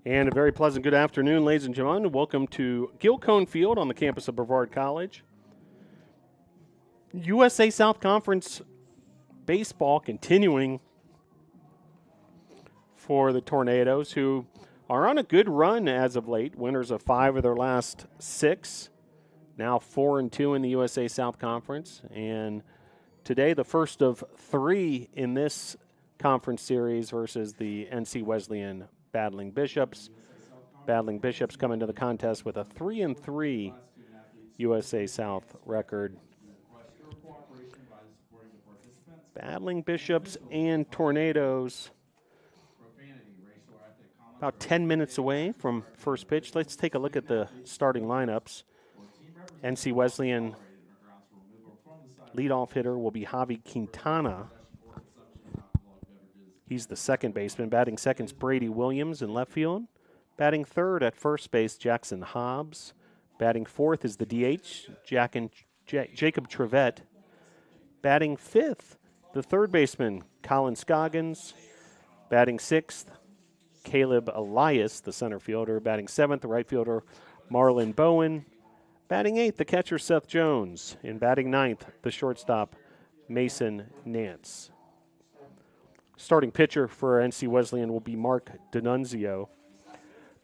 And a very pleasant good afternoon, ladies and gentlemen. Welcome to Gilcone Field on the campus of Brevard College. USA South Conference baseball continuing for the Tornadoes, who are on a good run as of late. Winners of 5 of their last 6. Now 4-2 in the USA South Conference. And today, the first of 3 in this conference series versus the NC Wesleyan Battling Bishops. Battling Bishops come into the contest with a 3-3 USA South record. Battling Bishops and Tornadoes about 10 minutes away from first pitch. Let's take a look at the starting lineups. NC Wesleyan leadoff hitter will be Javi Quintana. He's the second baseman. Batting second is Brady Williams in left field. Batting third at first base, Jackson Hobbs. Batting fourth is the DH, Jacob Trevette. Batting fifth, the third baseman, Colin Scoggins. Batting sixth, Caleb Elias, the center fielder. Batting seventh, the right fielder, Marlon Bowen. Batting eighth, the catcher, Seth Jones. And batting ninth, the shortstop, Mason Nance. Starting pitcher for NC Wesleyan will be Mark D'Annunzio.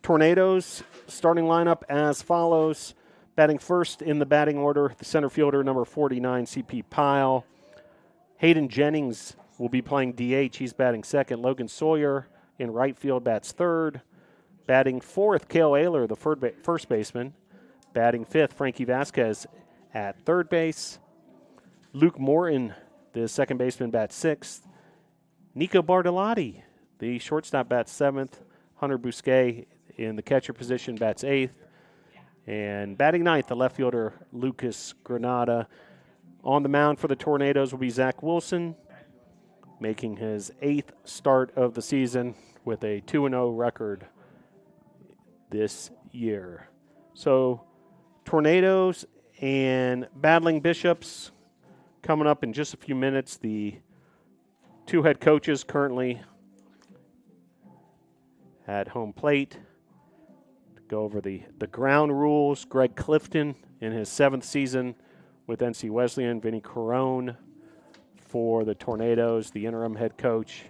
Tornadoes starting lineup as follows. Batting first in the batting order, the center fielder, number 49, C.P. Pyle. Hayden Jennings will be playing DH. He's batting second. Logan Sawyer in right field bats third. Batting fourth, Cale Ayler, the first baseman. Batting fifth, Frankie Vasquez at third base. Luke Morton, the second baseman, bats sixth. Nico Bartolotti, the shortstop, bats seventh. Hunter Bousquet in the catcher position, bats eighth. And batting ninth, the left fielder, Lucas Granada. On the mound for the Tornadoes will be Zach Wilson, making his 8th start of the season with a 2-0 record this year. So Tornadoes and Battling Bishops coming up in just a few minutes. The 2 head coaches currently at home plate to go over the ground rules. Greg Clifton in his 7th season with NC Wesleyan. Vinny Carone for the Tornadoes, the interim head coach.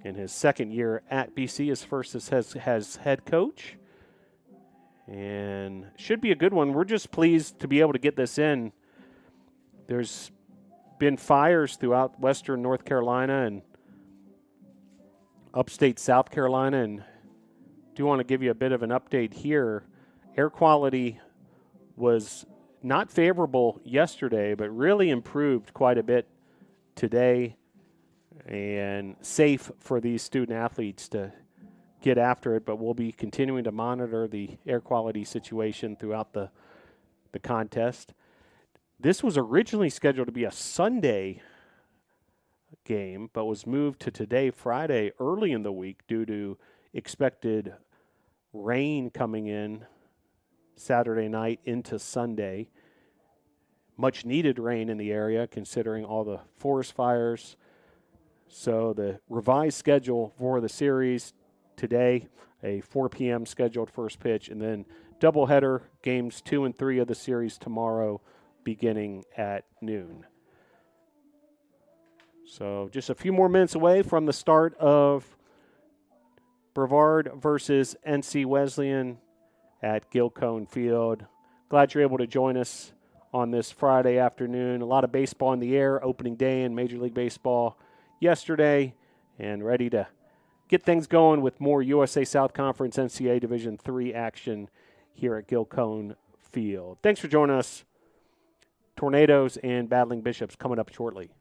In his 2nd year at BC, his first as head coach. And should be a good one. We're just pleased to be able to get this in. There's been fires throughout western North Carolina and upstate South Carolina, and do want to give you a bit of an update here. Air quality was not favorable yesterday, but really improved quite a bit today, and safe for these student athletes to get after it. But we'll be continuing to monitor the air quality situation throughout the contest. This was originally scheduled to be a Sunday game, but was moved to today, Friday, early in the week due to expected rain coming in Saturday night into Sunday. Much needed rain in the area considering all the forest fires. So the revised schedule for the series today, a 4 p.m. scheduled first pitch, and then doubleheader games 2 and 3 of the series tomorrow beginning at noon. So just a few more minutes away from the start of Brevard versus NC Wesleyan at Gilcone Field. Glad you're able to join us on this Friday afternoon. A lot of baseball in the air, opening day in Major League Baseball yesterday, and ready to get things going with more USA South Conference NCAA Division III action here at Gilcone Field. Thanks for joining us. Tornadoes and Battling Bishops coming up shortly.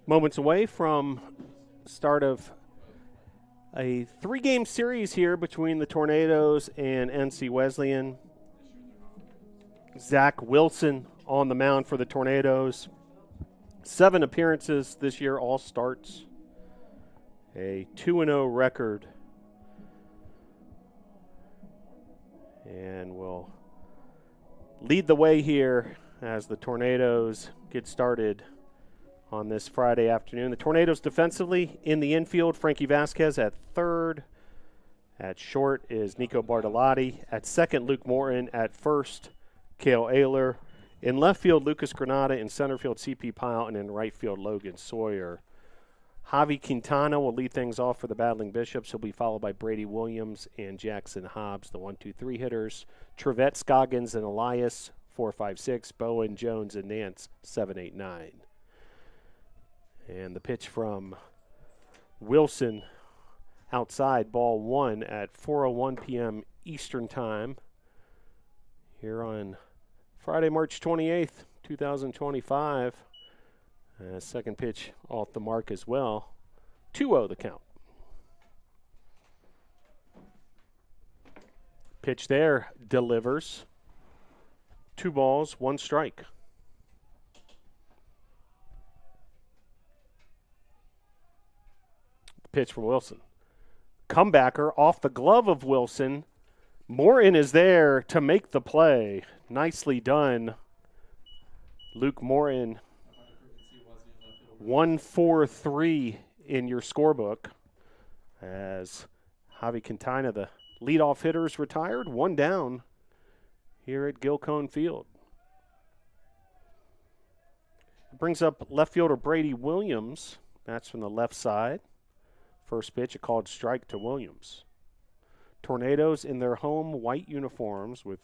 Moments away from start of a 3-game series here between the Tornadoes and NC Wesleyan. Zach Wilson on the mound for the Tornadoes. 7 appearances this year, all starts. A 2-0 record. And will lead the way here as the Tornadoes get started on this Friday afternoon. The Tornadoes defensively in the infield, Frankie Vasquez at third. At short is Nico Bartolotti. At second, Luke Morton. At first, Cale Ayler. In left field, Lucas Granada. In center field, C.P. Pyle. And in right field, Logan Sawyer. Javi Quintana will lead things off for the Battling Bishops. He'll be followed by Brady Williams and Jackson Hobbs, the 1-2-3 hitters. Trevette, Scoggins, and Elias, 4-5-6. Bowen, Jones, and Nance, 7-8-9. And the pitch from Wilson outside, ball 1 at 4:01 p.m. Eastern Time here on Friday, March 28th, 2025. Second pitch off the mark as well. 2-0 the count. Pitch there delivers. 2 balls, 1 strike. Pitch from Wilson. Comebacker off the glove of Wilson. Morton is there to make the play. Nicely done. Luke Morton, 1-4-3 in your scorebook as Javi Quintana, the leadoff hitter, is retired. 1 down here at Gilcone Field. It brings up left fielder Brady Williams. That's from the left side. First pitch, a called strike to Williams. Tornadoes in their home white uniforms with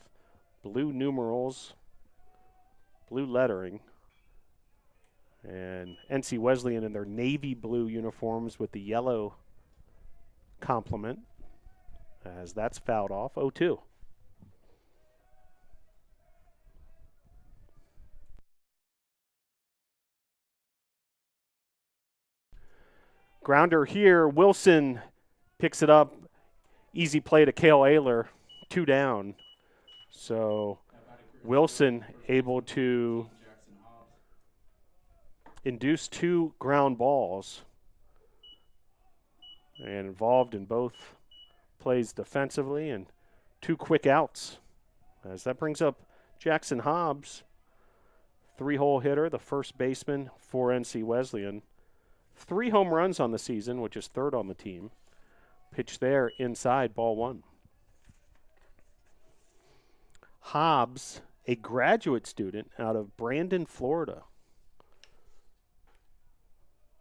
blue numerals, blue lettering. And NC Wesleyan in their navy blue uniforms with the yellow complement, as that's fouled off. 0-2. Grounder here. Wilson picks it up. Easy play to Cale Ayler. 2 down. So Wilson able to induce 2 ground balls and involved in both plays defensively and 2 quick outs. As that brings up Jackson Hobbs, 3-hole hitter, the first baseman for NC Wesleyan. 3 home runs on the season, which is 3rd on the team. Pitch there inside, ball 1. Hobbs, a graduate student out of Brandon, Florida.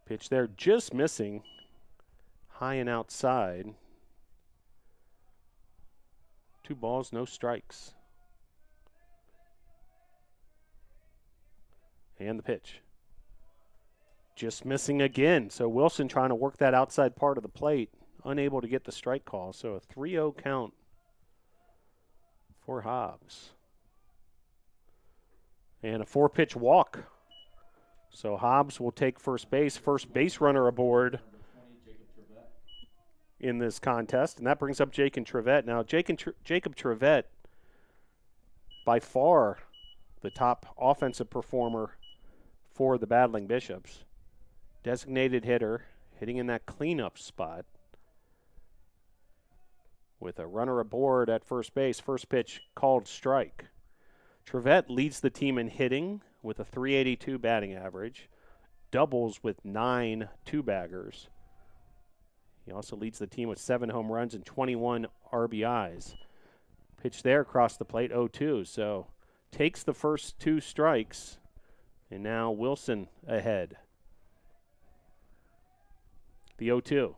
Pitch there just missing, high and outside. 2 balls, no strikes. And the pitch. Just missing again. So Wilson trying to work that outside part of the plate, unable to get the strike call. So a 3-0 count for Hobbs. And a 4-pitch walk. So Hobbs will take first base runner aboard in this contest. And that brings up Jacob Trevette. Now, Jacob Trevette, by far the top offensive performer for the Battling Bishops. Designated hitter, hitting in that cleanup spot with a runner aboard at first base. First pitch called strike. Trevette leads the team in hitting with a .382 batting average, doubles with 9 two-baggers. He also leads the team with 7 home runs and 21 RBIs. Pitch there across the plate, 0-2. So takes the first 2 strikes, and now Wilson ahead. The 0-2.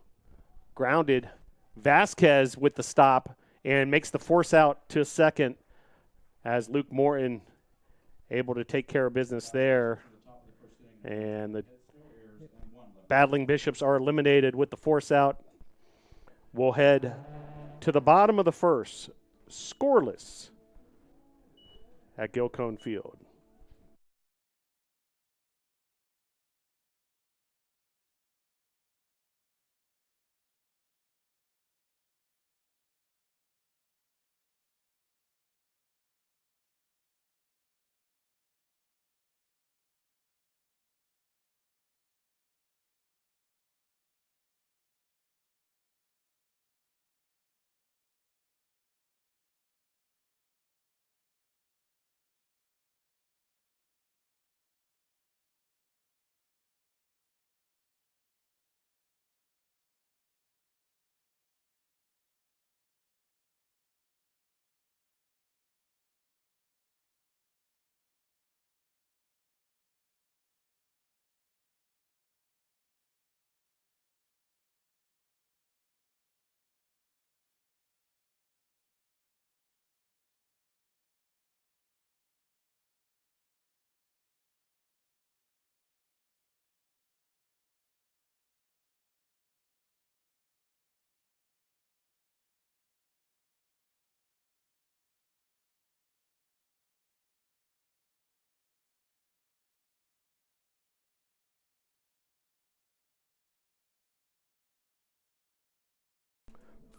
Grounded. Vasquez with the stop and makes the force out to second as Luke Morton able to take care of business there. And the Battling Bishops are eliminated with the force out. We'll head to the bottom of the first, scoreless at Gilcone Field.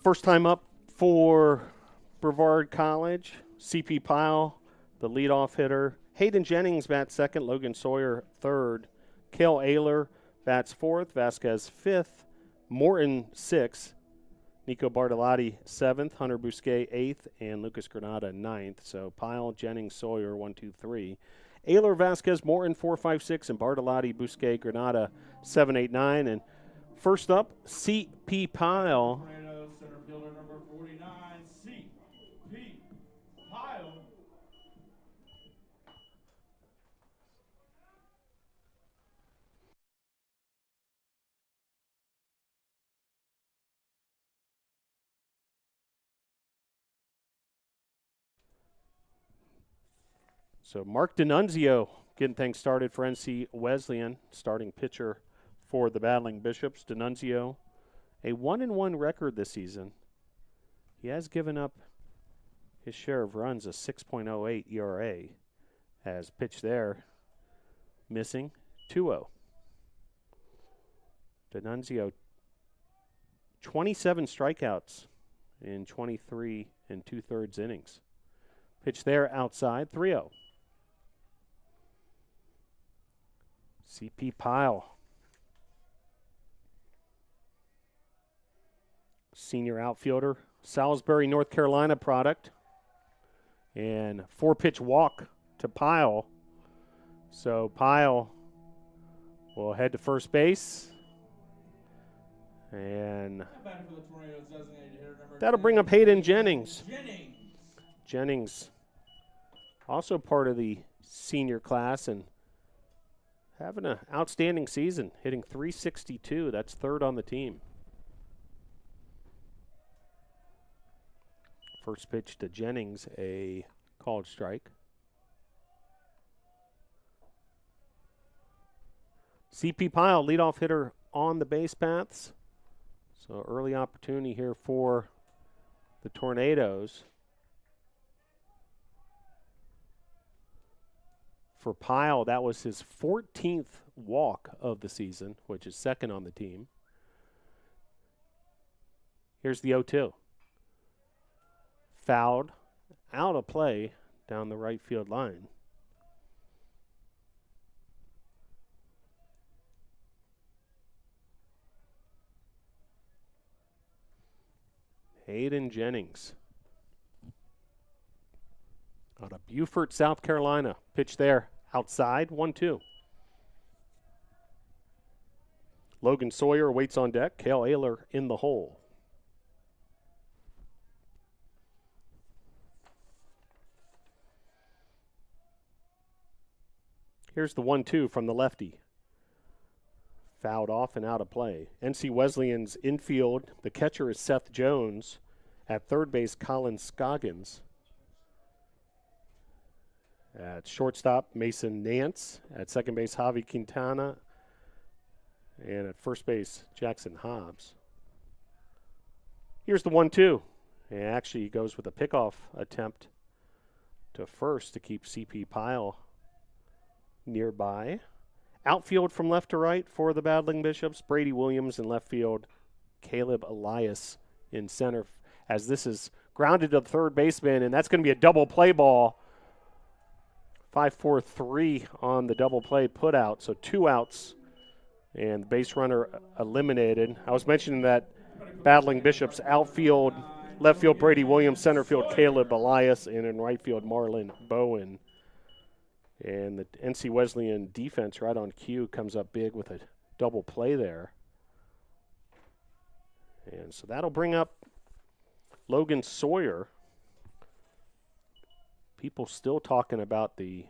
First time up for Brevard College, C.P. Pyle, the leadoff hitter. Hayden Jennings bats second, Logan Sawyer third. Cale Ayler bats fourth, Vasquez fifth, Morton sixth, Nico Bartolotti seventh, Hunter Bousquet eighth, and Lucas Granada ninth. So Pyle, Jennings, Sawyer 1, 2, 3. Ayler, Vasquez, Morton 4, 5, 6, and Bartolotti, Bousquet, Granada 7, 8, 9. And first up, C.P. Pyle. Center fielder number 49, C.P. Pyle. So Mark D'Annunzio getting things started for NC Wesleyan, starting pitcher for the Battling Bishops. D'Annunzio, a 1-1 record this season. He has given up his share of runs, a 6.08 ERA, as pitched there, missing 2-0. D'Annunzio, 27 strikeouts in 23 2/3 innings. Pitch there outside, 3-0. C.P. Pyle, senior outfielder, Salisbury, North Carolina product, and 4-pitch walk to Pyle. So Pyle will head to first base, and that'll bring up Hayden Jennings. Jennings, also part of the senior class and having an outstanding season, hitting .362. That's third on the team. First pitch to Jennings, a called strike. C.P. Pyle, leadoff hitter on the base paths. So early opportunity here for the Tornadoes. For Pyle, that was his 14th walk of the season, which is second on the team. Here's the 0-2. Fouled, out of play down the right field line. Hayden Jennings out of Beaufort, South Carolina. Pitch there, outside, 1-2. Logan Sawyer waits on deck. Cale Ayler in the hole. Here's the 1-2 from the lefty. Fouled off and out of play. NC Wesleyan's infield, the catcher is Seth Jones. At third base, Colin Scoggins. At shortstop, Mason Nance. At second base, Javi Quintana. And at first base, Jackson Hobbs. Here's the 1-2. And actually, he goes with a pickoff attempt to first to keep C.P. Pyle nearby. Outfield from left to right for the Battling Bishops. Brady Williams in left field. Caleb Elias in center. As this is grounded to the third baseman, and that's going to be a double play ball. 5-4-3 on the double play put out, so 2 outs and the base runner eliminated. I was mentioning that Battling Bishops outfield, left field Brady Williams, center field Caleb Elias, and in right field Marlon Bowen. And the NC Wesleyan defense right on cue comes up big with a double play there. And so that'll bring up Logan Sawyer. People still talking about the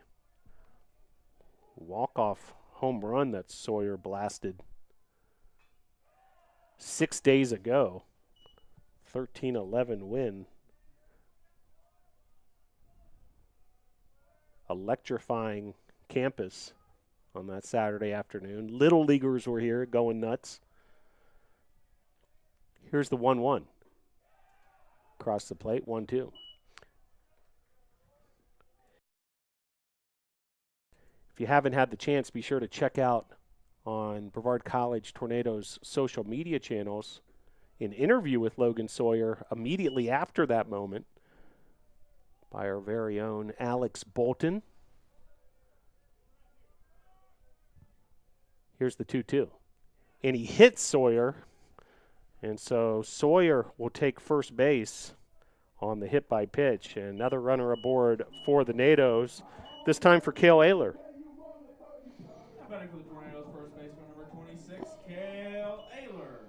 walk-off home run that Sawyer blasted 6 days ago. 13-11 win. Electrifying campus on that Saturday afternoon. Little leaguers were here going nuts. Here's the 1-1. Across the plate, 1-2. If you haven't had the chance, be sure to check out on Brevard College Tornadoes social media channels an interview with Logan Sawyer immediately after that moment by our very own Alex Bolton. Here's the 2-2. And he hits Sawyer. And so Sawyer will take first base on the hit by pitch. And another runner aboard for the Nados, this time for Cale Ayler. Batting for the Tornadoes, first baseman number 26, Cale Ayler.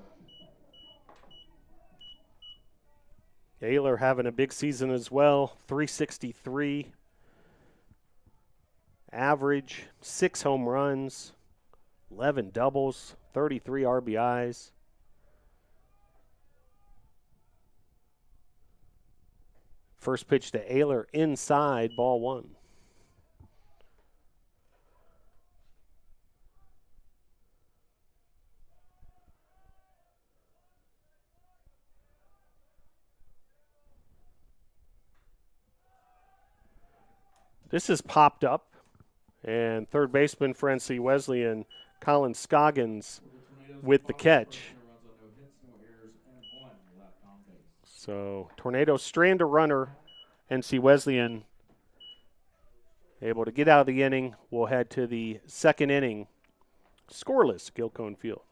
Ayler having a big season as well, 363 average, 6 home runs, 11 doubles, 33 RBIs. First pitch to Ayler inside, ball 1. This has popped up, and third baseman for NC Wesleyan, Colin Scoggins, with the catch. So Tornadoes strand a runner. NC Wesleyan able to get out of the inning. We'll head to the second inning. Scoreless, Gilcone Field.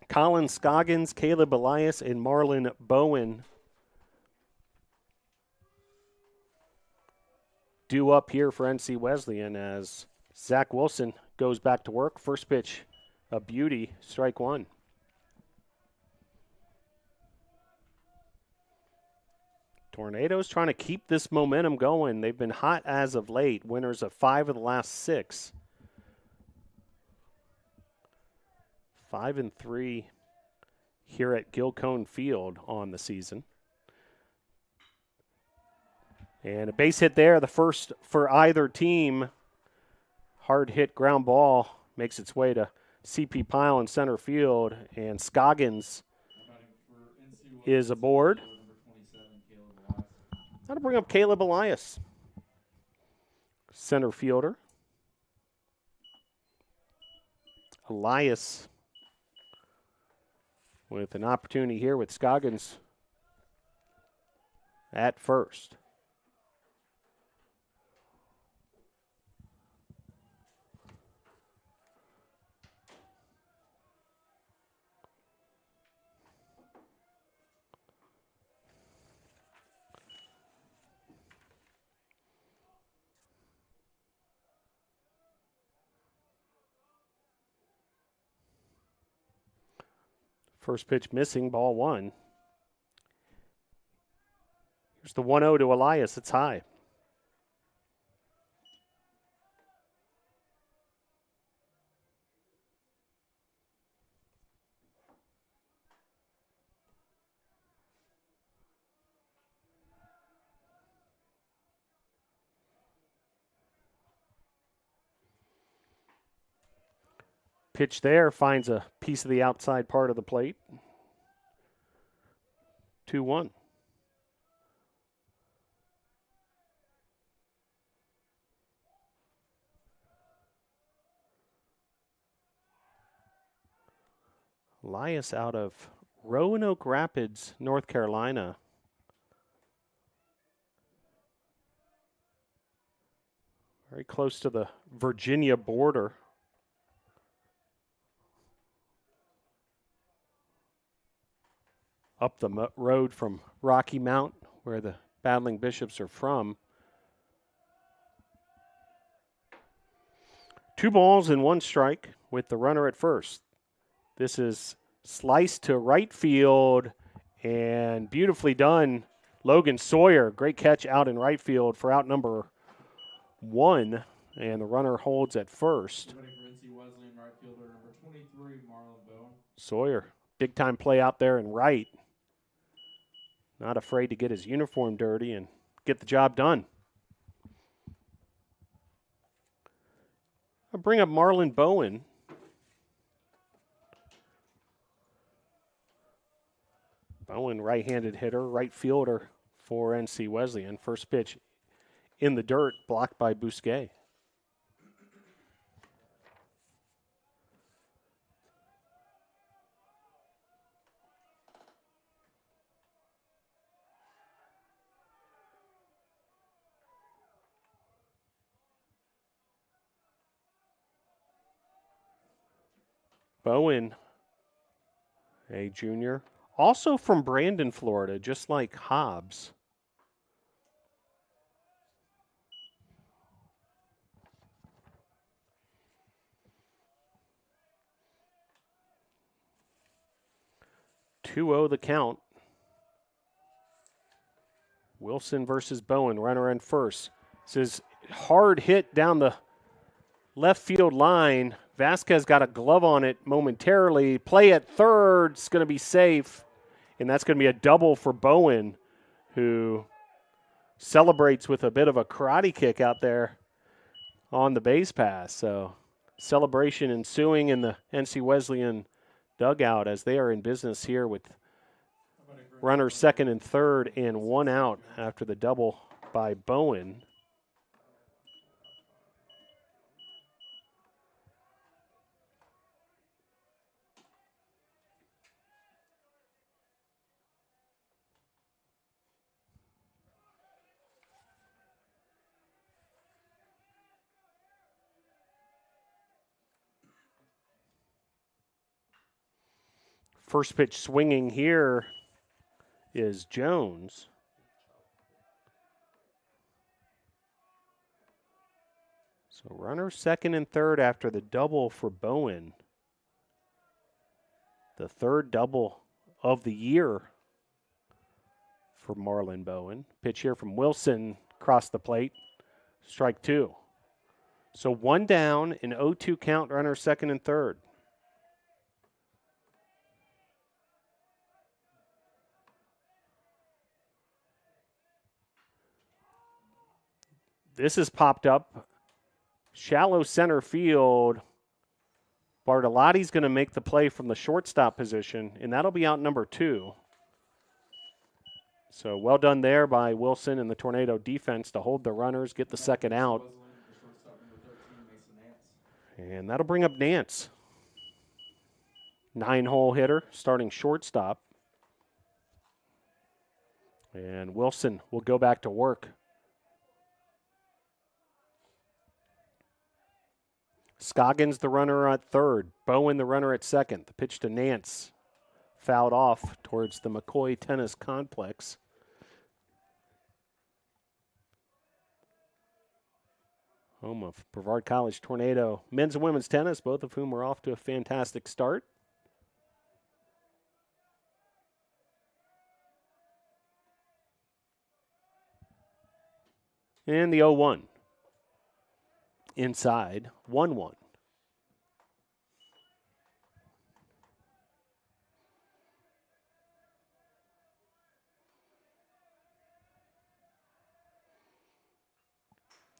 Colin Scoggins, Caleb Elias, and Marlon Bowen due up here for NC Wesleyan as Zach Wilson goes back to work. First pitch, a beauty, strike 1. Tornadoes trying to keep this momentum going. They've been hot as of late, winners of 5 of the last 6. 5-3 here at Gilcone Field on the season. And a base hit there, the first for either team. Hard hit ground ball makes its way to CP Pyle in center field, and Scoggins is aboard. That'll bring up Caleb Elias, center fielder. Elias with an opportunity here with Scoggins at first. First pitch missing, ball 1. Here's the 1-0 to Elias. It's high. Pitch there, finds a piece of the outside part of the plate. 2-1. Elias out of Roanoke Rapids, North Carolina. Very close to the Virginia border. Up the road from Rocky Mount, where the Battling Bishops are from. 2 balls and 1 strike with the runner at first. This is sliced to right field and beautifully done. Logan Sawyer, great catch out in right field for out number 1, and the runner holds at first. Wesleyan right fielder number 23, Marlon Bowen. Sawyer, big time play out there in right. Not afraid to get his uniform dirty and get the job done. I'll bring up Marlon Bowen. Bowen, right-handed hitter, right fielder for NC Wesleyan. First pitch in the dirt, blocked by Bousquet. Bowen, a junior, also from Brandon, Florida, just like Hobbs. (2-0) the count. Wilson versus Bowen, runner in first. This is hard hit down the left field line. Vasquez got a glove on it momentarily. Play at third. It's going to be safe. And that's going to be a double for Bowen, who celebrates with a bit of a karate kick out there on the base pass. So celebration ensuing in the NC Wesleyan dugout as they are in business here with runners second and third and 1 out after the double by Bowen. First pitch swinging here is Jones. So runner second and third after the double for Bowen. The third double of the year for Marlon Bowen. Pitch here from Wilson, across the plate, strike 2. So 1 down, an 0-2 count, runner second and third. This has popped up. Shallow center field. Bartolotti's going to make the play from the shortstop position, and that'll be out number 2. So well done there by Wilson and the Tornado defense to hold the runners, get the second out. And that'll bring up Nance. 9-hole hitter, starting shortstop. And Wilson will go back to work. Scoggins the runner at third. Bowen the runner at second. The pitch to Nance. Fouled off towards the McCoy Tennis Complex. Home of Brevard College Tornado men's and women's tennis, both of whom are off to a fantastic start. And the 0-1. Inside, 1-1.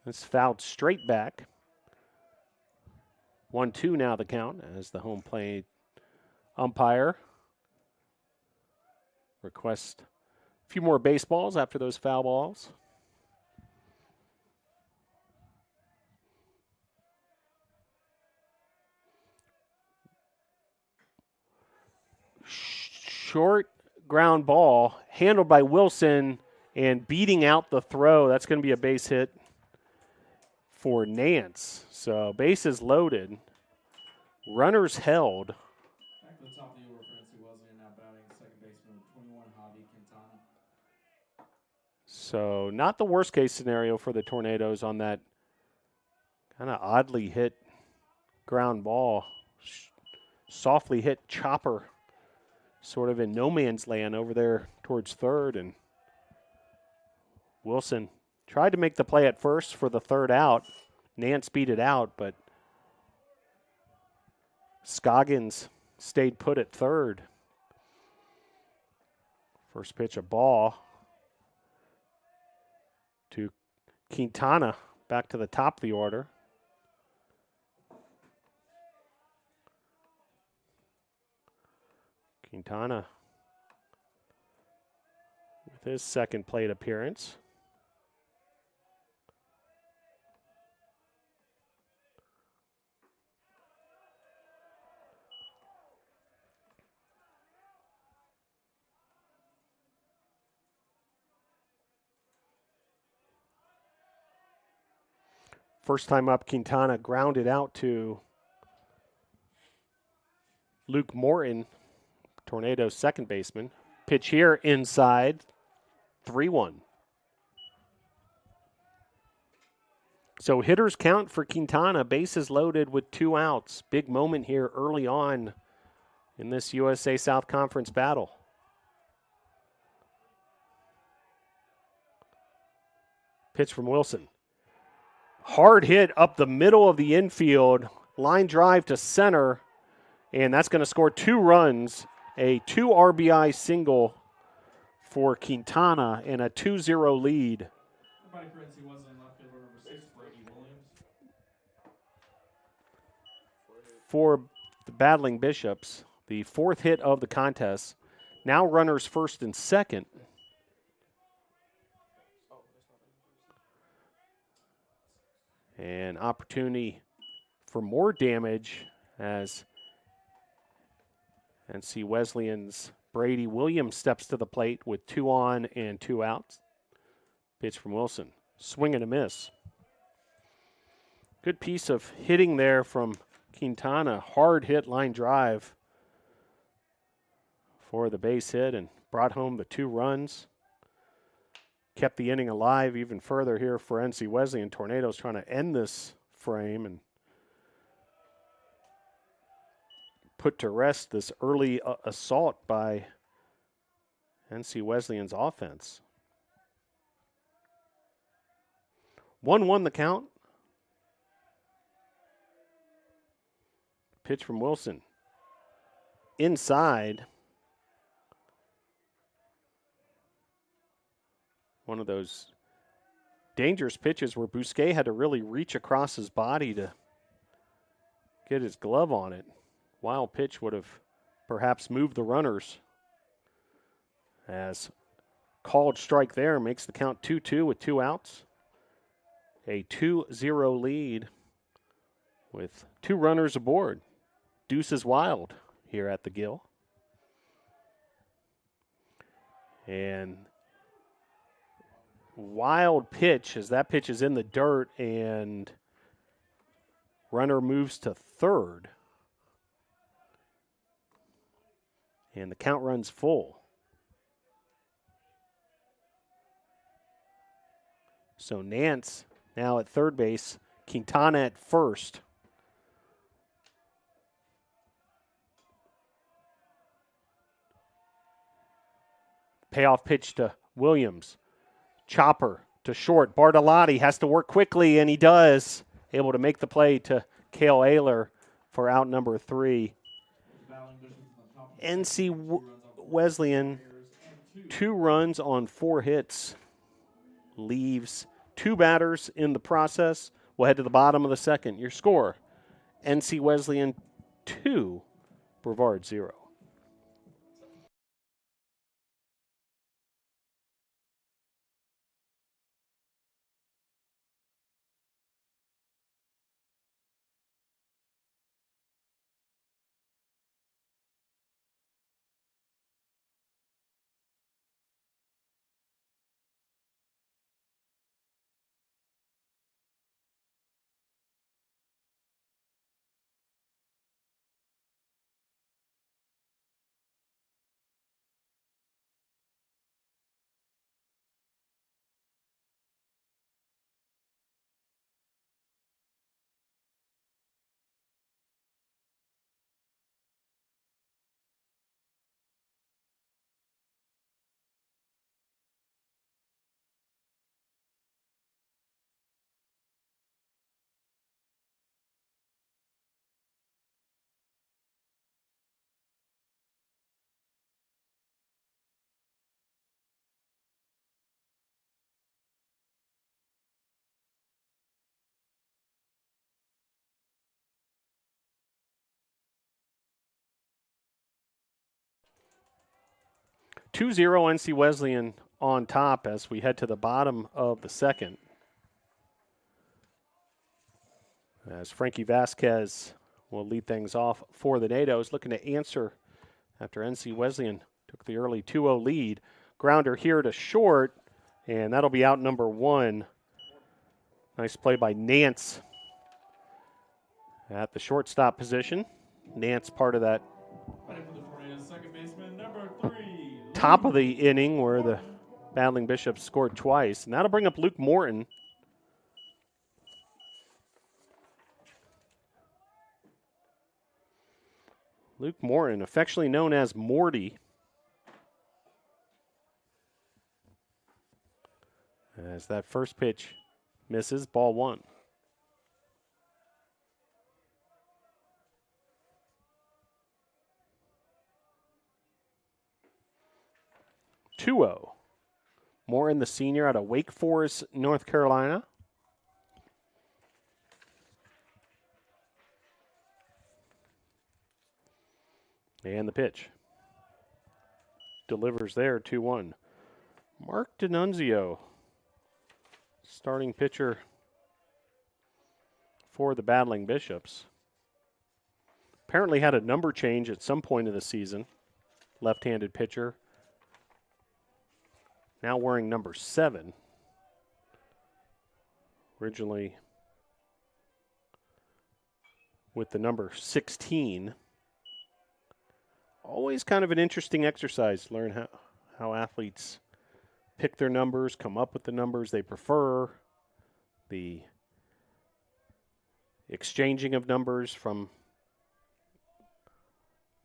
It's fouled straight back. 1-2 now the count as the home plate umpire requests a few more baseballs after those foul balls. Short ground ball handled by Wilson and beating out the throw. That's going to be a base hit for Nance. So bases loaded. Runners held. Back to the top of the order for NC Wesleyan, now batting second baseman with 21, Javi Quintana. So not the worst case scenario for the Tornadoes on that kind of oddly hit ground ball. Softly hit chopper, sort of in no man's land over there towards third. And Wilson tried to make the play at first for the third out. Nance beat it out, but Scoggins stayed put at third. First pitch, a ball to Quintana, back to the top of the order. Quintana with his second plate appearance. First time up, Quintana grounded out to Luke Morton, Tornado's second baseman. Pitch here inside, 3-1. So hitters count for Quintana, bases loaded with 2 outs. Big moment here early on in this USA South Conference battle. Pitch from Wilson. Hard hit up the middle of the infield, line drive to center, and that's going to score 2 runs, a 2 RBI single for Quintana and a 2-0 lead. Everybody for NC Wesleyan, left fielder number 6, Brady Williams. For the battling Bishops, the 4th hit of the contest. Now runners first and second. An opportunity for more damage as NC Wesleyan's Brady Williams steps to the plate with 2 on and 2 outs. Pitch from Wilson. Swing and a miss. Good piece of hitting there from Quintana. Hard hit line drive for the base hit and brought home the 2 runs. Kept the inning alive even further here for NC Wesleyan. Tornadoes trying to end this frame and put to rest this early assault by NC Wesleyan's offense. 1-1 the count. Pitch from Wilson. Inside. One of those dangerous pitches where Bousquet had to really reach across his body to get his glove on it. Wild pitch would have perhaps moved the runners. As called strike there makes the count 2-2 with 2 outs. A 2-0 lead with 2 runners aboard. Deuce is wild here at the Gill. And wild pitch as that pitch is in the dirt and runner moves to third. And the count runs full. So Nance now at third base, Quintana at first. Payoff pitch to Williams. Chopper to short. Bartolotti has to work quickly, and he does. Able to make the play to Cale Ayler for out number 3. NC Wesleyan, 2 runs on 4 hits. Leaves 2 batters in the process. We'll head to the bottom of the second. Your score, NC Wesleyan 2, Brevard 0. 2-0 NC Wesleyan on top as we head to the bottom of the second. As Frankie Vasquez will lead things off for the NATOs, looking to answer after NC Wesleyan took the early 2-0 lead. Grounder here to short, and that'll be out number 1. Nice play by Nance at the shortstop position. Nance part of that second baseman, number 3. top of the inning where the Battling Bishops scored twice, and that'll bring up Luke Morton. Luke Morton, affectionately known as Morty. As that first pitch misses, ball 1. Morton, the senior out of Wake Forest, North Carolina. And the pitch. Delivers there, 2-1. Mark D'Annunzio, starting pitcher for the Battling Bishops. Apparently had a number change at some point of the season. Left-handed pitcher. Now wearing number 7. Originally with the number 16. Always kind of an interesting exercise to learn how athletes pick their numbers, come up with the numbers they prefer, the exchanging of numbers from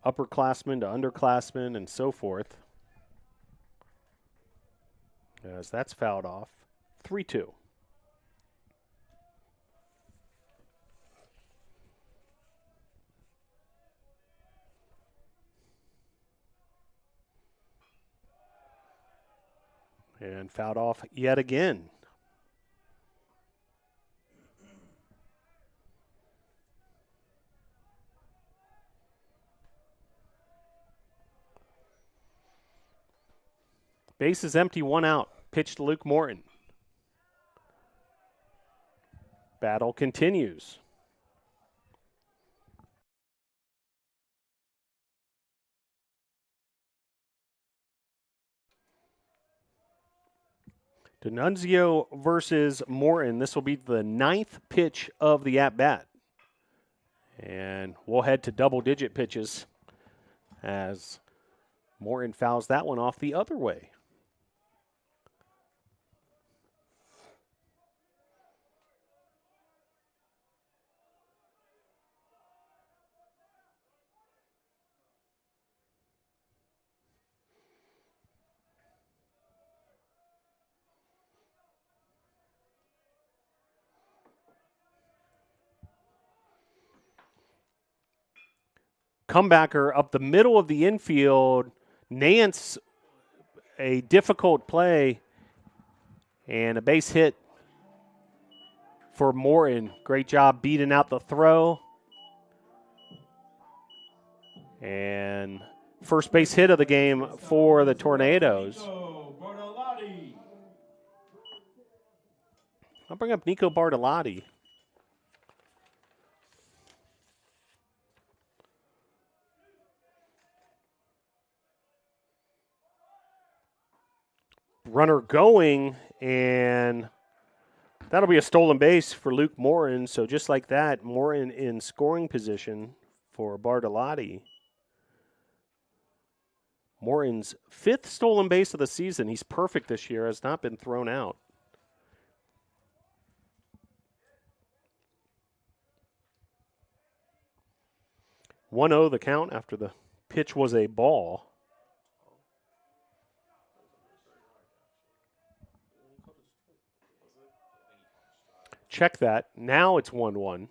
upperclassmen to underclassmen and so forth. As that's fouled off. 3-2. And fouled off yet again. Base is empty, 1 out. Pitch to Luke Morton. Battle continues. D'Annunzio versus Morton. This will be the 9th pitch of the at-bat. And we'll head to double-digit pitches as Morton fouls that one off the other way. Comebacker up the middle of the infield. Nance, a difficult play and a base hit for Morton. Great job beating out the throw. And first base hit of the game for the Tornadoes. I'll bring up Nico Bartolotti. Runner going, and that'll be a stolen base for Luke Morton. So just like that, Morton in scoring position for Bartolotti. Morton's 5th stolen base of the season. He's perfect this year, has not been thrown out. (1-0) the count after the pitch was a ball. Check that. Now it's 1-1.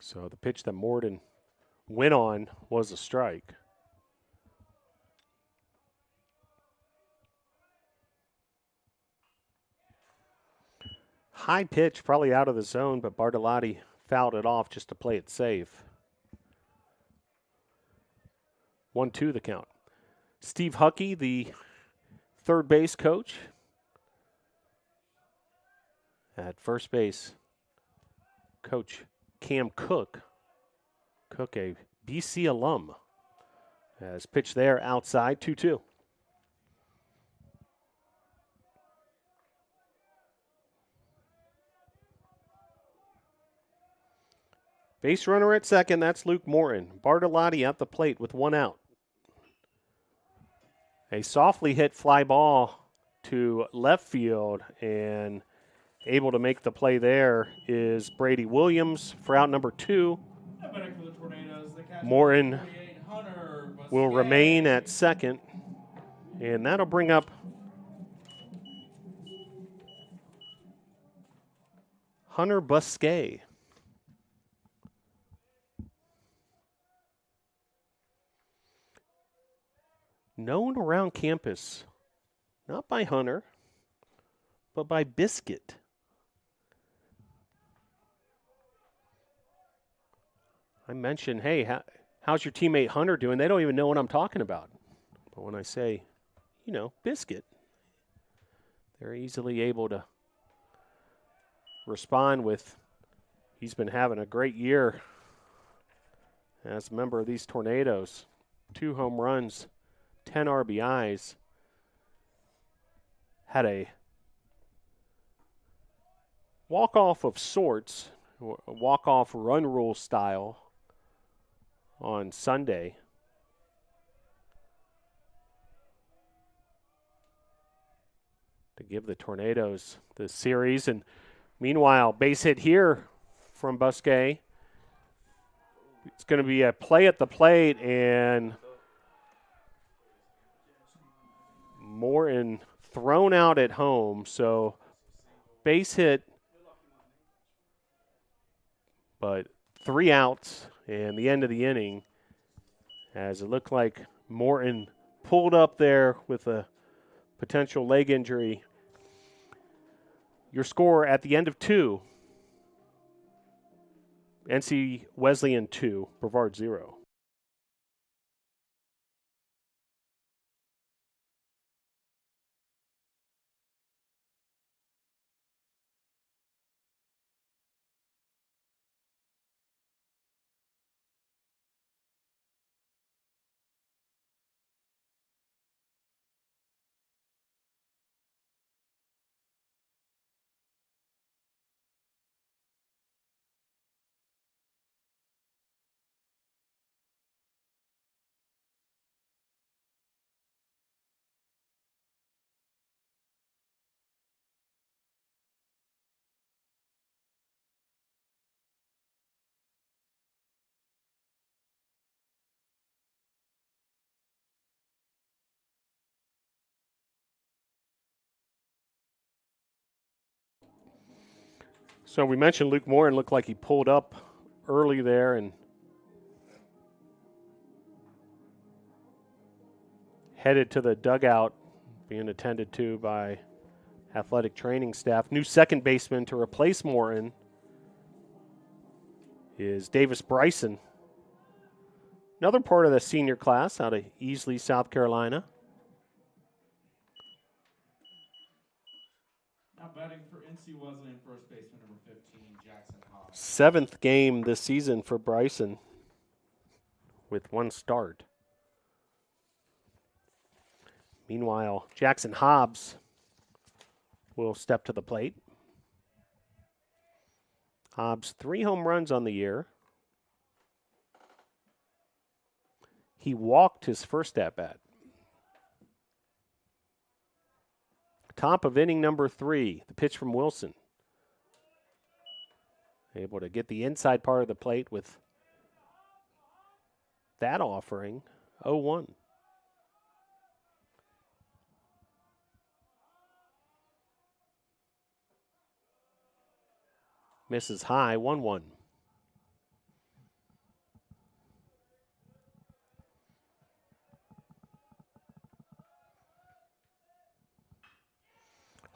So the pitch that Morton went on was a strike. High pitch, probably out of the zone, but Bartolotti fouled it off just to play it safe. 1-2 the count. Steve Huckey, the third base coach. At first base, Coach Cam Cook. Cook, a BC alum, has pitched there outside, 2-2. Base runner at second, that's Luke Morton. Bartolotti at the plate with 1 out. A softly hit fly ball to left field, and able to make the play there is Brady Williams for out number 2. Morton will remain at second, and that'll bring up Hunter Busquet. Known around campus, not by Hunter, but by Biscuit. I mentioned, hey, how's your teammate Hunter doing? They don't even know what I'm talking about. But when I say, Biscuit, they're easily able to respond with, he's been having a great year as a member of these Tornadoes. 2 home runs, 10 RBIs. Had a walk-off of sorts, a walk-off run rule style on Sunday. To give the Tornadoes the series. And meanwhile, base hit here from Busquet. It's going to be a play at the plate, and Morton thrown out at home. So base hit, but 3 outs and the end of the inning, as it looked like Morton pulled up there with a potential leg injury. Your score at the end of 2, NC Wesleyan 2, Brevard 0. So we mentioned Luke Morton looked like he pulled up early there and headed to the dugout, being attended to by athletic training staff. New second baseman to replace Morton is Davis Bryson, another part of the senior class out of Easley, South Carolina. Now batting for NC Wesleyan, first baseman number 15, Jackson Hobbs. 7th game this season for Bryson with 1 start. Meanwhile, Jackson Hobbs will step to the plate. Hobbs, 3 home runs on the year. He walked his first at-bat. Top of inning number 3, the pitch from Wilson. Able to get the inside part of the plate with that offering, 0-1. Misses high, 1-1.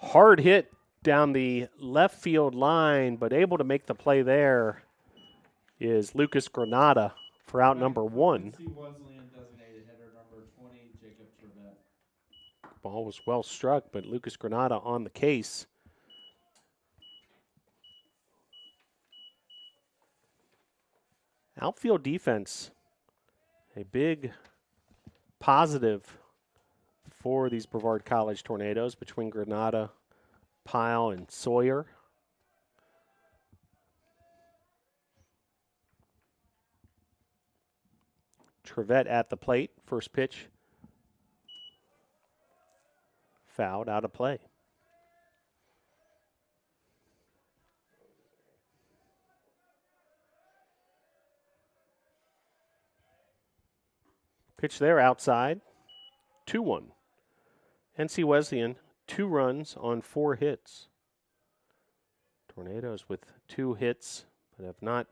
Hard hit down the left field line, but able to make the play there is Lucas Granada for out number 1. NC Wesleyan designated Ball was well struck, but Lucas Granada on the case. Outfield defense, a big positive for these Brevard College Tornadoes between Granada, Pyle, and Sawyer. Trevette at the plate. First pitch. Fouled, out of play. Pitch there outside. 2-1. NC Wesleyan, 2 runs on 4 hits. Tornadoes with 2 hits, but have not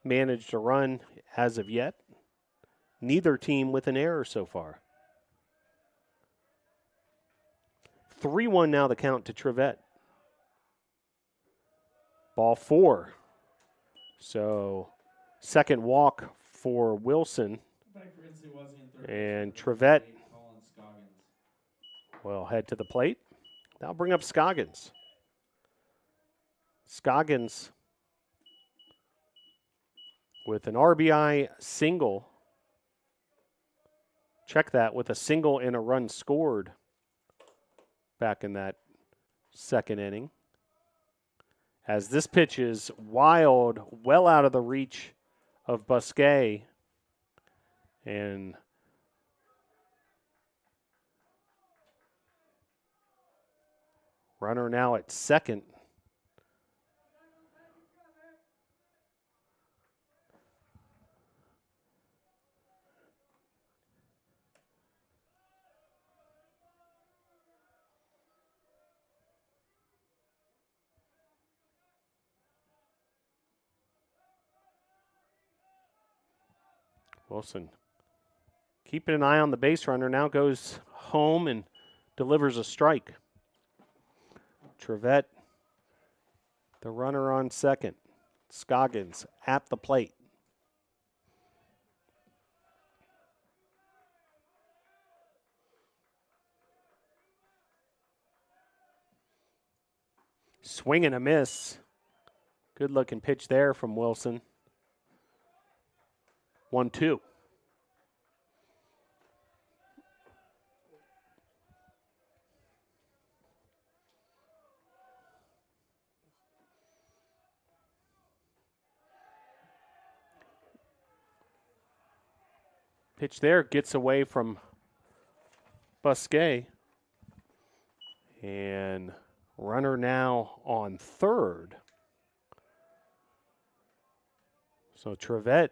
managed a run as of yet. Neither team with an error so far. 3-1 now the count to Trevette. Ball 4. So second walk for Wilson. And Trevette will head to the plate. That'll bring up Scoggins. Scoggins with an RBI single. Check that, with a single and a run scored back in that second inning. As this pitch is wild, well out of the reach of Busquet. And runner now at second. Wilson keeping an eye on the base runner, now goes home and delivers a strike. Trevette, the runner on second. Scoggins at the plate. Swing and a miss. Good looking pitch there from Wilson. 1-2. Pitch there, gets away from Busquet. And runner now on third. So Trevette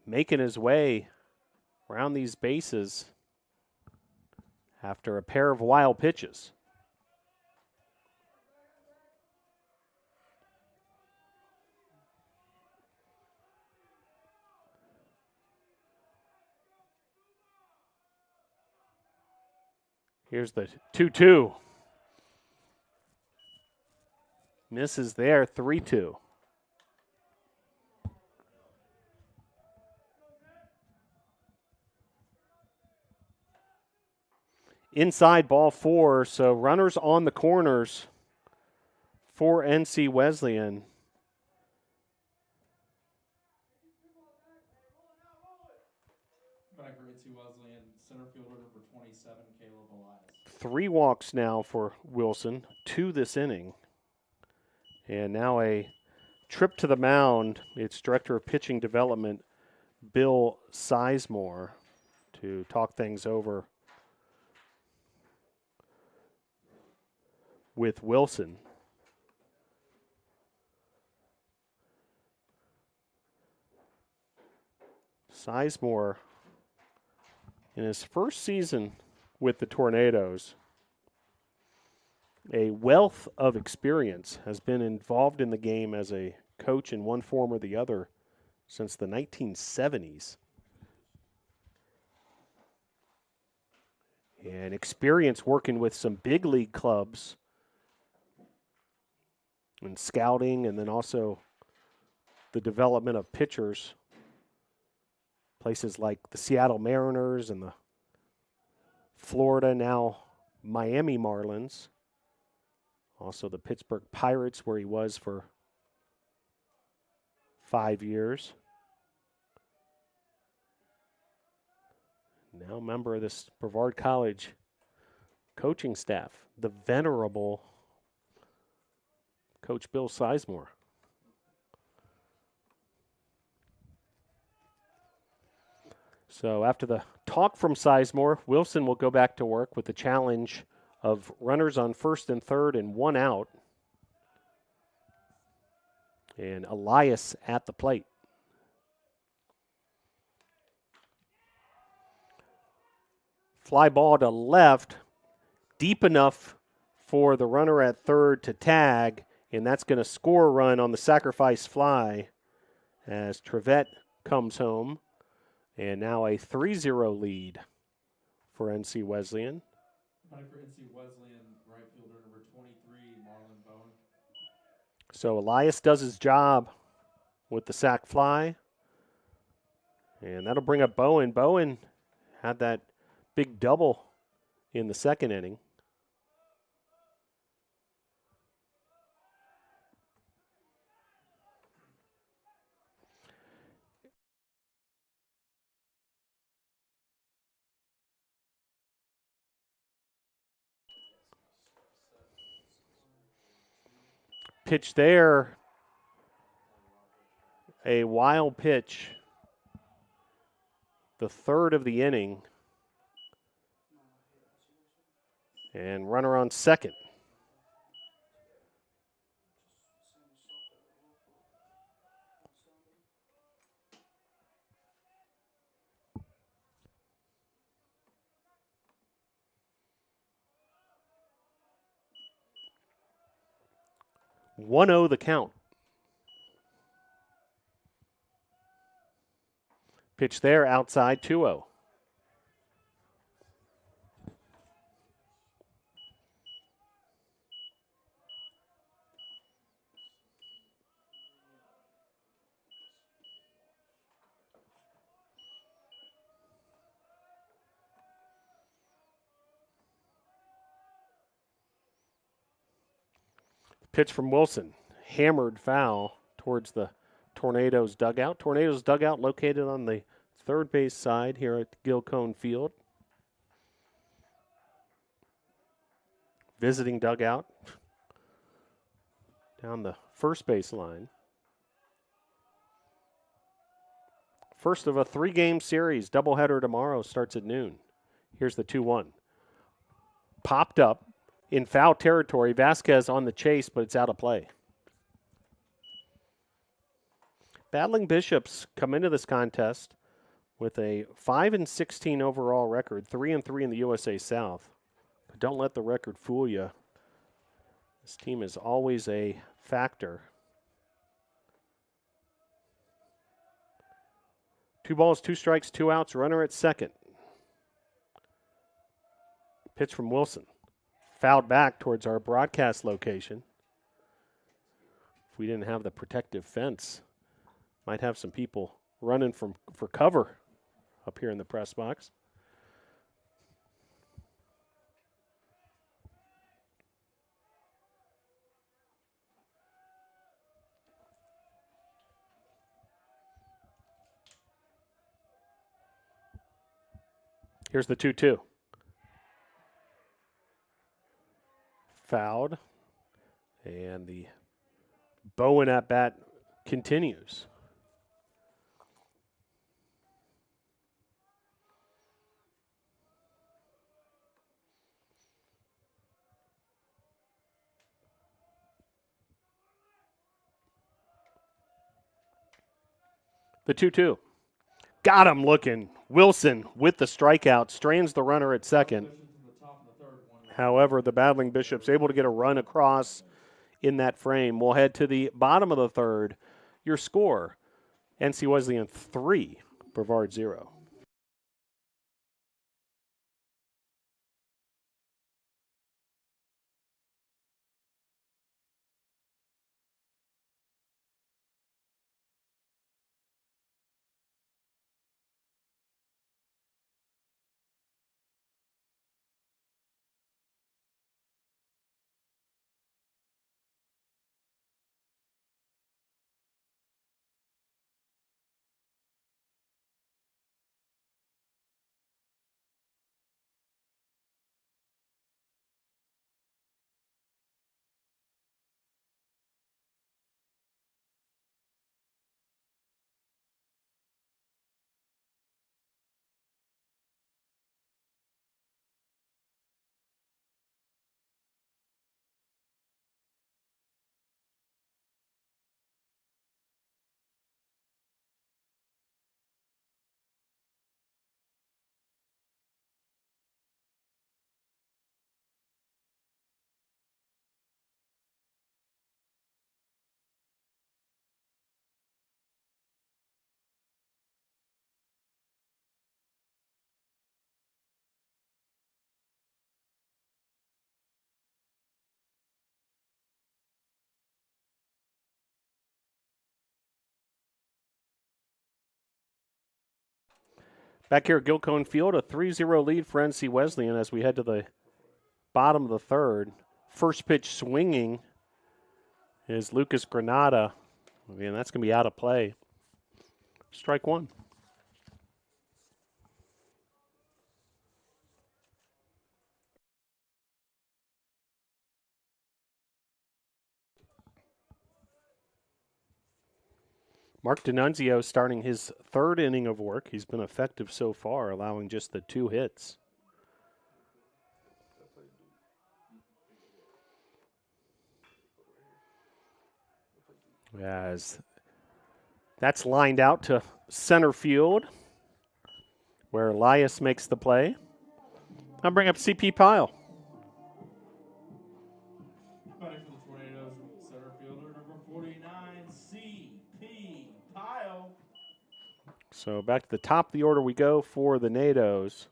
making his way around these bases after a pair of wild pitches. Here's the 2-2. Misses there, 3-2. Inside ball 4, so runners on the corners for NC Wesleyan. Back for NC Wesleyan, center fielder number 27, Caleb Elias. 3 walks now for Wilson, 2 this inning. And now a trip to the mound. It's Director of Pitching Development, Bill Sizemore, to talk things over with Wilson. Sizemore, in his first season with the Tornadoes, a wealth of experience, has been involved in the game as a coach in one form or the other since the 1970s. And experience working with some big league clubs and scouting, and then also the development of pitchers. Places like the Seattle Mariners and the Florida, now Miami Marlins. Also the Pittsburgh Pirates, where he was for 5 years. Now a member of this Brevard College coaching staff, the venerable Coach Bill Sizemore. So after the talk from Sizemore, Wilson will go back to work with the challenge of runners on first and third and 1 out. And Elias at the plate. Fly ball to left, deep enough for the runner at third to tag, and that's going to score a run on the sacrifice fly as Trevette comes home. And now a 3-0 lead for NC Wesleyan. Back for NC Wesleyan, right fielder number 23, Marlon Bowen. So Elias does his job with the sac fly. And that'll bring up Bowen. Bowen had that big double in the second inning. Pitch there. A wild pitch. The third of the inning. And runner on second. One 0 the count. Pitch there, outside, 2-0. Pitch from Wilson. Hammered foul towards the Tornadoes dugout. Tornadoes dugout located on the third base side here at Gilcone Field. Visiting dugout down the first base line. First of a 3-game series. Doubleheader tomorrow starts at noon. Here's the 2-1. Popped up in foul territory. Vasquez on the chase, but it's out of play. Battling Bishops come into this contest with a 5-16 overall record, 3-3 in the USA South. But don't let the record fool you. This team is always a factor. 2 balls, 2 strikes, 2 outs, runner at second. Pitch from Wilson. Fouled back towards our broadcast location. If we didn't have the protective fence, might have some people running for cover up here in the press box. Here's the 2-2. Fouled. And the Bowen at bat continues. The 2-2. Got him looking. Wilson with the strikeout, strands the runner at second. However, the Battling Bishops able to get a run across in that frame. We'll head to the bottom of the third. Your score, NC Wesleyan 3, Brevard 0. Back here at Gilcone Field, a 3-0 lead for NC Wesleyan as we head to the bottom of the third. First pitch swinging is Lucas Granada. And that's going to be out of play. Strike one. Mark D'Annunzio starting his third inning of work. He's been effective so far, allowing just the 2 hits. As that's lined out to center field, where Elias makes the play. I'll bring up CP Pyle. Batting for the Tornadoes, center fielder number 49, C.P. Pyle. So back to the top of the order we go for the Nados.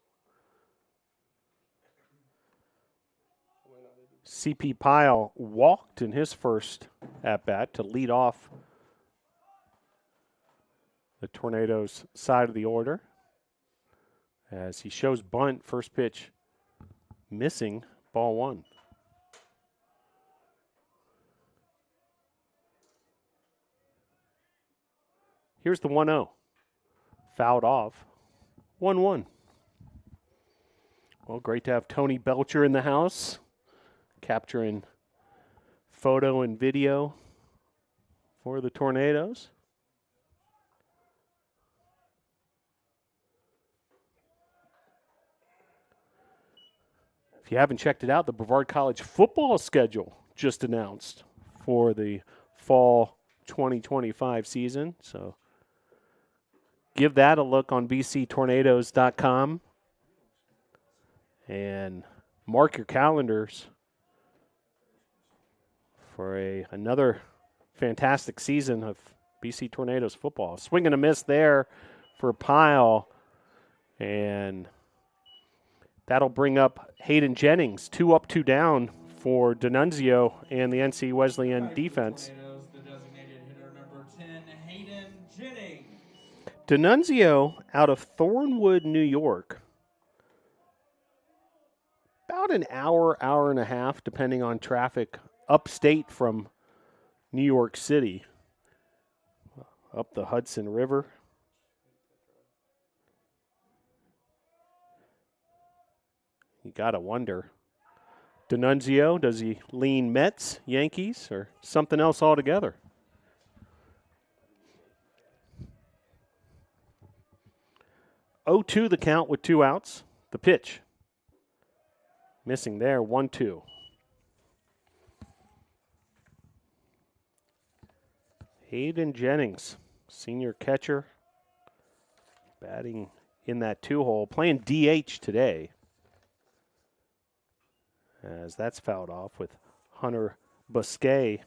CP Pyle walked in his first at-bat to lead off the Tornadoes' side of the order. As he shows bunt, first pitch missing, ball one. Here's the 1-0. Fouled off. 1-1. Well, great to have Tony Belcher in the house, capturing photo and video for the Tornadoes. If you haven't checked it out, the Brevard College football schedule just announced for the fall 2025 season. So give that a look on bctornadoes.com and mark your calendars for another fantastic season of BC Tornadoes football. Swing and a miss there for Pyle, and that'll bring up Hayden Jennings, 2 up, 2 down for D'Annunzio and the NC Wesleyan defense. Tornadoes, the designated hitter number 10, Hayden Jennings. D'Annunzio out of Thornwood, New York. About an hour, hour and a half, depending on traffic, upstate from New York City, up the Hudson River. You got to wonder, D'Annunzio, does he lean Mets, Yankees, or something else altogether? Oh, 2 the count with 2 outs. The pitch. Missing there, 1-2. Hayden Jennings, senior catcher, batting in that 2-hole, playing DH today. As that's fouled off with Hunter Busquet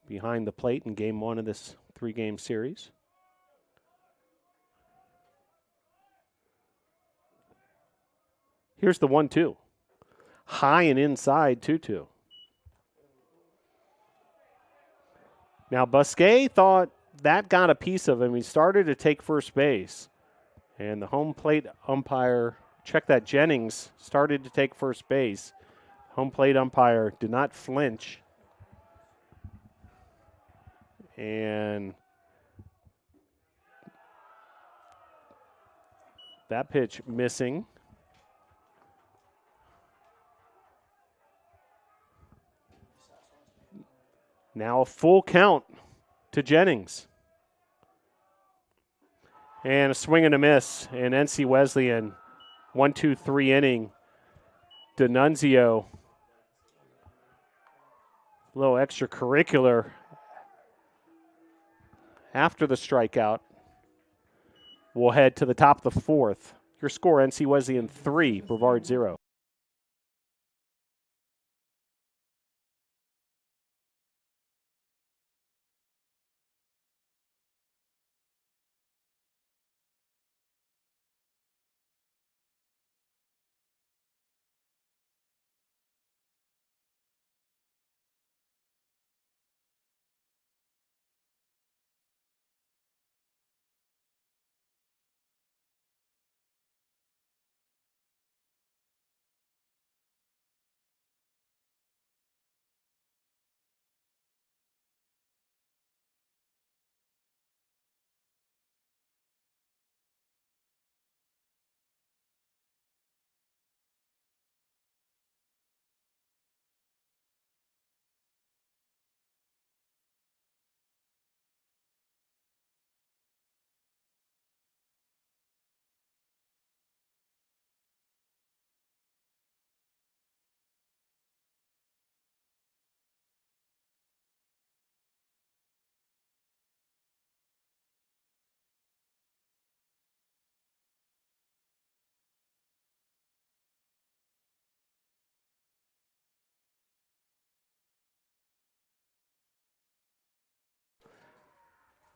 behind the plate in game 1 of this 3-game series. Here's the 1-2. High and inside 2-2. Now Busquet thought that got a piece of him. He started to take first base. And the home plate umpire, check that, Jennings started to take first base. Home plate umpire did not flinch. And that pitch missing. Now a full count to Jennings. And a swing and a miss. And NC Wesleyan, 1-2-3 inning. D'Annunzio, a little extracurricular after the strikeout. We'll head to the top of the 4th. Your score, NC Wesleyan 3, Brevard 0.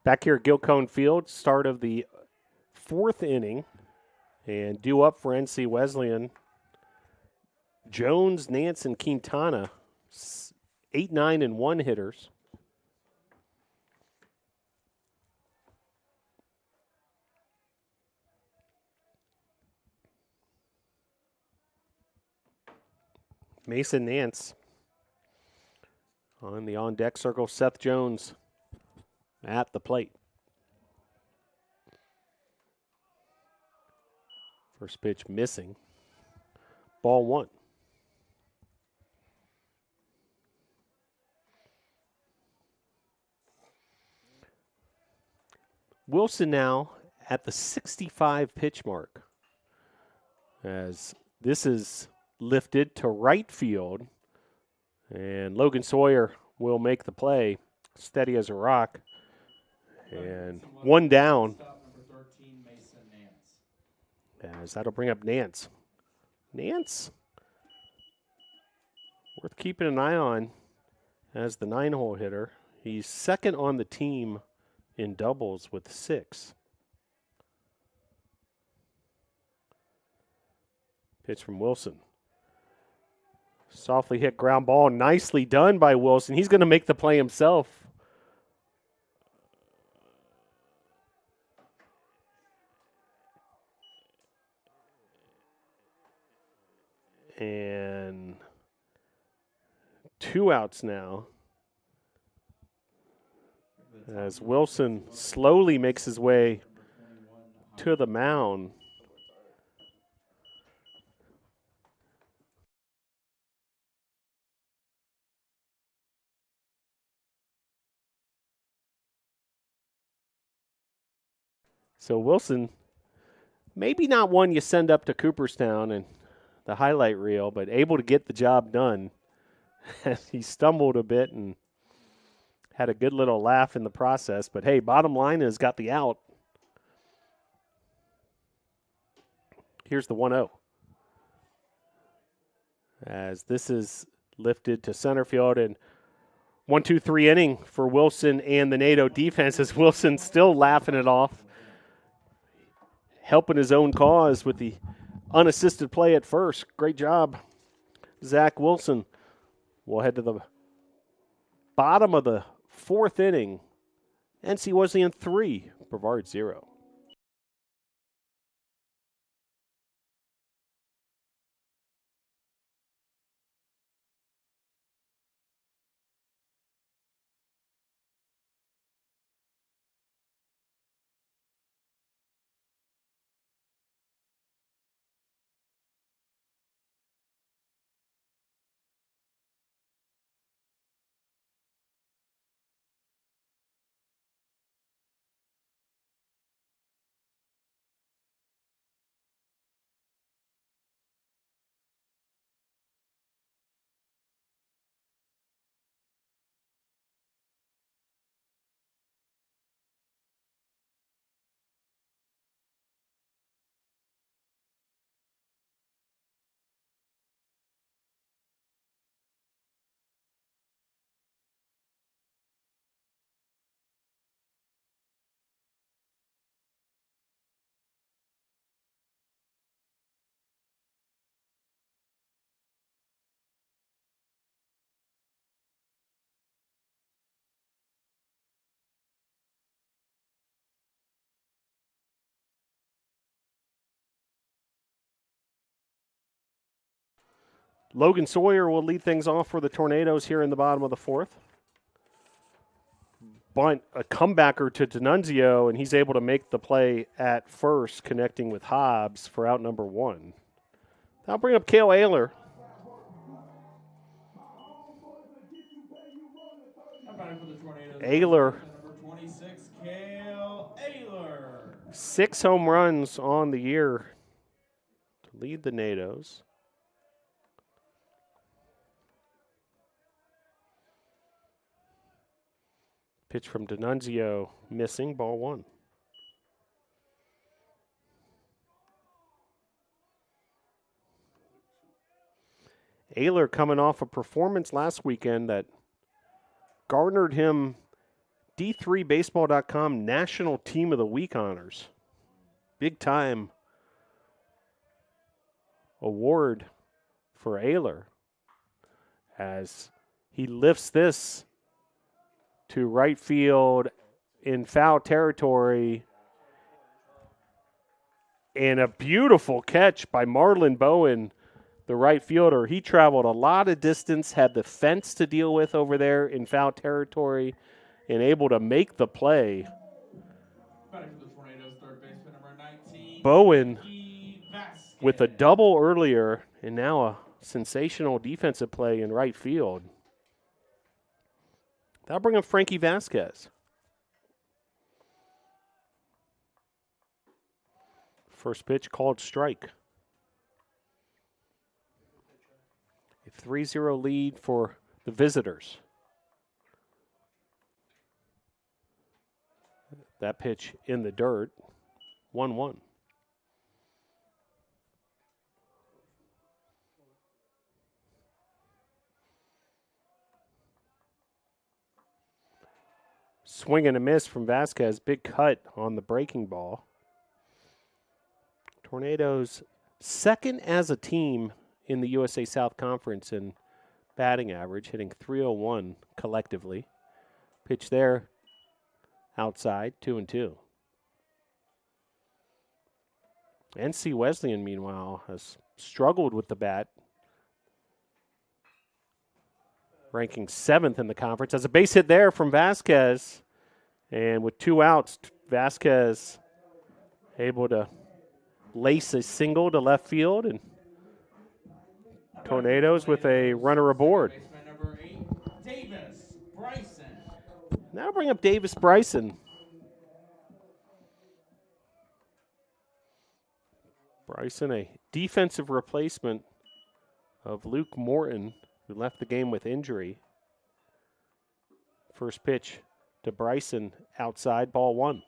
Back here at Gilcone Field, start of the 4th inning. And due up for NC Wesleyan, Jones, Nance, and Quintana, 8, 9, and 1 hitters. Mason Nance on the on-deck circle. Seth Jones at the plate. First pitch missing. Ball 1. Wilson now at the 65 pitch mark, as this is lifted to right field, and Logan Sawyer will make the play, steady as a rock, and 1 down, as that'll bring up Nance. Nance, worth keeping an eye on as the 9-hole hitter. He's second on the team in doubles with 6. Pitch from Wilson. Softly hit ground ball. Nicely done by Wilson. He's going to make the play himself. And 2 outs now, as Wilson slowly makes his way to the mound. So Wilson, maybe not one you send up to Cooperstown and the highlight reel, but able to get the job done. He stumbled a bit and had a good little laugh in the process. But, hey, bottom line is got the out. Here's the 1-0. As this is lifted to center field, and 1-2-3 inning for Wilson and the NATO defense, as Wilson still laughing it off, helping his own cause with the unassisted play at first. Great job, Zach Wilson. We'll head to the bottom of the 4th inning. NC Wesleyan 3, Brevard 0. Logan Sawyer will lead things off for the Tornadoes here in the bottom of the 4th. Bunt, a comebacker to D'Annunzio, and he's able to make the play at first, connecting with Hobbs for out number 1. That'll bring up Cale Ayler. Ayler, 6 home runs on the year to lead the NATOs. Pitch from D'Annunzio, missing, ball 1. Ayler coming off a performance last weekend that garnered him D3Baseball.com National Team of the Week honors. Big time award for Ayler as he lifts this to right field in foul territory. And a beautiful catch by Marlon Bowen, the right fielder. He traveled a lot of distance, had the fence to deal with over there in foul territory, and able to make the play. Batting for the Tornadoes, third baseman number 19. Bowen Vasquez. with a double earlier, and now a sensational defensive play in right field. That'll bring up Frankie Vasquez. First pitch called strike. A 3-0 lead for the visitors. That pitch in the dirt, 1-1. Swing and a miss from Vasquez. Big cut on the breaking ball. Tornadoes second as a team in the USA South Conference in batting average, hitting .301 collectively. Pitch there outside, 2-2. NC Wesleyan, meanwhile, has struggled with the bat, ranking 7th in the conference. Has a base hit there from Vasquez, and with 2 outs, Vasquez able to lace a single to left field, and Tornadoes with a runner aboard. Baseman number 8, Davis Bryson. Now bring up Davis Bryson. Bryson, a defensive replacement of Luke Morton, who left the game with injury. First pitch to Bryson, outside, ball 1.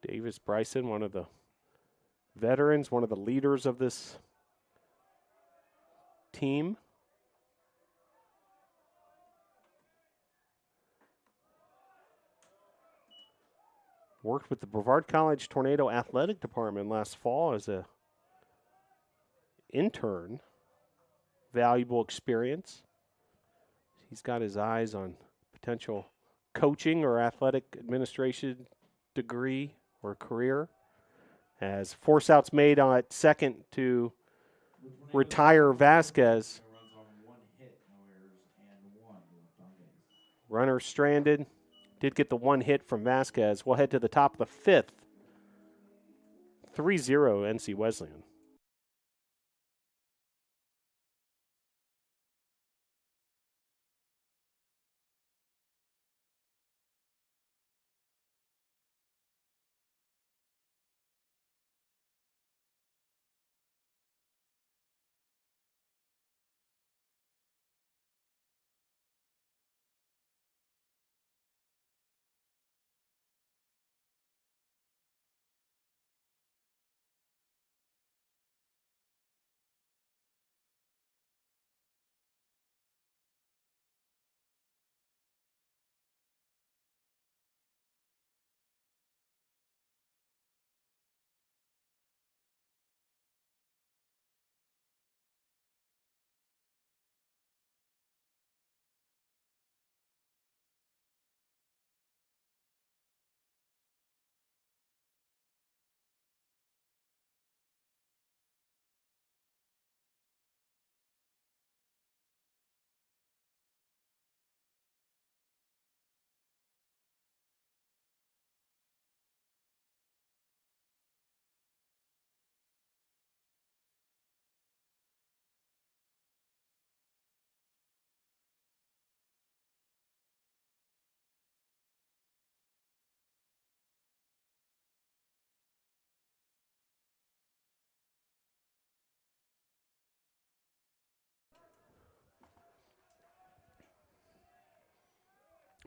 Davis Bryson, one of the veterans, one of the leaders of this team. Worked with the Brevard College Tornado Athletic Department last fall as a intern. Valuable experience. He's got his eyes on potential coaching or athletic administration degree or career. As force outs made on at second to retire Vasquez. Runner stranded. Did get the 1 hit from Vasquez. We'll head to the top of the 5th. 3-0 NC Wesleyan.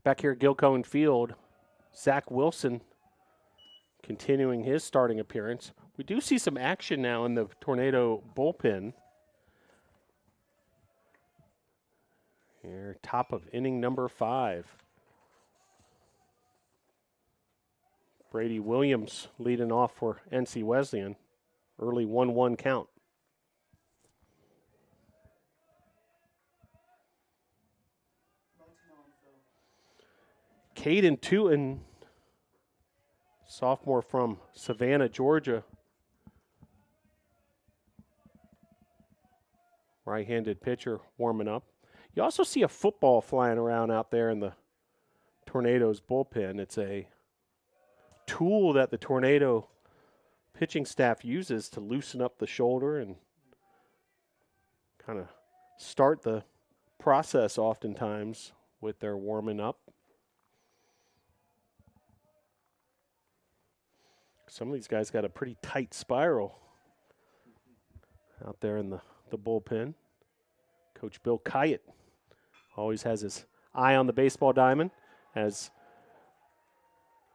Back here at Gilcohen Field, Zach Wilson continuing his starting appearance. We do see some action now in the Tornado bullpen. Here, top of inning number 5. Brady Williams leading off for NC Wesleyan. Early 1-1 count. Caden Tootin, sophomore from Savannah, Georgia. Right-handed pitcher warming up. You also see a football flying around out there in the Tornadoes bullpen. It's a tool that the Tornado pitching staff uses to loosen up the shoulder and kind of start the process oftentimes with their warming up. Some of these guys got a pretty tight spiral out there in the bullpen. Coach Bill Kyatt always has his eye on the baseball diamond as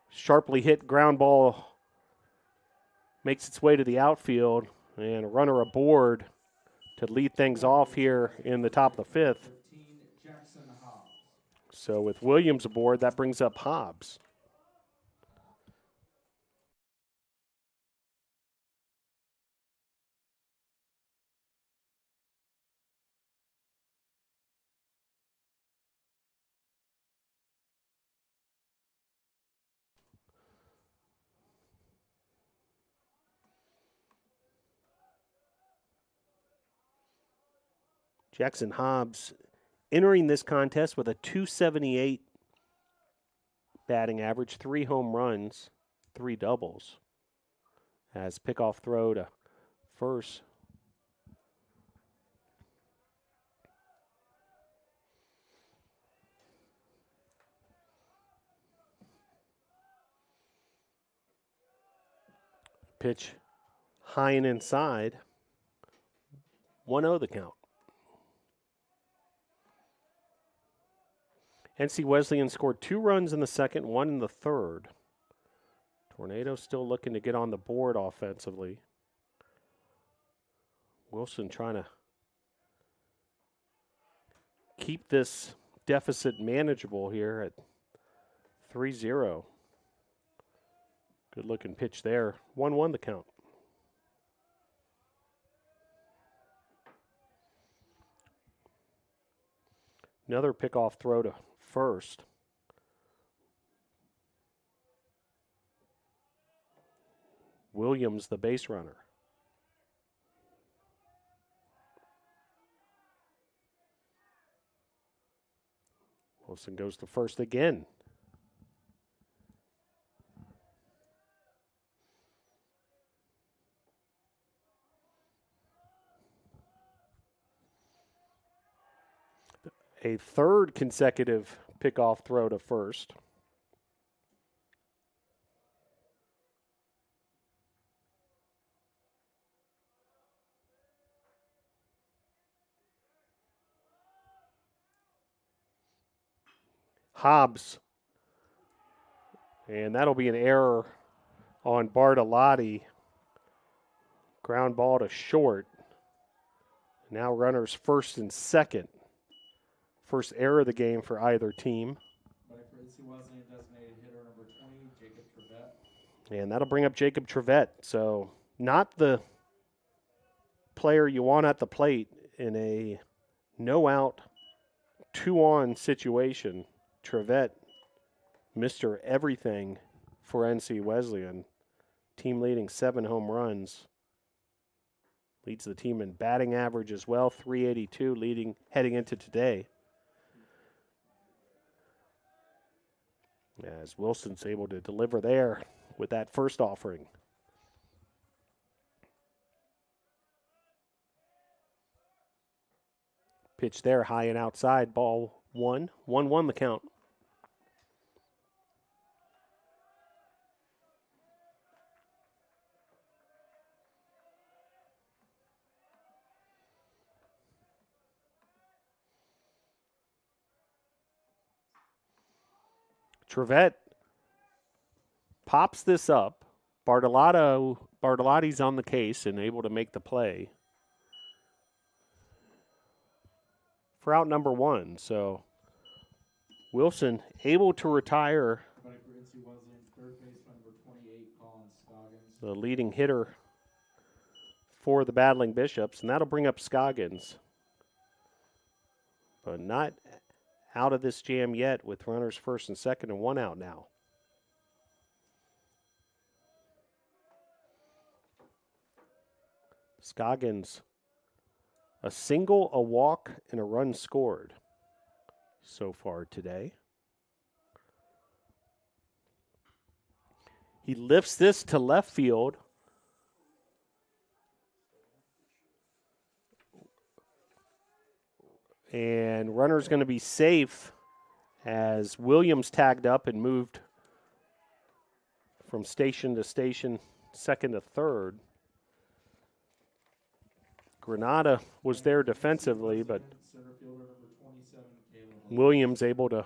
sharply hit ground ball makes its way to the outfield and a runner aboard to lead things off here in the top of the 5th. So with Williams aboard, that brings up Hobbs. Jackson Hobbs entering this contest with a .278 batting average, 3 home runs, 3 doubles. As pickoff throw to first. Pitch high and inside. 1-0 the count. NC Wesleyan scored 2 runs in the second, 1 in the third. Tornadoes still looking to get on the board offensively. Wilson trying to keep this deficit manageable here at 3-0. Good looking pitch there. 1-1 the count. Another pickoff throw to first. Williams, the base runner. Wilson goes to first again. A third consecutive pickoff throw to first. Hobbs. And that'll be an error on Bartolotti. Ground ball to short. Now runners first and second. First error of the game for either team. And that'll bring up Jacob Trevette. So not the player you want at the plate in a no-out, 2-on situation. Trevette, Mr. Everything for NC Wesleyan. Team leading 7 home runs. Leads the team in batting average as well, 382 heading into today. As Wilson's able to deliver there with that first offering. Pitch there, high and outside, ball 1. 1-1 the count. Trevette pops this up. Bartolotti's on the case and able to make the play for out number 1. So Wilson able to retire Batting for NC Wesleyan, third baseman number 28, Colin Scoggins. the leading hitter for the Battling Bishops, and that'll bring up Scoggins. But not out of this jam yet with runners first and second and 1 out now. Scoggins, a single, a walk, and a run scored so far today. He lifts this to left field. And runner's going to be safe as Williams tagged up and moved from station to station, second to third. Granada was there defensively, but Center fielder number 27, Caleb. Williams able to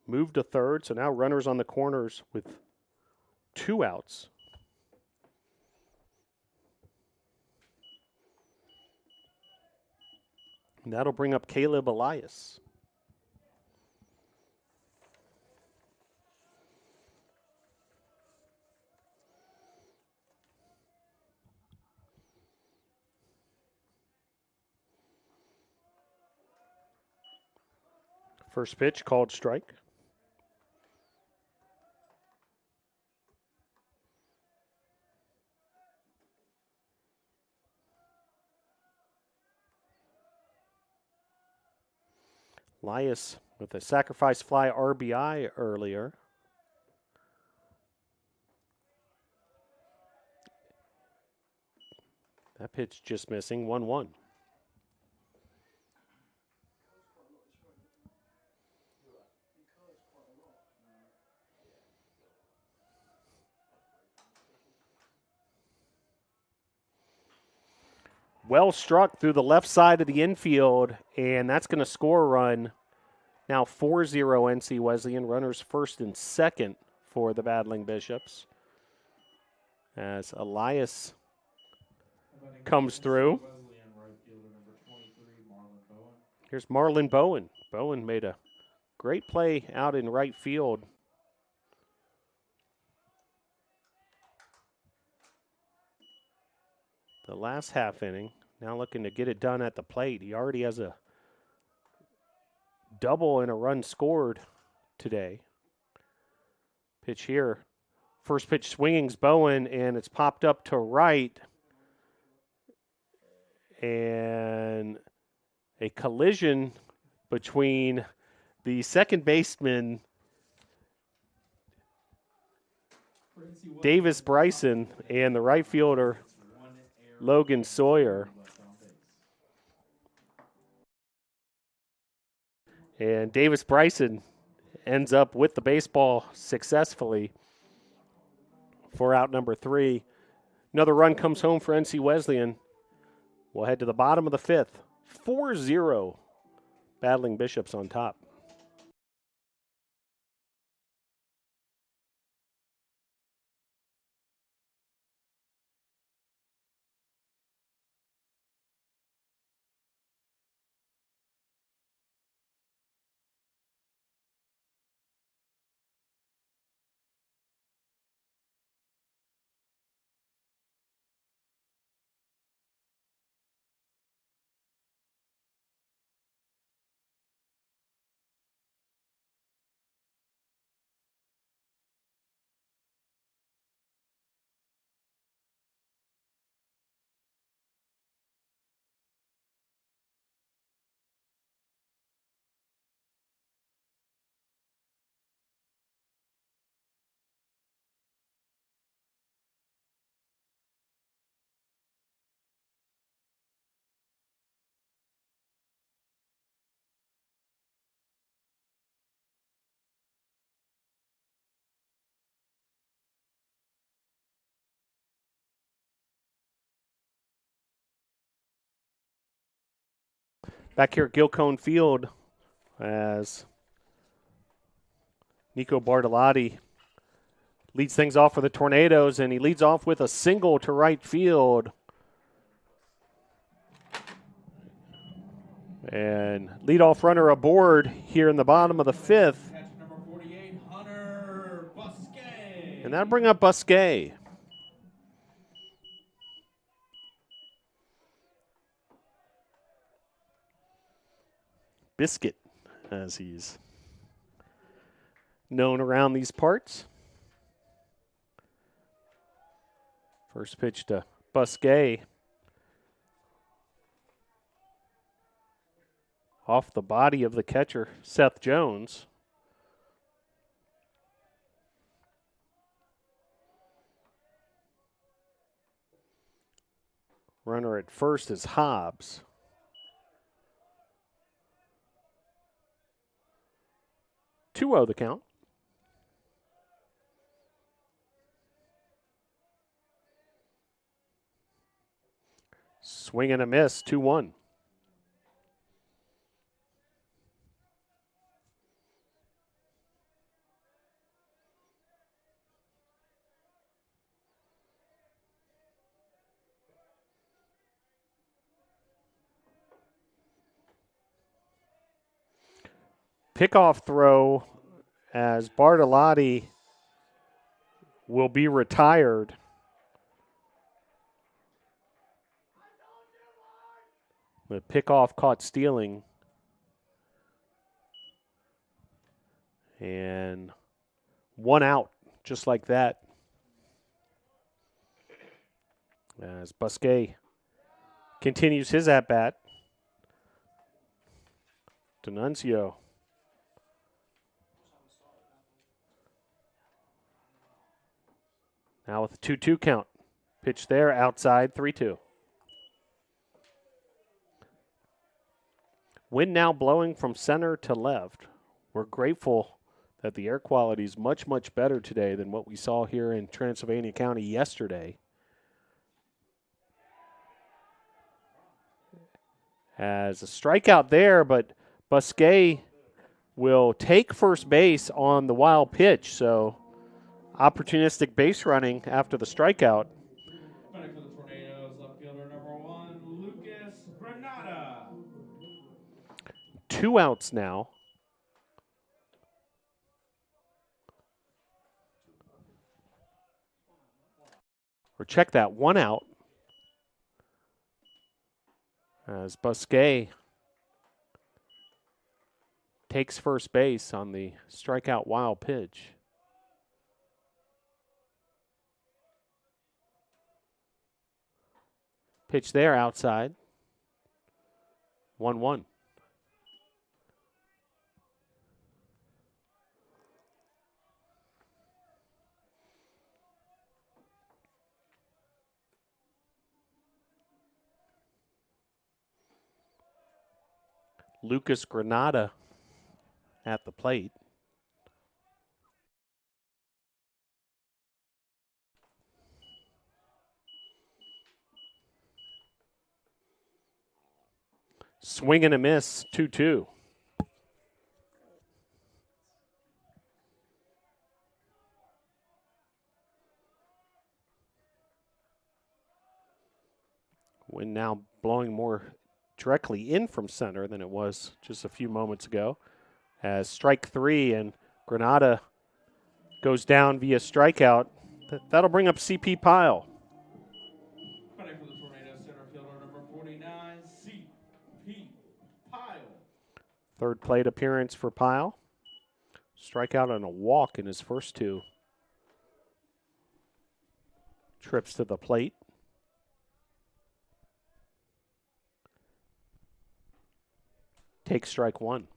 move to third. So now runners on the corners with 2 outs. And that'll bring up Caleb Elias. First pitch called strike. Elias with a sacrifice fly RBI earlier. That pitch just missing, 1-1. Well struck through the left side of the infield, and that's going to score a run. Now 4-0 NC Wesleyan. Runners first and second for the Battling Bishops. As Elias comes through. Wesleyan right fielder number 23, Marlon Bowen. Here's Marlon Bowen. Bowen made a great play out in right field. The last half inning, now looking to get it done at the plate. He already has a double and a run scored today. Pitch here. First pitch swinging's Bowen, and it's popped up to right. And a collision between the second baseman, For NC Wesleyan, Davis Bryson, and the right fielder, one error, Logan Sawyer. left on base. And Davis Bryson ends up with the baseball successfully for out number 3. Another run comes home for NC Wesleyan. We'll head to the bottom of the 5th. 4-0 Battling Bishops on top. Back here at Gilcone Field, as Nico Bartolotti leads things off for the Tornadoes, and he leads off with a single to right field. And leadoff runner aboard here in the bottom of the fifth. Catch number 48, Hunter Busquet. And that'll bring up Busquet. Biscuit, as he's known around these parts. First pitch to Busquet. Off the body of the catcher, Seth Jones. Runner at first is Hobbs. Two-0 the count. Swing and a miss, 2-1. Pickoff throw as Bartolotti will be retired. The pickoff caught stealing. And one out, just like that. As Busquet continues his at-bat. D'Annunzio. Now with a 2-2 count. Pitch there, outside, 3-2. Wind now blowing from center to left. We're grateful that the air quality is much, much better today than what we saw here in Transylvania County yesterday. As a strikeout there, but Busquet will take first base on the wild pitch, so opportunistic base running after the strikeout. Batting for the Tornadoes, left fielder number 1, Lucas Granada. 2 outs now. Or check that, 1 out. As Busquet takes first base on the strikeout wild pitch. Pitch there, outside. 1-1. Lucas Granada at the plate. Swing and a miss, 2-2. Wind now blowing more directly in from center than it was just a few moments ago. As strike 3 and Granada goes down via strikeout. That'll bring up CP Pyle. Batting for the Tornadoes, center fielder number 49, CP Pyle. Third plate appearance for Pyle. Strikeout and a walk in his first 2 trips to the plate. Take strike 1.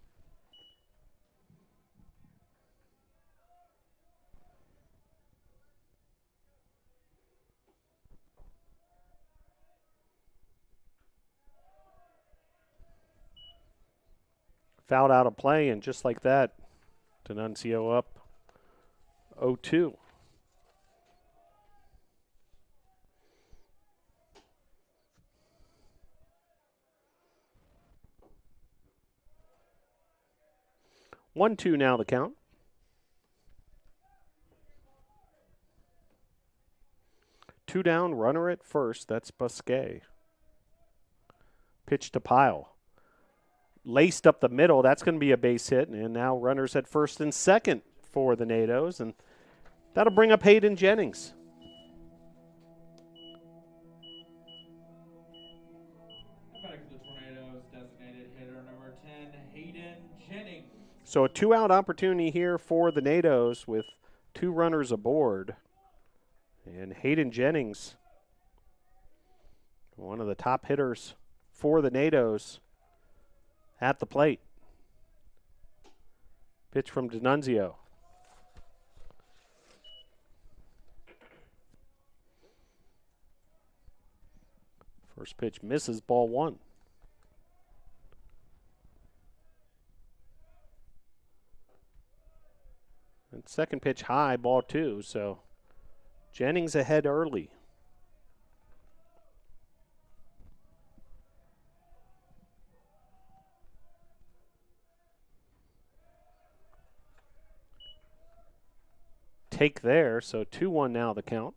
Fouled out of play, and just like that, D'Annunzio up 0-2. 1-2 now the count. Two down, runner at first. That's Busquet. Pitch to Pyle. Laced up the middle. That's going to be a base hit. And now runners at first and second for the NATOs. And that'll bring up Hayden Jennings. Back to the Tornadoes, designated hitter number 10, Hayden Jennings. So a two-out opportunity here for the NATOs with two runners aboard. And Hayden Jennings, one of the top hitters for the NATOs, at the plate. Pitch from D'Annunzio. First pitch misses, ball one. And second pitch high, ball two. So Jennings ahead early. Take there, so 2-1 now the count.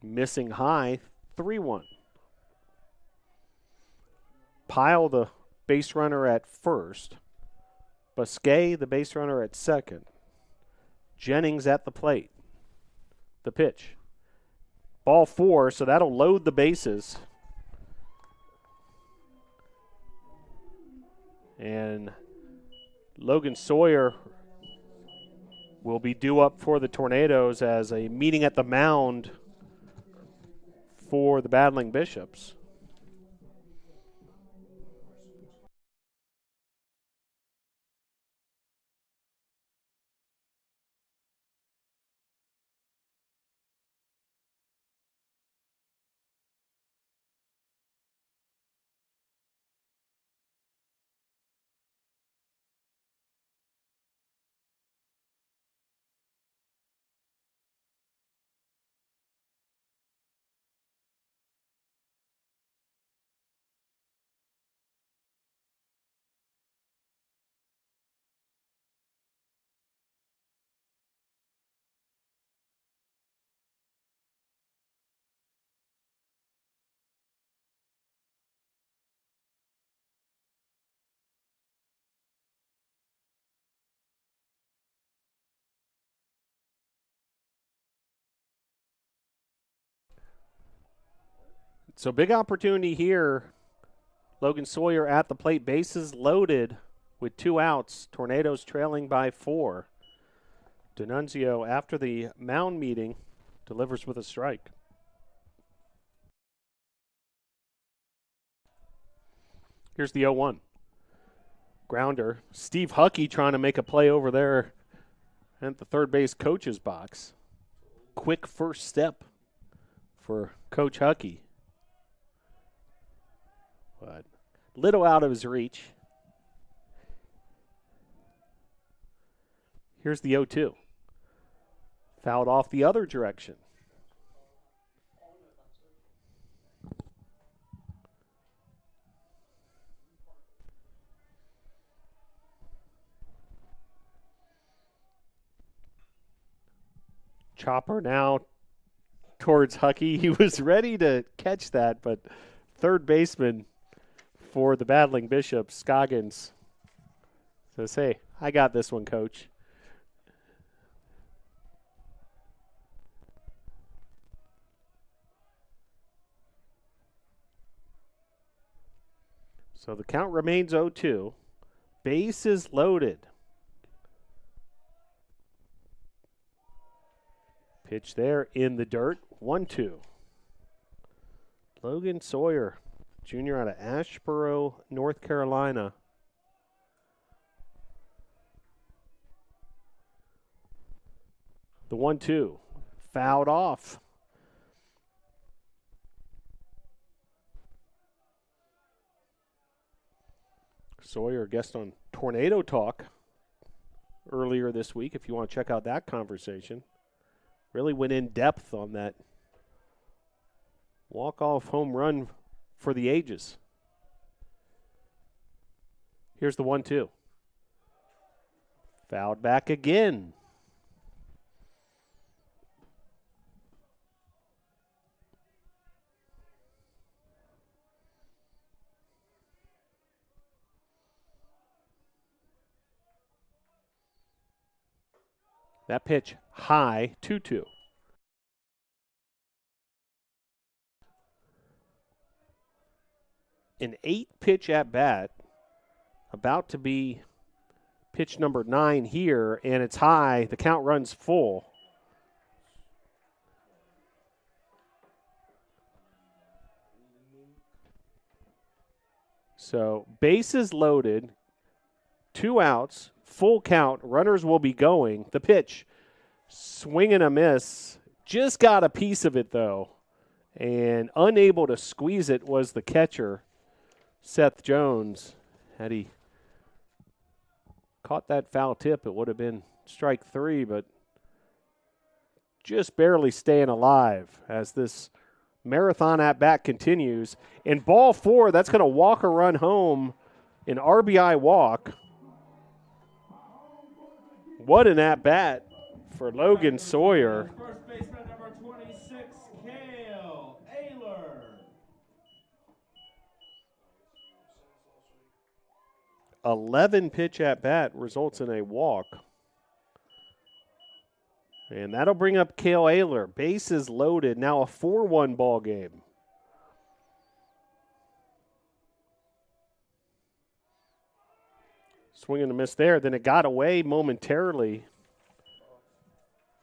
Missing high, 3-1. Pyle, the base runner at first. Busquet, the base runner at second. Jennings at the plate. The pitch. Ball four, so that'll load the bases. And Logan Sawyer will be due up for the Tornadoes as a meeting at the mound for the Battling Bishops. So big opportunity here. Logan Sawyer at the plate, bases loaded with two outs. Tornadoes trailing by 4. D'Annunzio, after the mound meeting, delivers with a strike. Here's the 0-1. Grounder. Steve Huckey trying to make a play over there at the third base coach's box. Quick first step for Coach Huckey. But little out of his reach. Here's the 0-2. Fouled off the other direction. Chopper now towards Huckey. He was ready to catch that, but third baseman for the Battling Bishops, Scoggins, says, hey, I got this one, Coach. So the count remains 0-2. Bases loaded. Pitch there in the dirt. 1-2. Logan Sawyer, junior out of Asheboro, North Carolina. The 1-2. Fouled off. Sawyer, guest on Tornado Talk earlier this week, if you want to check out that conversation. Really went in depth on that walk-off home run for the ages. Here's the 1-2. Fouled back again. That pitch high, 2-2. An 8-pitch at bat, about to be pitch number 9 here, and it's high. The count runs full. So bases loaded, 2 outs, full count. Runners will be going. The pitch, swing and a miss. Just got a piece of it, though, and unable to squeeze it was the catcher, Seth Jones. Had he caught that foul tip, it would have been strike 3, but just barely staying alive as this marathon at bat continues. In ball 4, that's going to walk a run home, an RBI walk. What an at bat for Logan Sawyer. First baseman number 26, Cale Ayler. 11-pitch at bat results in a walk. And that'll bring up Cale Ayler. Bases loaded. Now a 4-1 ball game. Swing and a miss there. Then it got away momentarily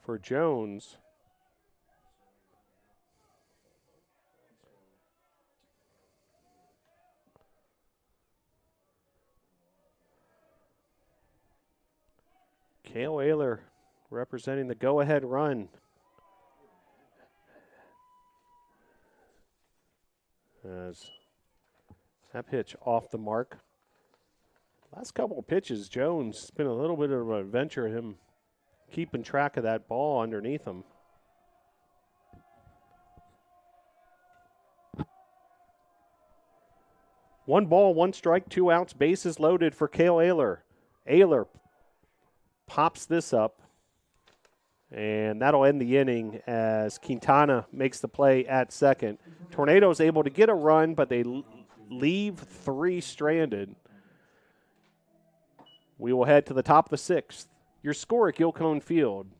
for Jones. Cale Ayler representing the go-ahead run. As that pitch off the mark. Last couple of pitches, Jones, it's been a little bit of an adventure, him keeping track of that ball underneath him. One ball, 1 strike, 2 outs, bases loaded for Cale Ayler. Ayler pops this up, and that'll end the inning as Quintana makes the play at second. Tornado's able to get a run, but they leave 3 stranded. We will head to the top of the 6th. Your score at Gilcone Field.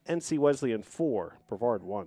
NC Wesleyan 4, Brevard 1.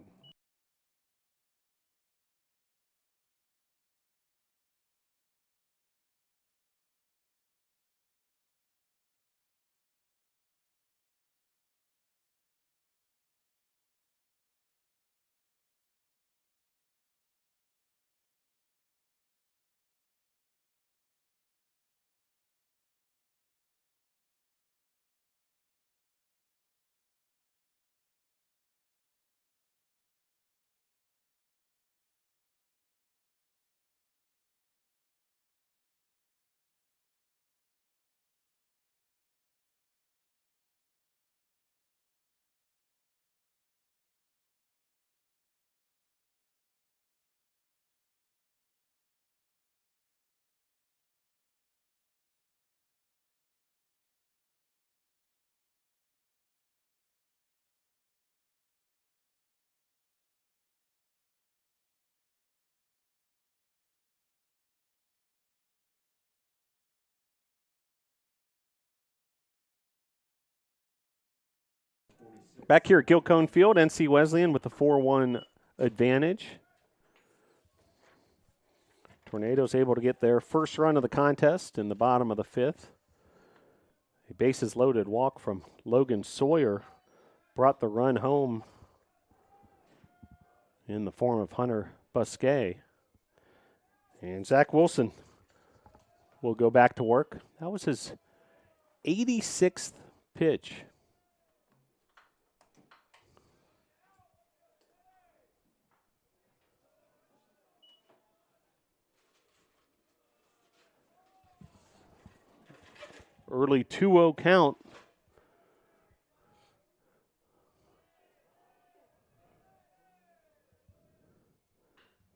Back here at Gilcone Field, NC Wesleyan with the 4-1 advantage. Tornadoes able to get their first run of the contest in the bottom of the 5th. A bases loaded walk from Logan Sawyer brought the run home in the form of Hunter Busquet. And Zach Wilson will go back to work. That was his 86th pitch. Early 2-0 count.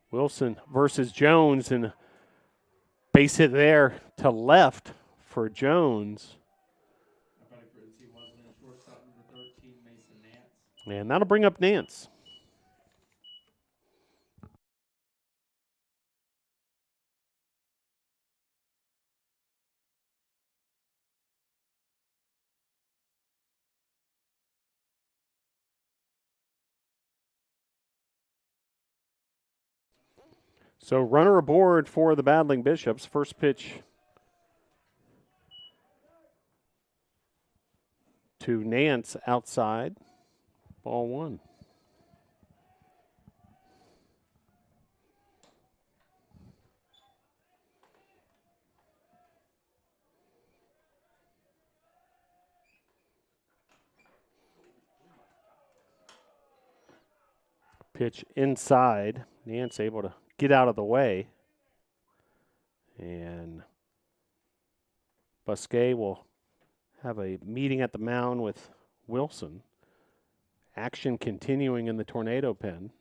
Wilson versus Jones, and base hit there to left for Jones. And that'll bring up Nance. So runner aboard for the Battling Bishops. First pitch to Nance outside. Ball one. Pitch inside. Nance able to get out of the way. And Busquet will have a meeting at the mound with Wilson. Action continuing in the tornado pen.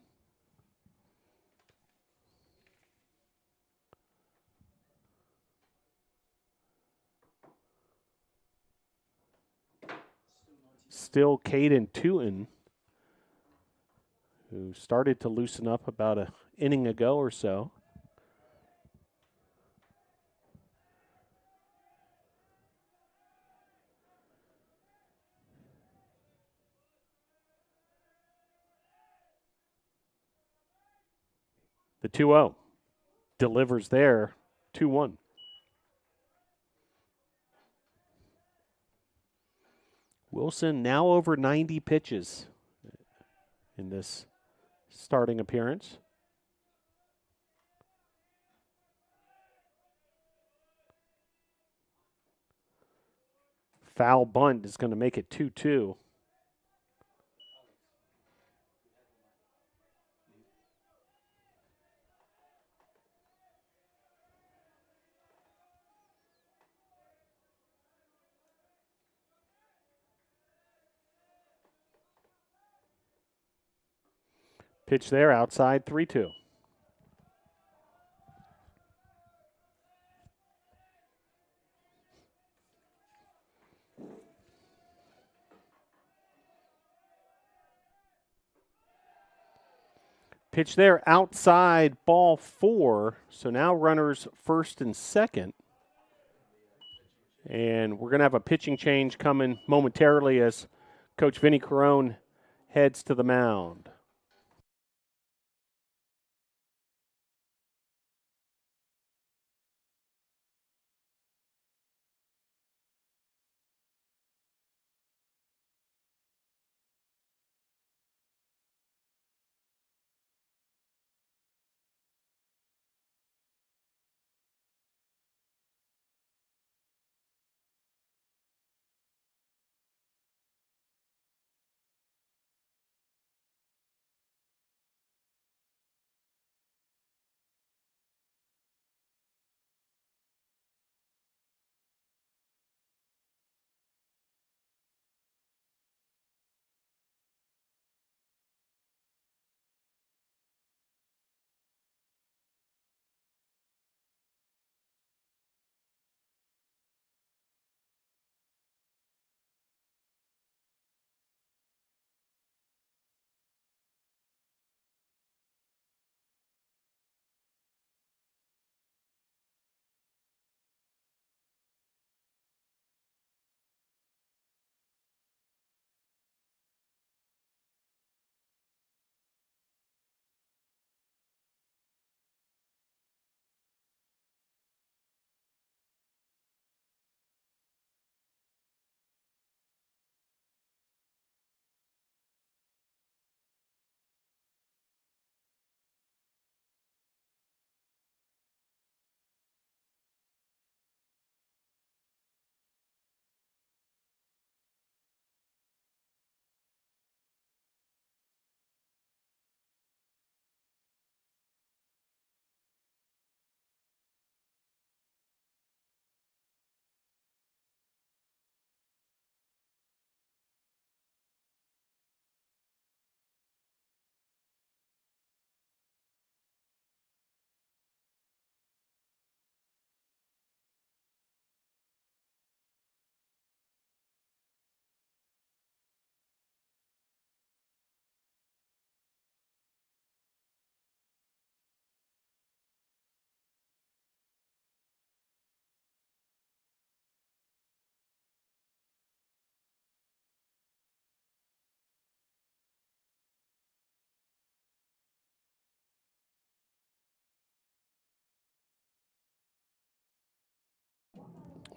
Still Caden Tootin, who started to loosen up about an inning ago or so. The 2-0 delivers there, 2-1. Wilson now over 90 pitches in this starting appearance. Foul bunt is going to make it 2-2. Pitch there outside, 3-2. Pitch there outside, ball 4. So now runners first and second. And we're going to have a pitching change coming momentarily as Coach Vinny Carone heads to the mound.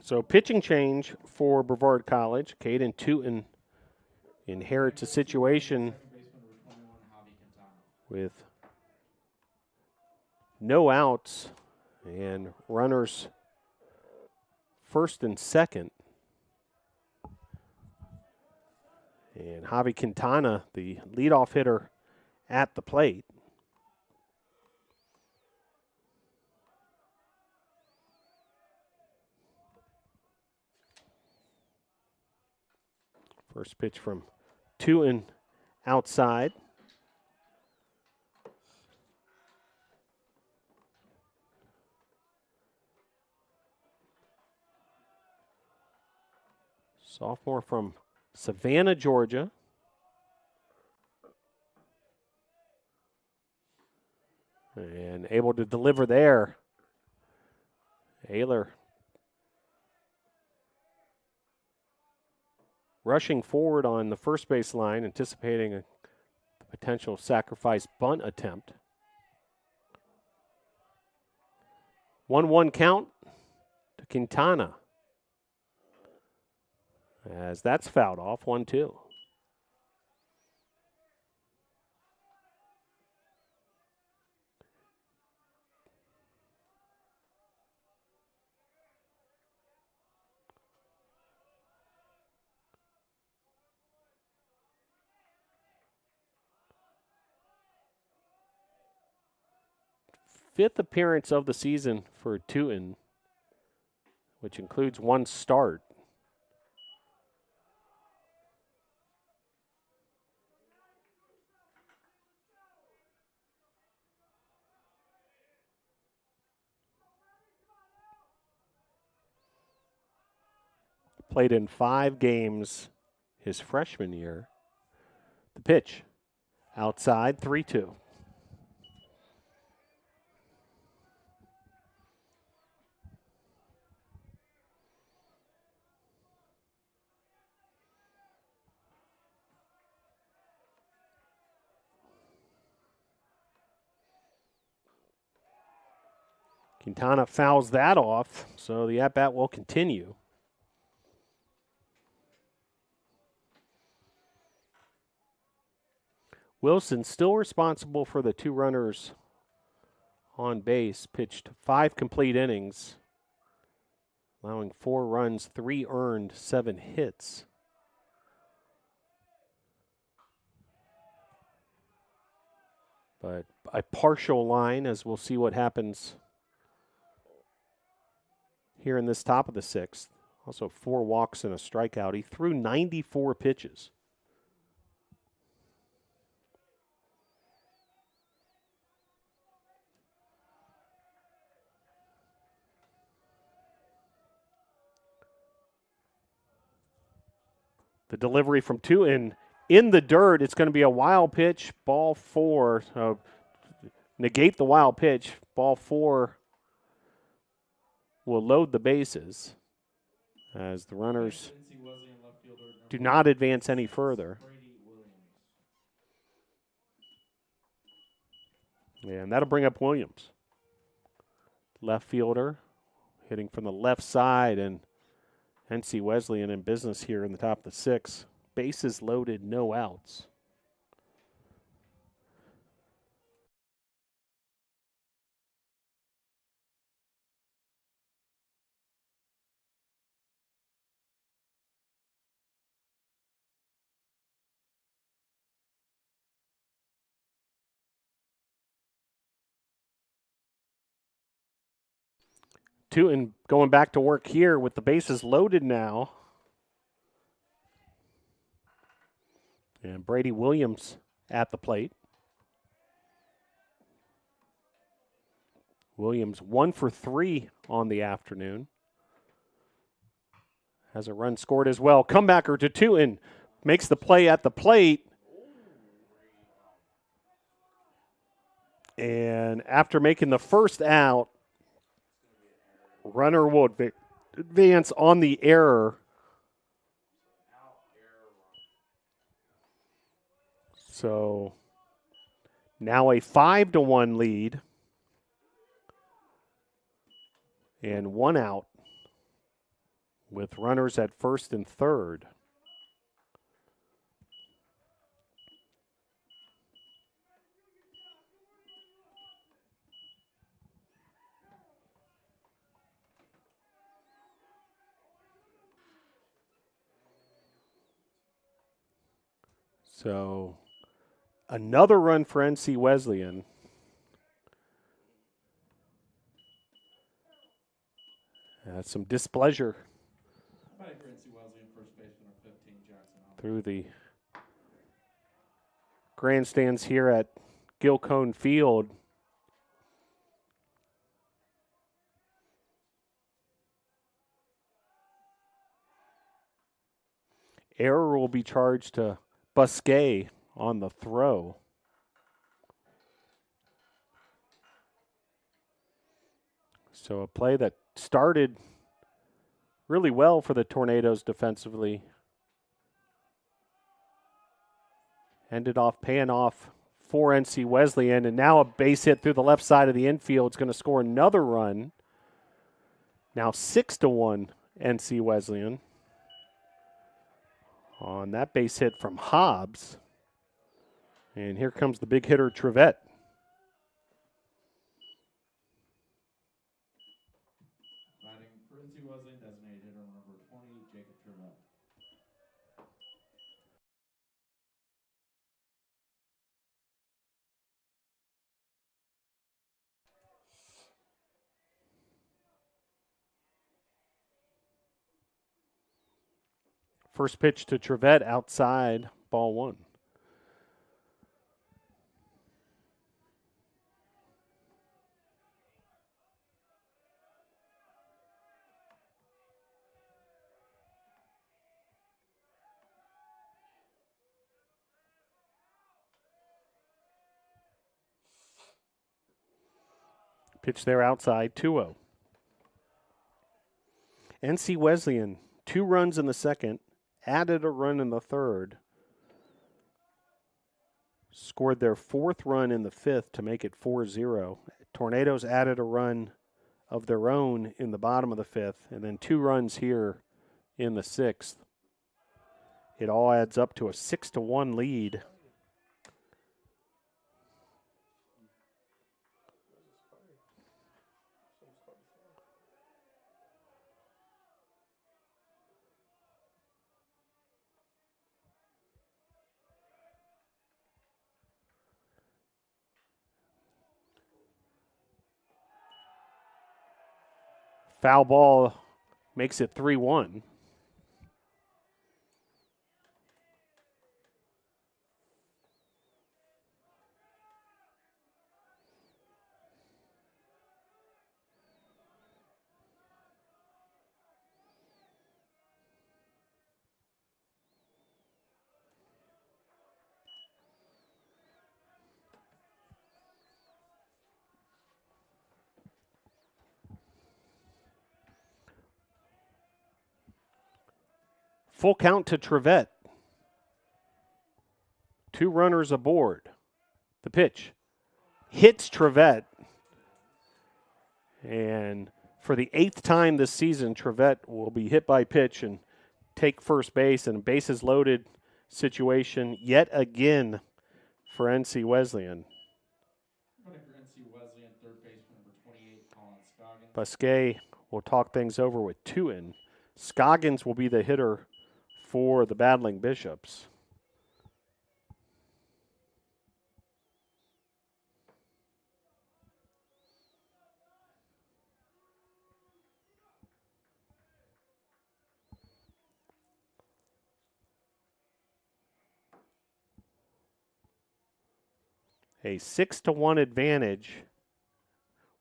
So pitching change for Brevard College. Caden Tootin inherits a situation Second baseman, number 21, Javi Quintana. with no outs and runners first and second. And Javi Quintana, the leadoff hitter at the plate. First pitch from Tootin outside. Sophomore from Savannah, Georgia. And able to deliver there. Ayler rushing forward on the first base line, anticipating a potential sacrifice bunt attempt. 1-1 count to Quintana. As that's fouled off, 1-2. Fifth appearance of the season for Tootin, which includes one start. Played in 5 games his freshman year. The pitch outside, 3-2. Quintana fouls that off, so the at-bat will continue. Wilson still responsible for the 2 runners on base, pitched 5 complete innings, allowing 4 runs, 3 earned, 7 hits. But a partial line, as we'll see what happens here in this top of the 6th. Also 4 walks and a strikeout. He threw 94 pitches. The delivery from Tootin in the dirt. It's going to be a wild pitch. Ball 4. Negate the wild pitch. Ball 4 will load the bases as the runners do not advance any further. And that'll bring up Williams. Left fielder hitting from the left side, and NC Wesleyan in business here in the top of the 6th. Bases loaded, no outs. Tootin going back to work here with the bases loaded now. And Brady Williams at the plate. Williams 1 for 3 on the afternoon. Has a run scored as well. Comebacker to Tootin. Makes the play at the plate. And after making the first out, runner will advance on the error. So now a 5-1 lead and 1 out. with runners at first and third. So another run for NC Wesleyan. Some displeasure NC Wesleyan first baseman 15, Jackson. Through the grandstands here at Gilcone Field. Error will be charged to Busquet on the throw. So a play that started really well for the Tornadoes defensively. Ended off paying off for NC Wesleyan, and now a base hit through the left side of the infield is going to score another run. Now 6-1 NC Wesleyan on that base hit from Hobbs. And here comes the big hitter, Trevette. Batting for NC Wesleyan, designated hitter number 20, Jacob Trevette. First pitch to Trevette outside, ball one. Pitch there outside, 2-0. NC Wesleyan, 2 runs in the second, added a run in the third, scored their 4th run in the 5th to make it 4-0. Tornadoes added a run of their own in the bottom of the 5th, and then 2 runs here in the 6th. It all adds up to a 6-1 lead. Foul ball makes it 3-1. Full count to Trevette. 2 runners aboard. The pitch hits Trevette. And for the 8th time this season, Trevette will be hit by pitch and take first base, and a bases loaded situation yet again for NC Wesleyan. NC Wesleyan, third baseman number 28, Colin Scoggins. Busquet will talk things over with 2 in. Scoggins will be the hitter for the Battling Bishops. A 6-1 advantage.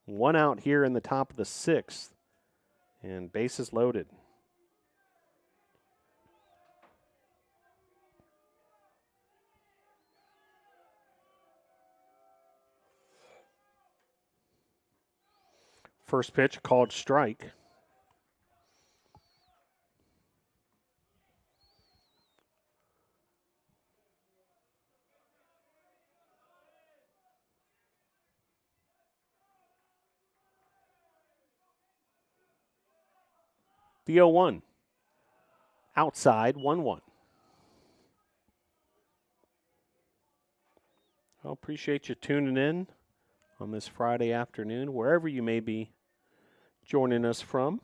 1 out here in the top of the 6th. And bases loaded. First pitch called strike. The 0-1. outside 1-1. I appreciate you tuning in on this Friday afternoon, wherever you may be joining us from.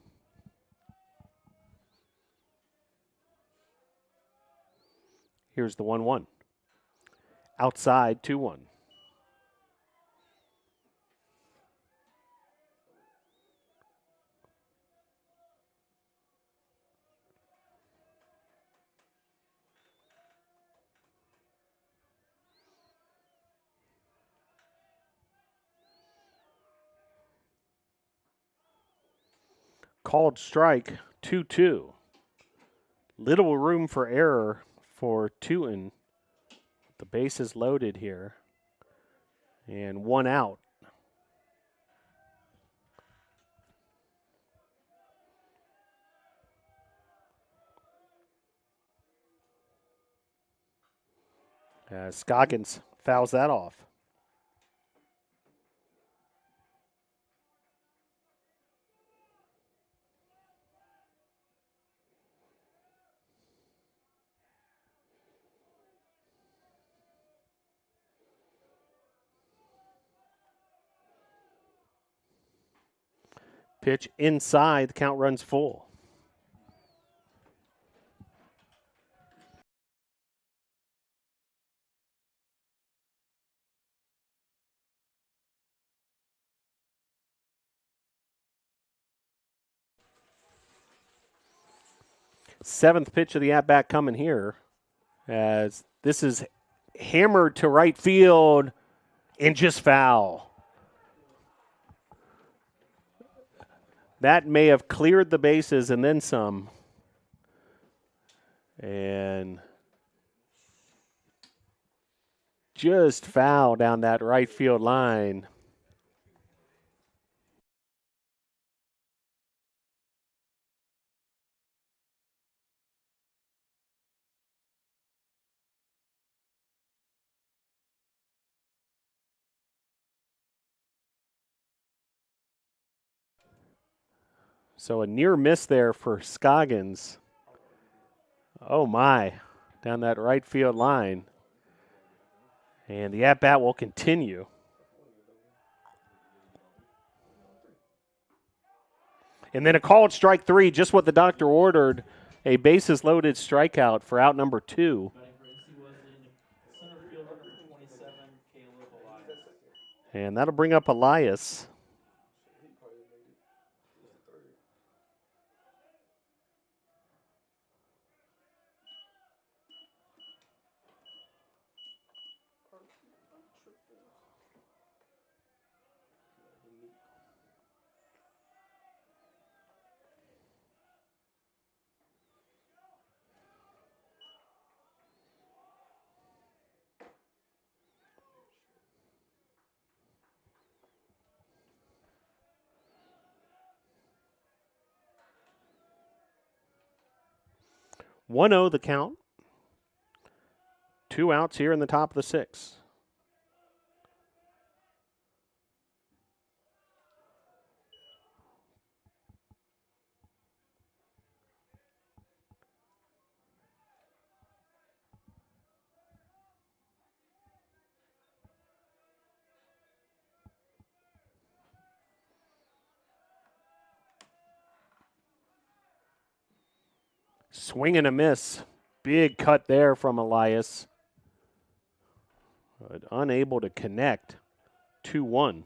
Here's the 1-1. Outside 2-1. Called strike 2-2. Little room for error for Tootin. The base is loaded here. And 1 out. Scoggins fouls that off. Pitch inside, the count runs full. Seventh pitch of the at-bat coming here, as this is hammered to right field and just foul. That may have cleared the bases and then some. And just foul down that right field line. So a near miss there for Scoggins. Oh my, down that right field line. And the at-bat will continue. And then a called strike 3, just what the doctor ordered. A bases loaded strikeout for out number 2. And that'll bring up Elias. One 0 the count. 2 outs here in the top of the 6th. Swing and a miss. Big cut there from Elias. But unable to connect. 2-1.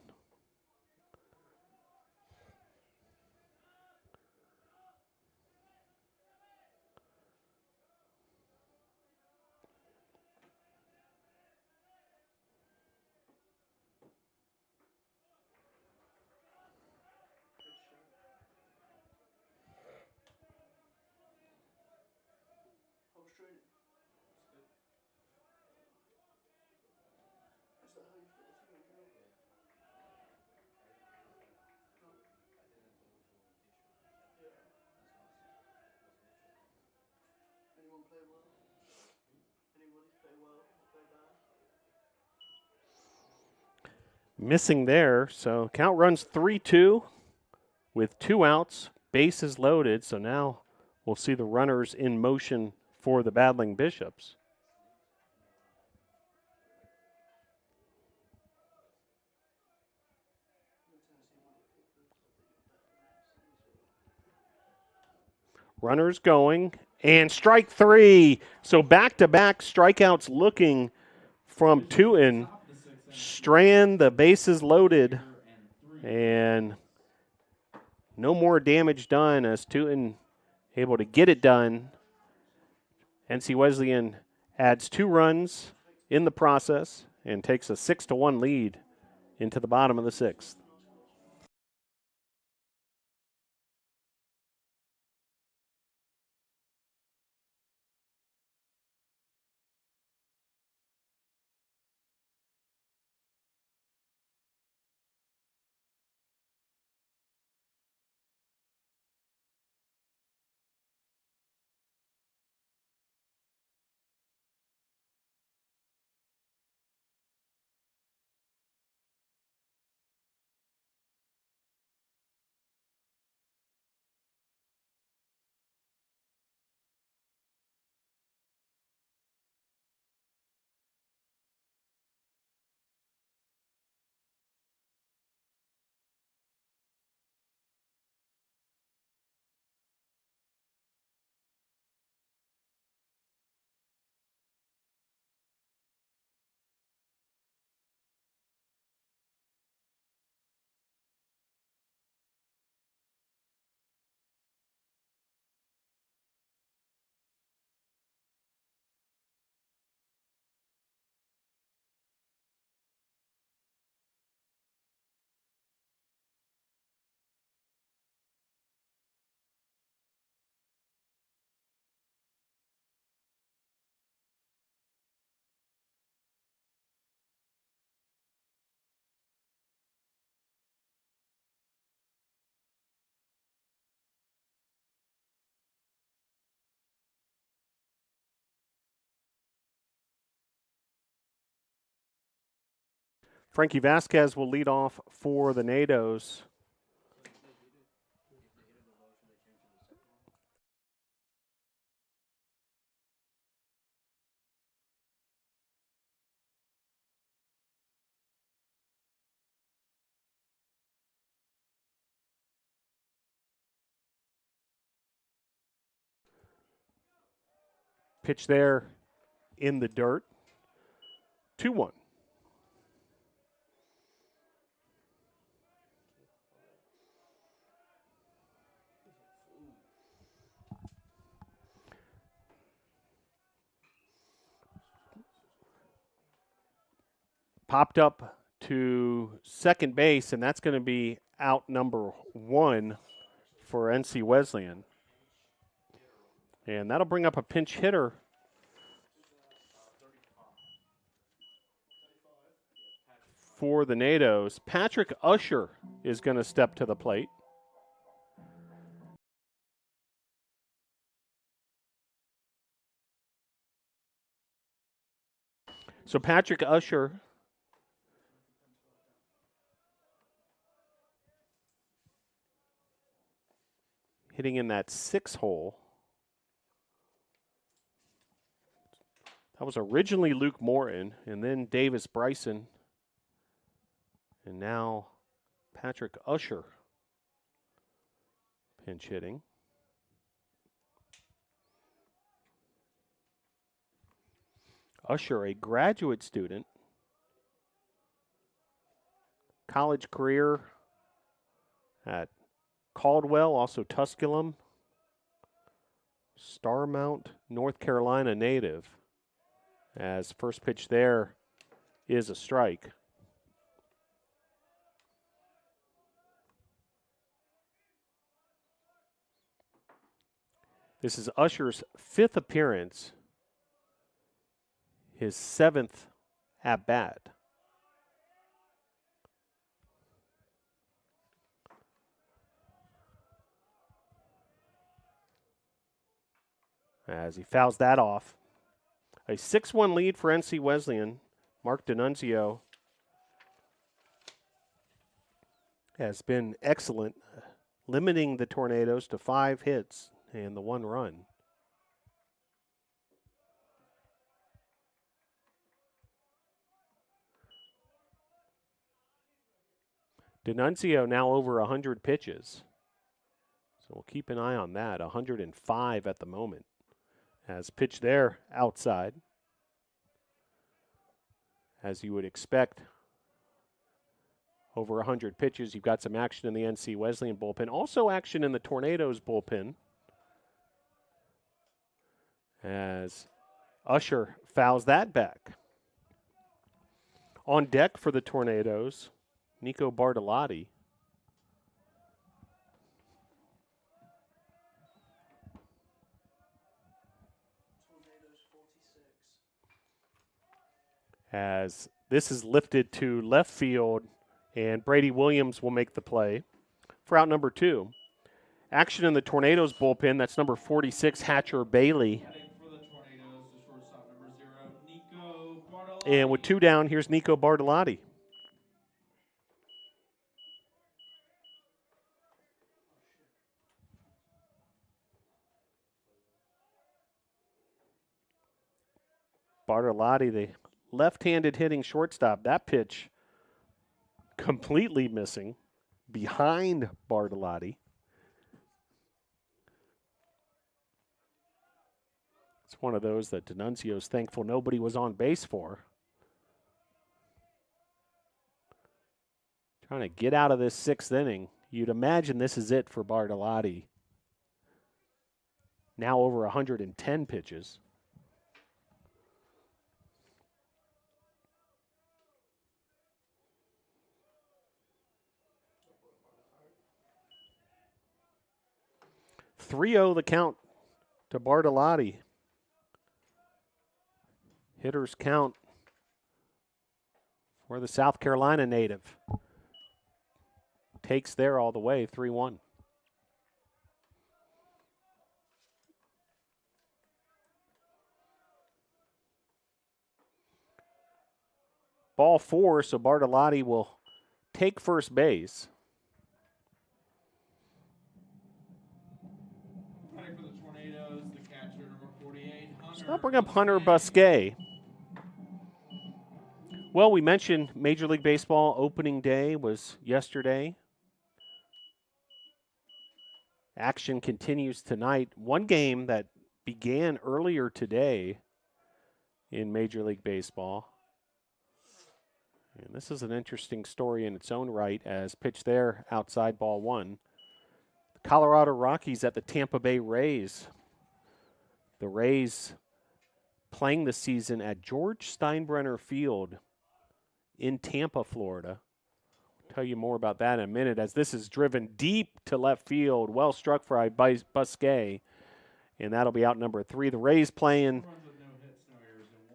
Missing there, so count runs 3-2 with 2 outs, bases loaded. So now We'll see the runners in motion for the battling Bishops. Runners going, and strike three. So back-to-back strikeouts looking from Tootin. Strand, the bases loaded, and no more damage done as Tootin able to get it done. NC Wesleyan adds 2 runs in the process and takes a 6-1 lead into the bottom of the 6th. Frankie Vasquez will lead off for the NATOs. Pitch there in the dirt. 2-1. Popped up to second base, and that's going to be out number 1 for NC Wesleyan. And that'll bring up a pinch hitter. For the NATOs, Patrick Usher is going to step to the plate. So Patrick Usher hitting in that 6 hole. That was originally Luke Morton, and then Davis Bryson, and now Patrick Usher pinch hitting. Usher, a graduate student, college career at Caldwell, also Tusculum, Starmount, North Carolina native, as first pitch there is a strike. This is Usher's 5th appearance, his 7th at bat. As he fouls that off. A 6-1 lead for NC Wesleyan. Mark D'Annunzio has been excellent, limiting the Tornadoes to 5 hits and the 1 run. D'Annunzio now over 100 pitches. So we'll keep an eye on that. 105 at the moment. As pitch there outside. As you would expect, over 100 pitches. You've got some action in the NC Wesleyan bullpen. Also action in the Tornadoes bullpen. As Usher fouls that back. On deck for the Tornadoes, Nico Bartolotti. As this is lifted to left field, and Brady Williams will make the play for out number 2. Action in the Tornadoes bullpen, that's number 46, Hatcher Bailey. And with 2 down, here's Nico Bartolotti. Bartolotti, the left-handed hitting shortstop. That pitch completely missing behind Bartolotti. It's one of those that D'Annunzio's thankful nobody was on base for. Trying to get out of this 6th inning. You'd imagine this is it for Bartolotti. Now over 110 pitches. .3-0 the count to Bartolotti. Hitters count for the South Carolina native. Takes there all the way, 3-1. Ball 4, so Bartolotti will take first base. So I'll bring up Hunter Busquet. Well, we mentioned Major League Baseball opening day was yesterday. Action continues tonight. One game that began earlier today in Major League Baseball. And this is an interesting story in its own right, as pitch there outside ball 1. The Colorado Rockies at the Tampa Bay Rays. The Rays playing the season at George Steinbrenner Field in Tampa, Florida. I'll tell you more about that in a minute, as this is driven deep to left field. Well struck by Busquet, and that'll be out number 3. The Rays playing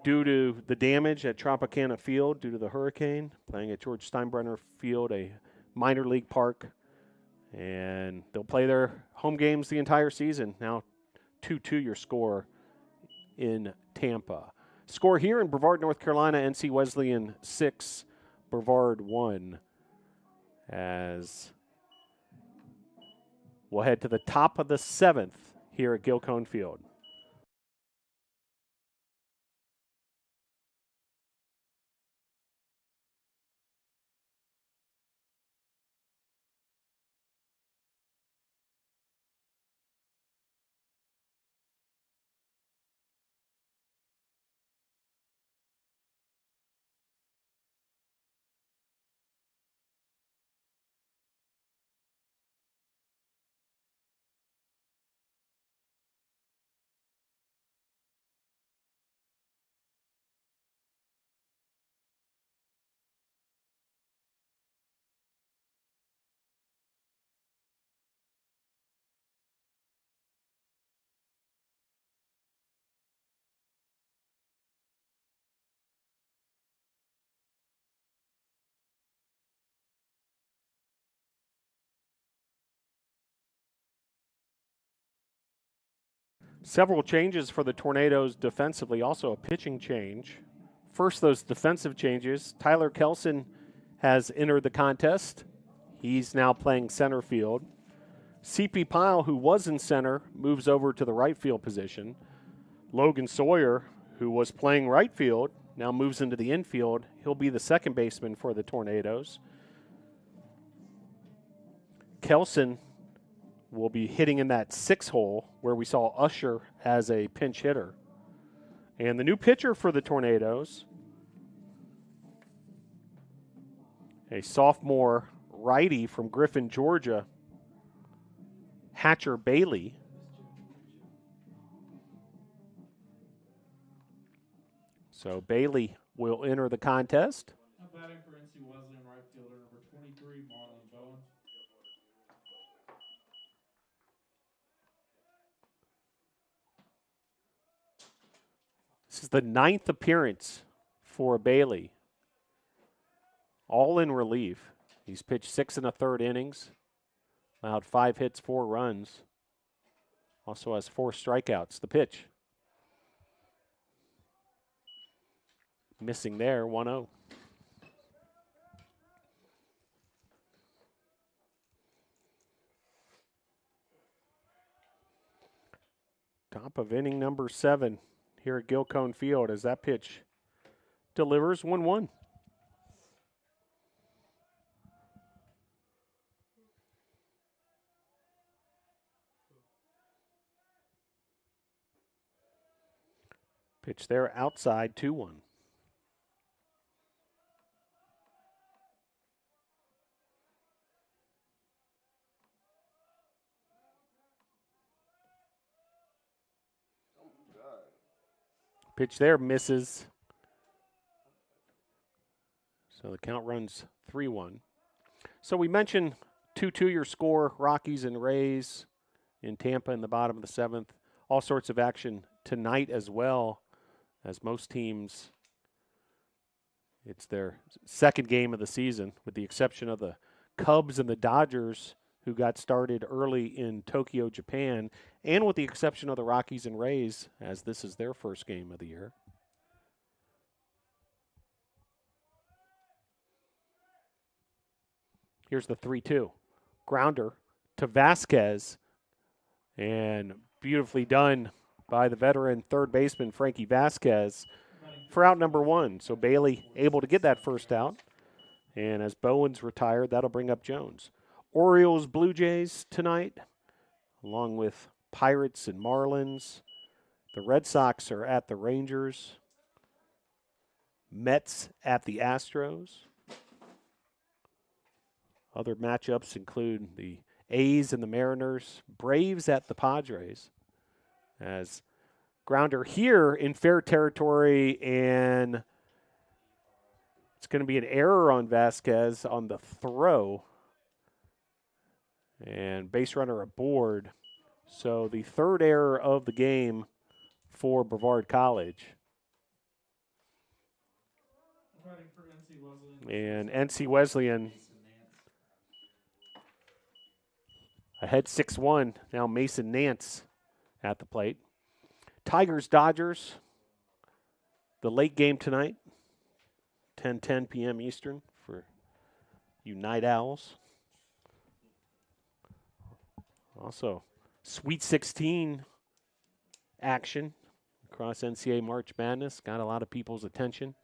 due to the damage at Tropicana Field due to the hurricane, playing at George Steinbrenner Field, a minor league park. And they'll play their home games the entire season. Now 2-2 your score in Tampa. Score here in Brevard, North Carolina, NC Wesleyan 6, Brevard 1. As we'll head to the top of the 7th here at Gilcone Field. Several changes for the Tornadoes defensively, also a pitching change. First, those defensive changes. Tyler Kelson has entered the contest. He's now playing center field. CP Pyle, who was in center, moves over to the right field position. Logan Sawyer, who was playing right field, now moves into the infield. He'll be the second baseman for the Tornadoes. Kelson will be hitting in that 6 hole where we saw Usher as a pinch hitter. And the new pitcher for the Tornadoes, a sophomore righty from Griffin, Georgia, Hatcher Bailey. So Bailey will enter the contest. Batting for NC Wesleyan right fielder number 23, Marlon Bowens. This is the 9th appearance for Bailey, all in relief. He's pitched 6 1/3 innings, allowed 5 hits, 4 runs. Also has 4 strikeouts. The pitch. Missing there, 1-0. Top of inning number 7 here at Gilcone Field as that pitch delivers 1-1. Pitch there outside, 2-1. Pitch there misses. So the count runs 3-1. So we mentioned 2-2 your score, Rockies and Rays in Tampa in the bottom of the 7th. All sorts of action tonight as well, as most teams, it's their second game of the season, with the exception of the Cubs and the Dodgers, who got started early in Tokyo, Japan, and with the exception of the Rockies and Rays, as this is their first game of the year. Here's the 3-2. Grounder to Vasquez, and beautifully done by the veteran third baseman Frankie Vasquez for out number 1. So Bailey able to get that first out, and as Bowens retired, that'll bring up Jones. Orioles, Blue Jays tonight, along with Pirates and Marlins. The Red Sox are at the Rangers. Mets at the Astros. Other matchups include the A's and the Mariners. Braves at the Padres. As Grounder here in fair territory, and it's going to be an error on Vasquez on the throw. And base runner aboard. So the third error of the game for Brevard College. And NC Wesleyan ahead 6-1. Now Mason Nance at the plate. Tigers, Dodgers. The late game tonight. 10:10 p.m. Eastern for you Night Owls. Also, Sweet 16 action across NCAA March Madness. Got a lot of people's attention.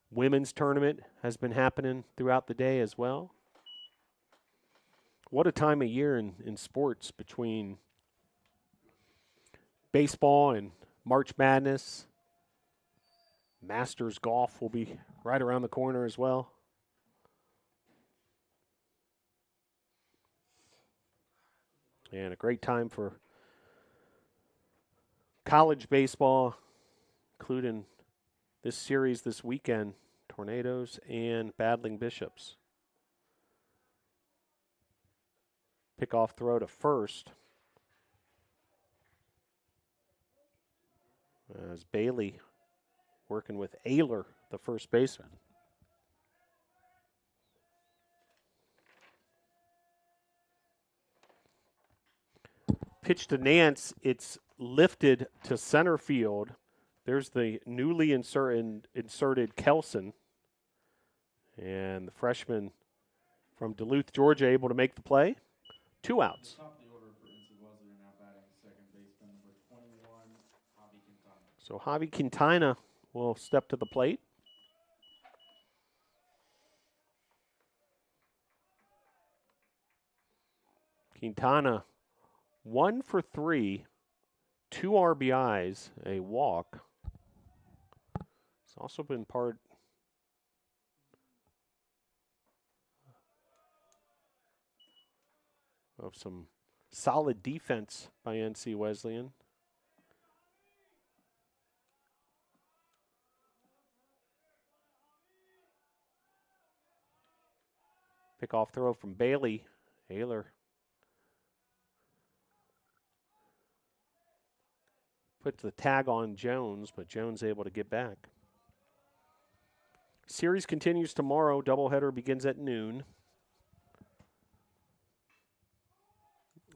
Women's tournament has been happening throughout the day as well. What a time of year in sports between baseball and March Madness. Masters golf will be right around the corner as well. And a great time for college baseball, including this series this weekend, Tornadoes and battling Bishops. Pickoff throw to first. As Bailey working with Ayler, the first baseman. Pitch to Nance, it's lifted to center field. There's the newly inserted Kelson. And the freshman from Duluth, Georgia, able to make the play. 2 outs. Top of the order for NC Wesleyan, now batting second baseman number 21, Javi Quintana. So Javi Quintana will step to the plate. Quintana, 1 for 3, 2 RBIs, a walk. It's also been part of some solid defense by NC Wesleyan. Pickoff throw from Bailey. Ayler puts the tag on Jones, but Jones able to get back. Series continues tomorrow. Doubleheader begins at noon.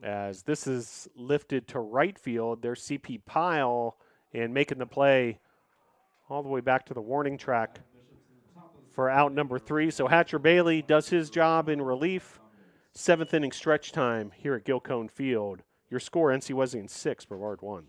As this is lifted to right field, there's CP Pyle and making the play all the way back to the warning track for out number 3. So Hatcher Bailey does his job in relief. 7th inning stretch time here at Gilcone Field. Your score, NC Wesleyan 6, Brevard 1.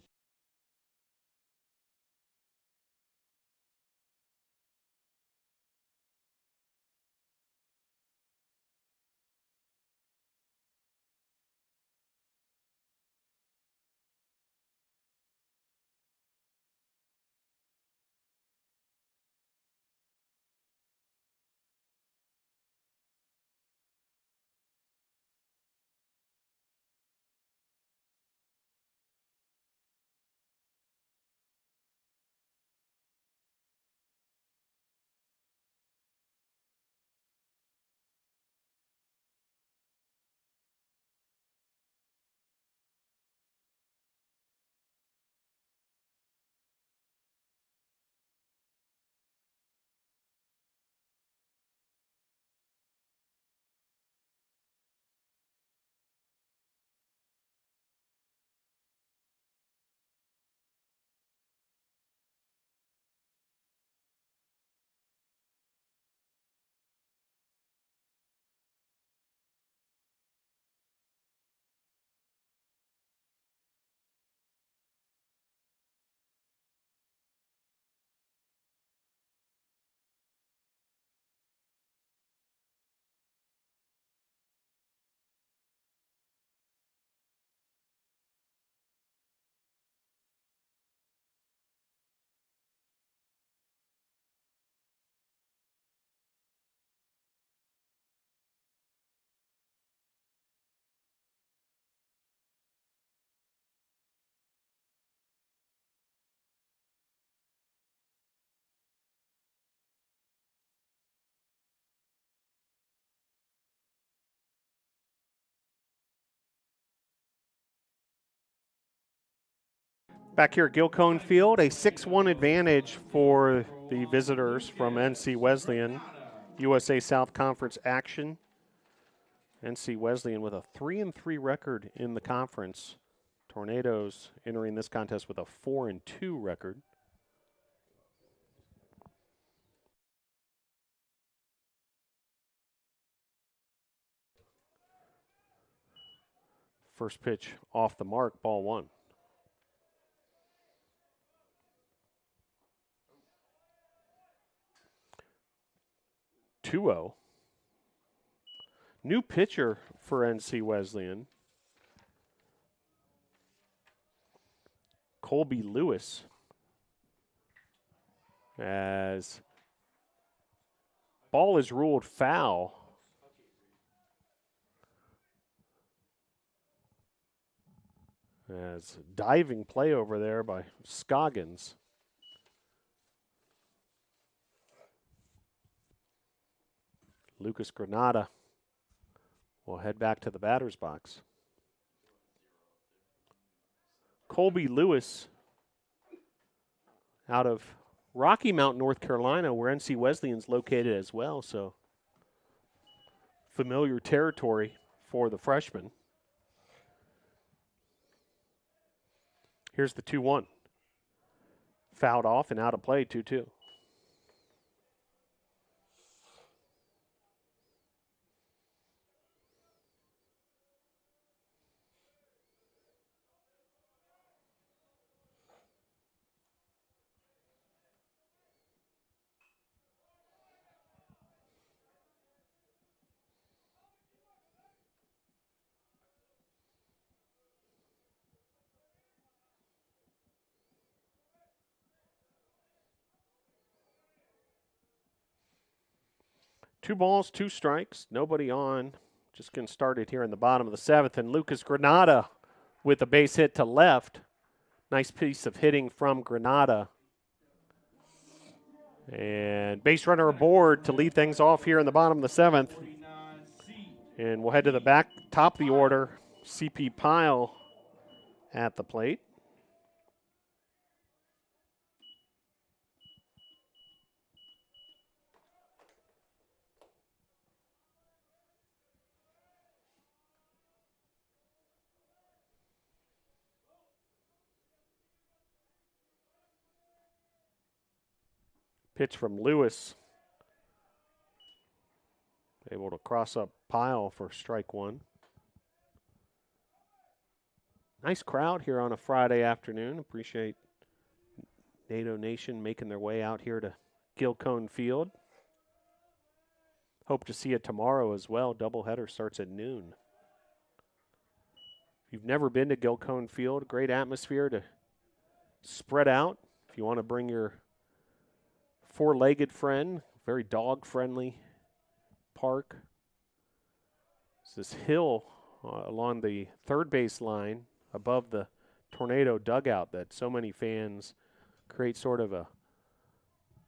Back here at Gilcone Field, a 6-1 advantage for the visitors from NC Wesleyan. USA South Conference action. NC Wesleyan with a 3-3 record in the conference. Tornadoes entering this contest with a 4-2 record. First pitch off the mark, ball 1. 2-0. New pitcher for NC Wesleyan. Colby Lewis. As ball is ruled foul. As diving play over there by Scoggins. Lucas Granada will head back to the batter's box. Colby Lewis out of Rocky Mount, North Carolina, where NC Wesleyan's located as well, so familiar territory for the freshman. Here's the 2-1. Fouled off and out of play, 2-2. 2 balls, 2 strikes, nobody on. Just getting started here in the bottom of the 7th, and Lucas Granada with a base hit to left. Nice piece of hitting from Granada. And base runner aboard to lead things off here in the bottom of the 7th. And we'll head to the back, top of the order. CP Pyle at the plate. Pitch from Lewis. Able to cross up Pyle for strike 1. Nice crowd here on a Friday afternoon. Appreciate NATO Nation making their way out here to Gilcone Field. Hope to see it tomorrow as well. Doubleheader starts at noon. If you've never been to Gilcone Field, great atmosphere to spread out. If you want to bring your 4-legged friend, very dog-friendly park. It's this hill along the third base line above the Tornado dugout that so many fans create sort of a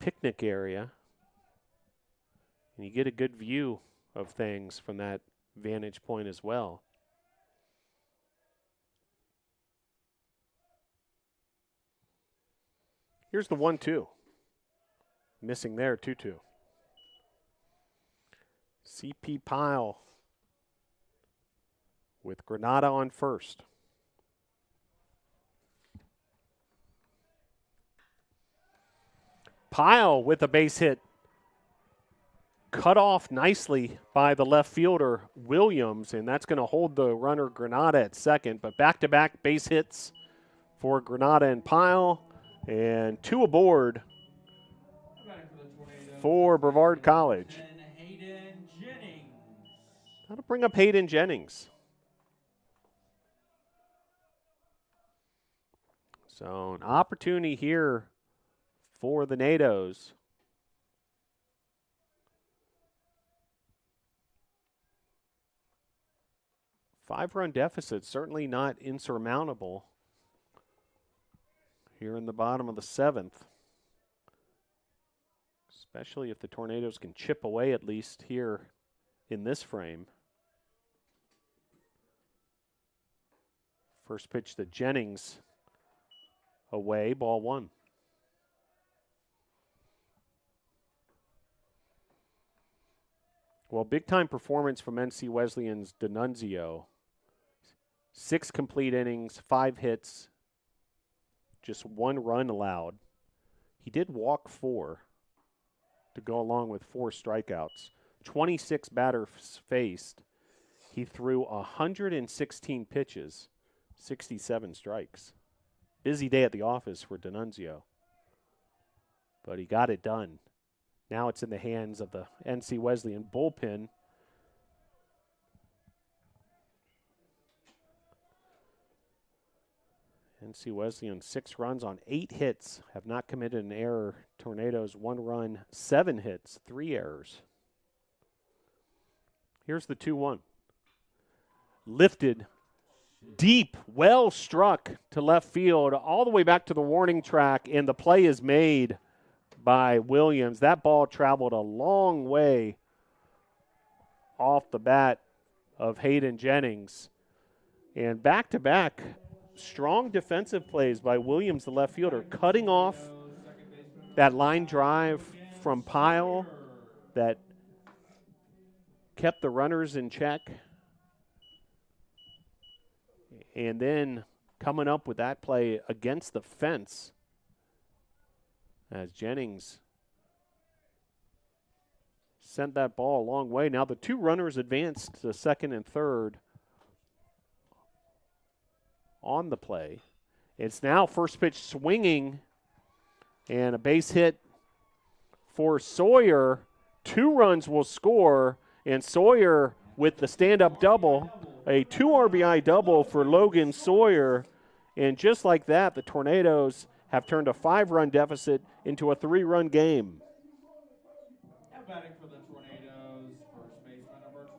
picnic area. And you get a good view of things from that vantage point as well. Here's the 1-2. Missing there, 2-2. CP Pyle with Granada on first. Pyle with a base hit. Cut off nicely by the left fielder, Williams, and that's going to hold the runner Granada at second. But back-to-back base hits for Granada and Pyle, and 2 aboard for Brevard College. That'll bring up Hayden Jennings. So an opportunity here for the NATOs. Five-run deficit, certainly not insurmountable here in the bottom of the 7th. Especially if the Tornadoes can chip away at least here in this frame. First pitch to Jennings, away, ball 1. Well, big-time performance from NC Wesleyan's D'Annunzio. 6 complete innings, 5 hits, just 1 run allowed. He did walk 4 to go along with 4 strikeouts. 26 batters faced. He threw 116 pitches, 67 strikes. Busy day at the office for D'Annunzio. But he got it done. Now it's in the hands of the NC Wesleyan bullpen. NC Wesleyan 6 runs on 8 hits, have not committed an error. Tornadoes 1 run, 7 hits, 3 errors. Here's the 2-1. Lifted, deep, well struck to left field, all the way back to the warning track, and the play is made by Williams. That ball traveled a long way off the bat of Hayden Jennings. And back-to-back strong defensive plays by Williams, the left fielder, cutting off that line drive from Pyle that kept the runners in check. And then coming up with that play against the fence as Jennings sent that ball a long way. Now the 2 runners advanced to second and third on the play. It's now first pitch swinging and a base hit for Sawyer. 2 runs will score, and Sawyer with the stand-up double, a 2 RBI double for Logan Sawyer. And just like that, the Tornadoes have turned a 5-run deficit into a 3-run game. Now batting for the Tornadoes,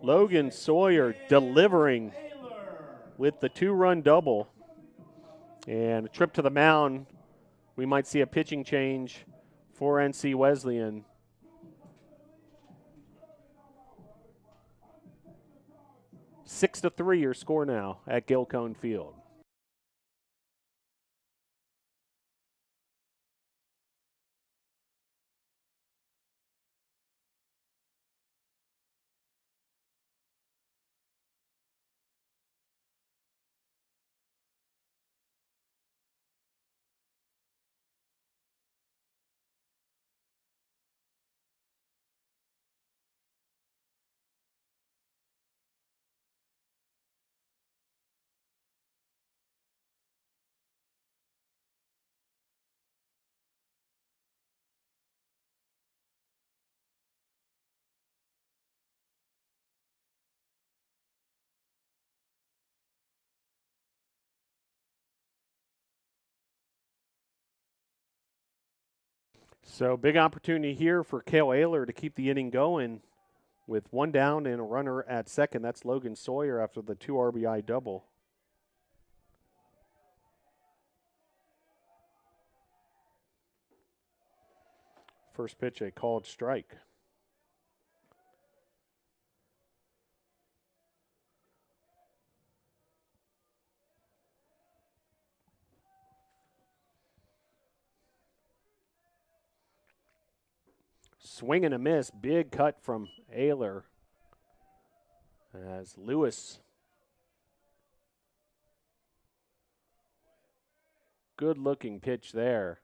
Logan Sawyer delivering with the 2-run double. And a trip to the mound. We might see a pitching change for NC Wesleyan. Six to 3 your score now at Gilcone Field. So big opportunity here for Cale Ayler to keep the inning going with 1 down and a runner at second. That's Logan Sawyer after the 2 RBI double. First pitch, a called strike. Swing and a miss. Big cut from Ayler as Lewis. Good looking pitch there.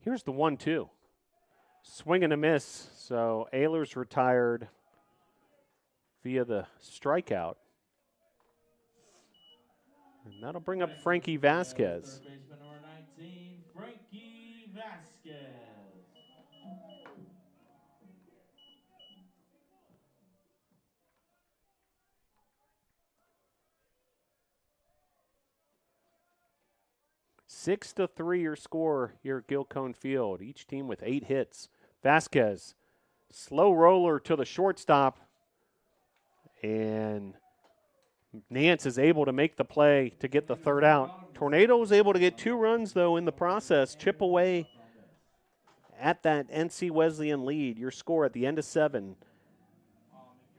Here's the 1-2. Swing and a miss. So Ayler's retired via the strikeout. And that'll bring up Frankie Vasquez. Third baseman number 19, Frankie Vasquez. Six to 3 your score here at Gilcone Field. Each team with 8 hits. Vasquez, slow roller to the shortstop. And Nance is able to make the play to get the third out. Tornado was able to get 2 runs, though, in the process. Chip away at that NC Wesleyan lead. Your score at the end of 7.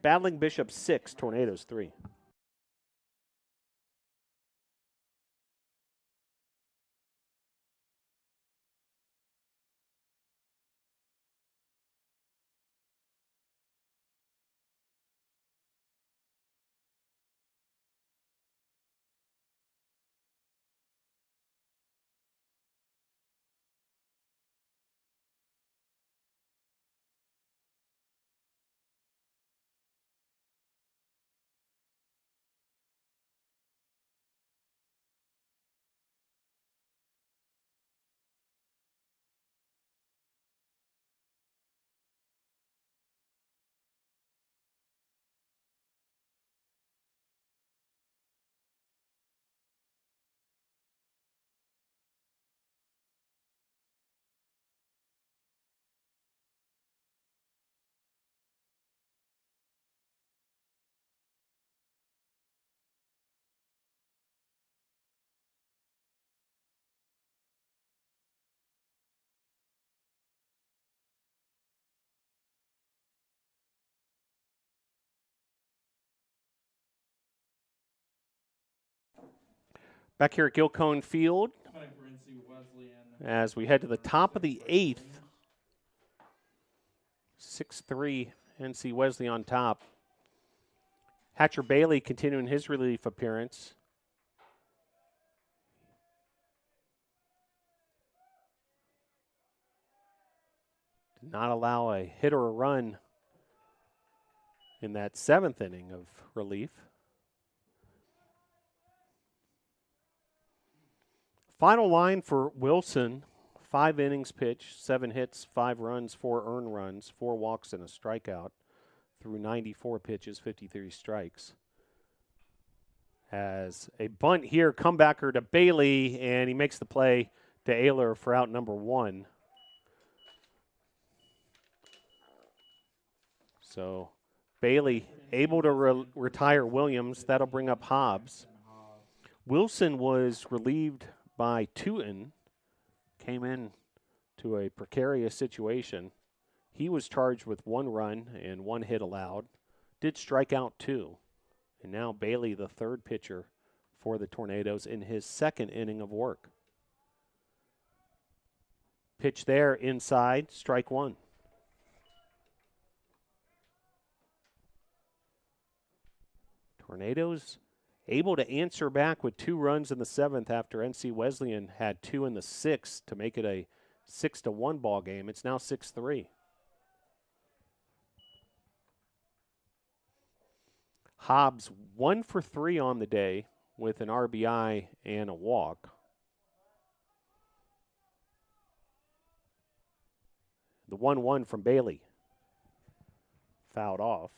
Battling Bishop 6, Tornadoes 3. Back here at Gilcone Field as we head to the top of the 8th. 6-3 NC Wesley on top. Hatcher Bailey continuing his relief appearance. Did not allow a hit or a run in that 7th inning of relief. Final line for Wilson, 5 innings pitched, 7 hits, 5 runs, 4 earned runs, 4 walks, and a strikeout through 94 pitches, 53 strikes. As a bunt here, comebacker to Bailey, and he makes the play to Ayler for out number 1. So Bailey able to retire Williams. That'll bring up Hobbs. Wilson was relieved by Tootin, came in to a precarious situation. He was charged with 1 run and 1 hit allowed. Did strike out 2. And now Bailey, the third pitcher for the Tornadoes, in his 2nd inning of work. Pitch there inside, strike 1. Tornadoes able to answer back with 2 runs in the 7th after NC Wesleyan had 2 in the 6th to make it a 6-1 ball game. It's now 6-3. Hobbs 1 for 3 on the day with an RBI and a walk. The 1-1 from Bailey. Fouled off.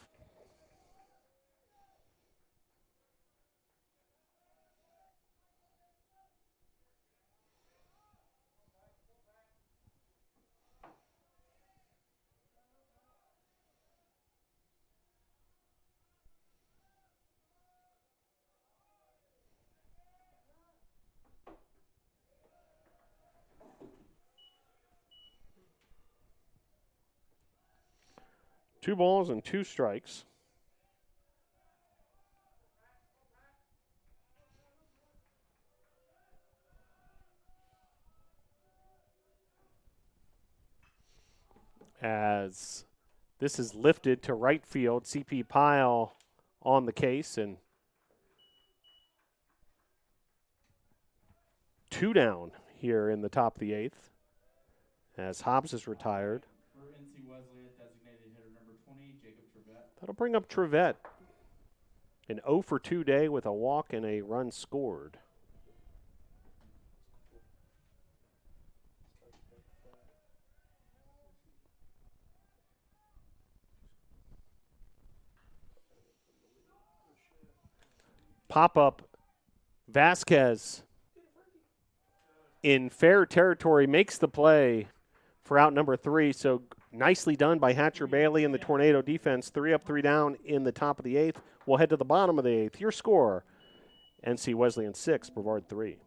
Two balls and 2 strikes. As this is lifted to right field, CP Pyle on the case, and 2 down here in the top of the 8th as Hobbs is retired. For NC Wesleyan, designated hitter number 20, Jacob Trevette. That'll bring up Trevette. An 0 for 2 day with a walk and a run scored. Pop-up Vasquez in fair territory makes the play for out number 3. So nicely done by Hatcher Bailey and the Tornado defense. 3 up, 3 down in the top of the 8th. We'll head to the bottom of the 8th. Your score, NC Wesleyan 6, Brevard 3.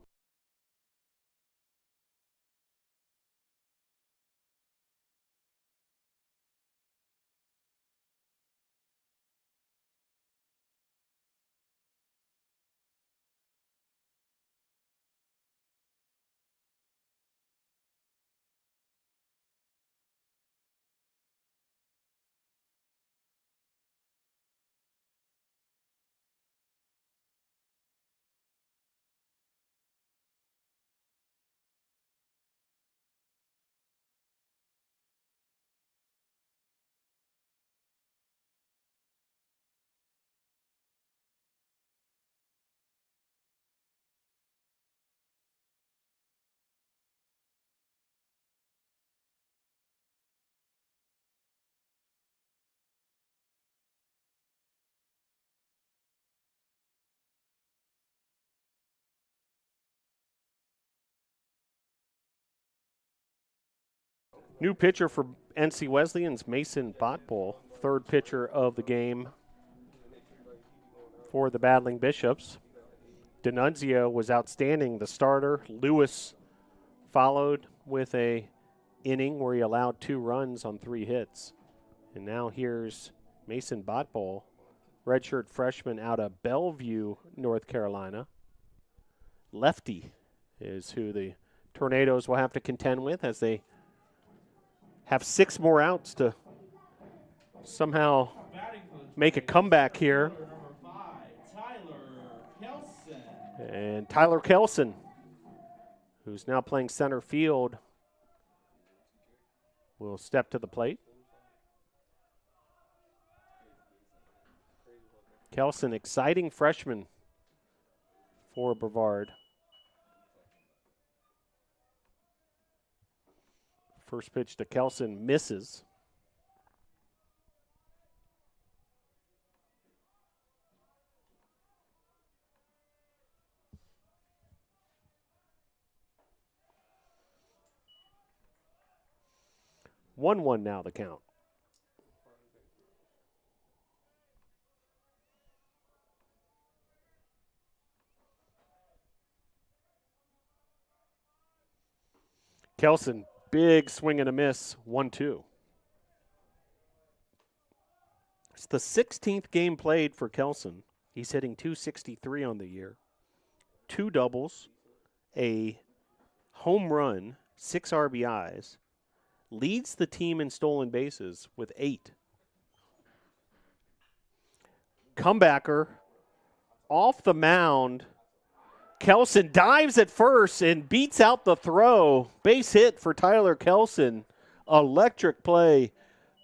New pitcher for NC Wesleyan's Mason Botbull, third pitcher of the game for the Battling Bishops. D'Annunzio was outstanding, the starter. Lewis followed with a inning where he allowed 2 runs on 3 hits. And now here's Mason Botbull, redshirt freshman out of Bellevue, North Carolina. Lefty is who the Tornadoes will have to contend with as they have 6 more outs to somehow make a comeback here. And Tyler Kelson, who's now playing center field, will step to the plate. Kelson, exciting freshman for Brevard. First pitch to Kelson misses. One now the count. Kelson, big swing and a miss, 1-2. It's the 16th game played for Kelson. He's hitting .263 on the year. 2 doubles, a home run, 6 RBIs. Leads the team in stolen bases with 8. Comebacker off the mound. Kelson dives at first and beats out the throw. Base hit for Tyler Kelson. Electric play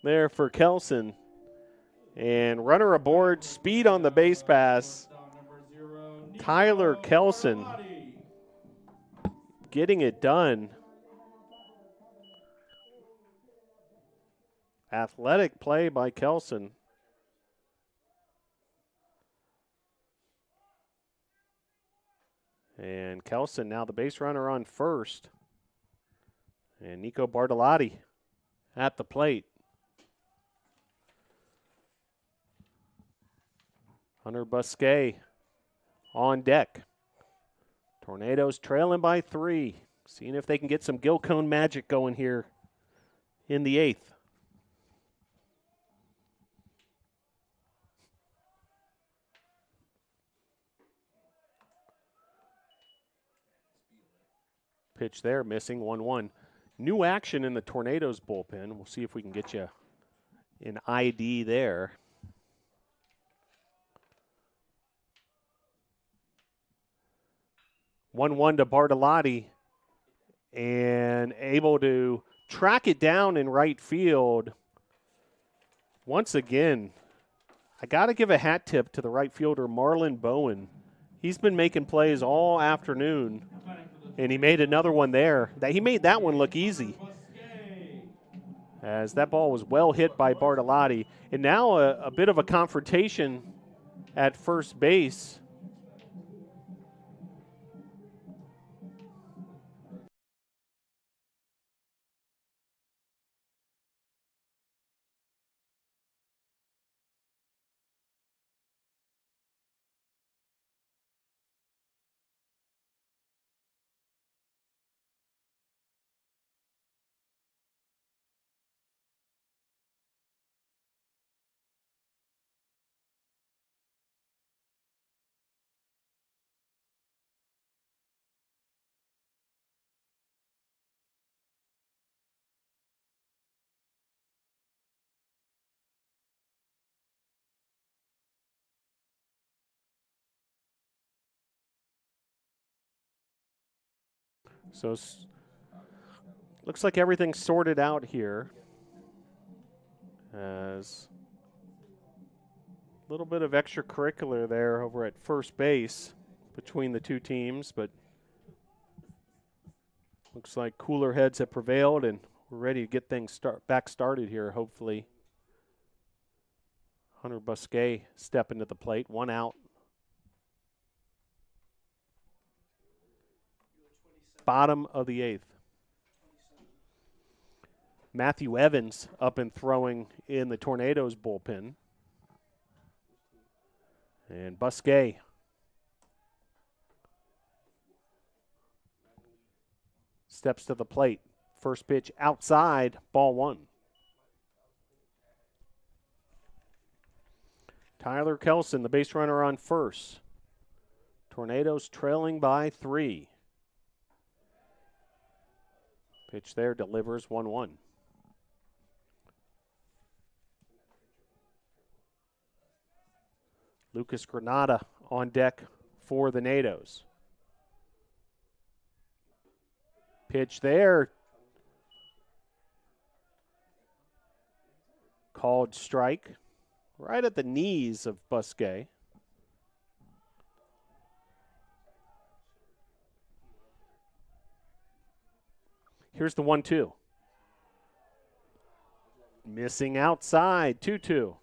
there for Kelson. And runner aboard, speed on the base pass. Tyler Kelson getting it done. Athletic play by Kelson. And Kelson now the base runner on first. And Nico Bartolotti at the plate. Hunter Busquet on deck. Tornadoes trailing by 3. Seeing if they can get some Gil Cone magic going here in the 8th. Pitch there, missing 1-1. New action in the Tornadoes bullpen. We'll see if we can get you an ID there. One to Bartolotti, and able to track it down in right field. Once again, I got to give a hat tip to the right fielder, Marlon Bowen. He's been making plays all afternoon, and he made another one there. He made that one look easy, as that ball was well hit by Bartolotti. And now a bit of a confrontation at first base. So looks like everything's sorted out here. As a little bit of extracurricular there over at first base between the two teams, but looks like cooler heads have prevailed, and we're ready to get things back started here, hopefully. Hunter Busquet stepping to the plate, 1 out. Bottom of the 8th. Matthew Evans up and throwing in the Tornadoes bullpen. And Busquet steps to the plate. First pitch outside, ball 1. Tyler Kelson, the base runner on first. Tornadoes trailing by 3. Pitch there, delivers 1-1. Lucas Granada on deck for the Nados. Pitch there. Called strike right at the knees of Busquet. Here's the 1-2. Missing outside, 2-2.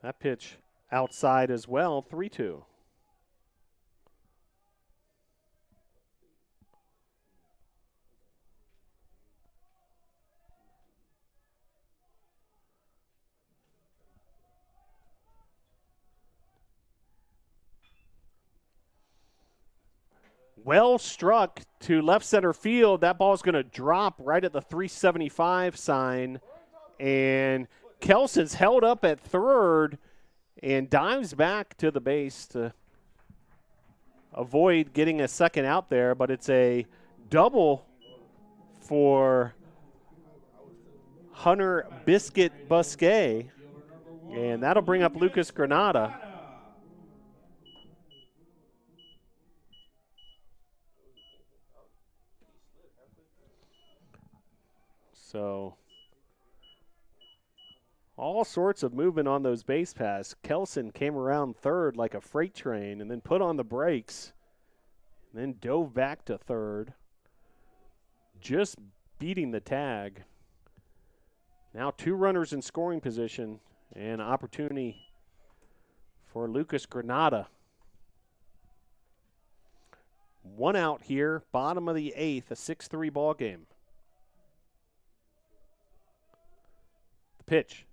That pitch outside as well, 3-2. Well struck to left center field. That ball's going to drop right at the 375 sign. And Kelson's held up at third and dives back to the base to avoid getting a second out there. But it's a double for Hunter Biscuit Busquet. And that'll bring up Lucas Granada. So all sorts of movement on those base paths. Kelson came around third like a freight train and then put on the brakes and then dove back to third, just beating the tag. Now 2 runners in scoring position and opportunity for Lucas Granada. 1 out here, bottom of the 8th, a 6-3 ball game. The pitch.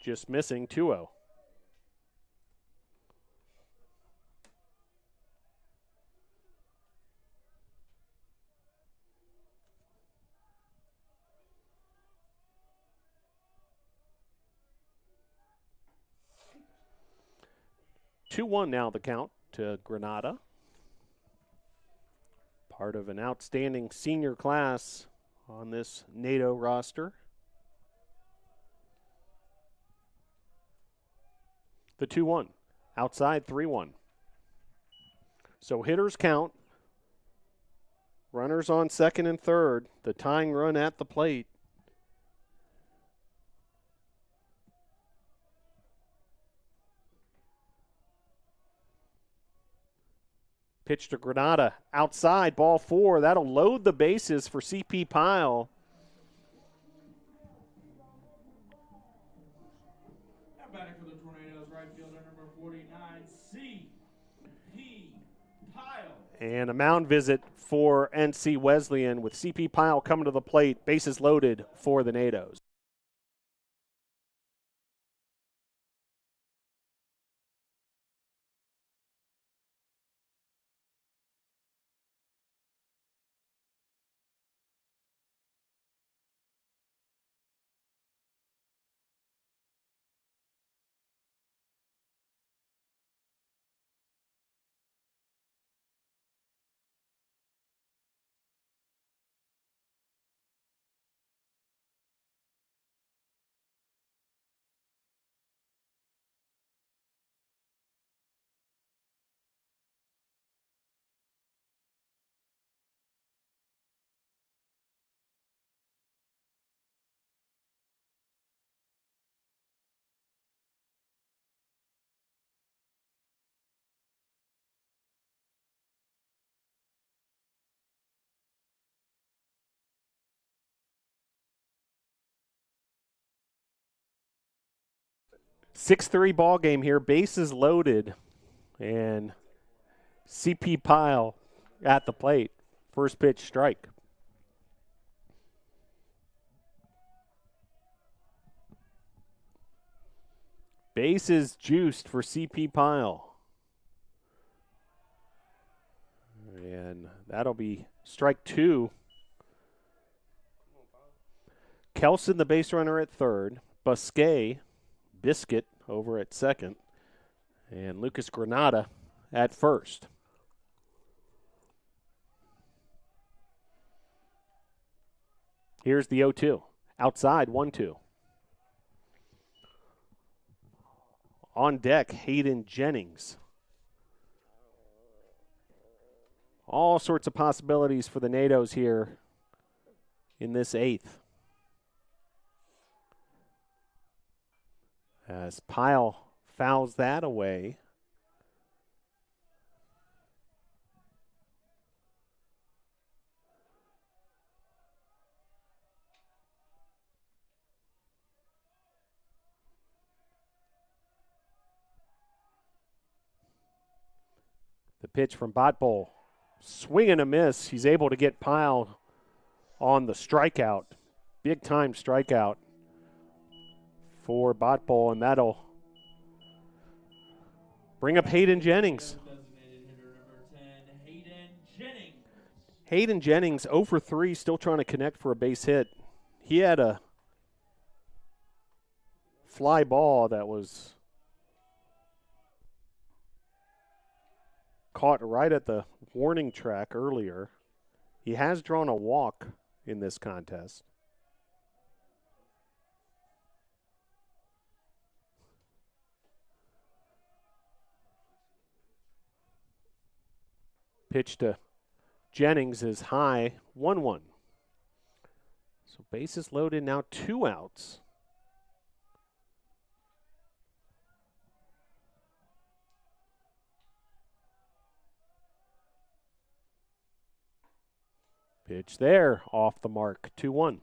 Just missing, 2-0. Two-1 now the count to Granada. Part of an outstanding senior class on this NATO roster. The 2-1. Outside 3-1. So hitters count. Runners on second and third. The tying run at the plate. Pitch to Granada. Outside, ball 4. That'll load the bases for CP Pyle. Now batting for the Tornadoes, right fielder number 49, CP Pyle. And a mound visit for NC Wesleyan with CP Pyle coming to the plate. Bases loaded for the NATOs. Six-3 ball game here. Bases loaded. And CP Pyle at the plate. First pitch strike. Bases juiced for CP Pyle. And that'll be strike 2. Kelson, the base runner at third. Busquet, Biscuit over at second. And Lucas Granada at first. Here's the 0-2. Outside, 1-2. On deck, Hayden Jennings. All sorts of possibilities for the NATOs here in this eighth. As Pyle fouls that away. The pitch from Botbull. Swing and a miss. He's able to get Pyle on the strikeout. Big time strikeout for Botbull, and that'll bring up Hayden Jennings. Hayden Jennings 0 for 3, still trying to connect for a base hit. He had a fly ball that was caught right at the warning track earlier. He has drawn a walk in this contest. Pitch to Jennings is high, 1-1. So bases loaded, now 2 outs. Pitch there, off the mark, 2-1.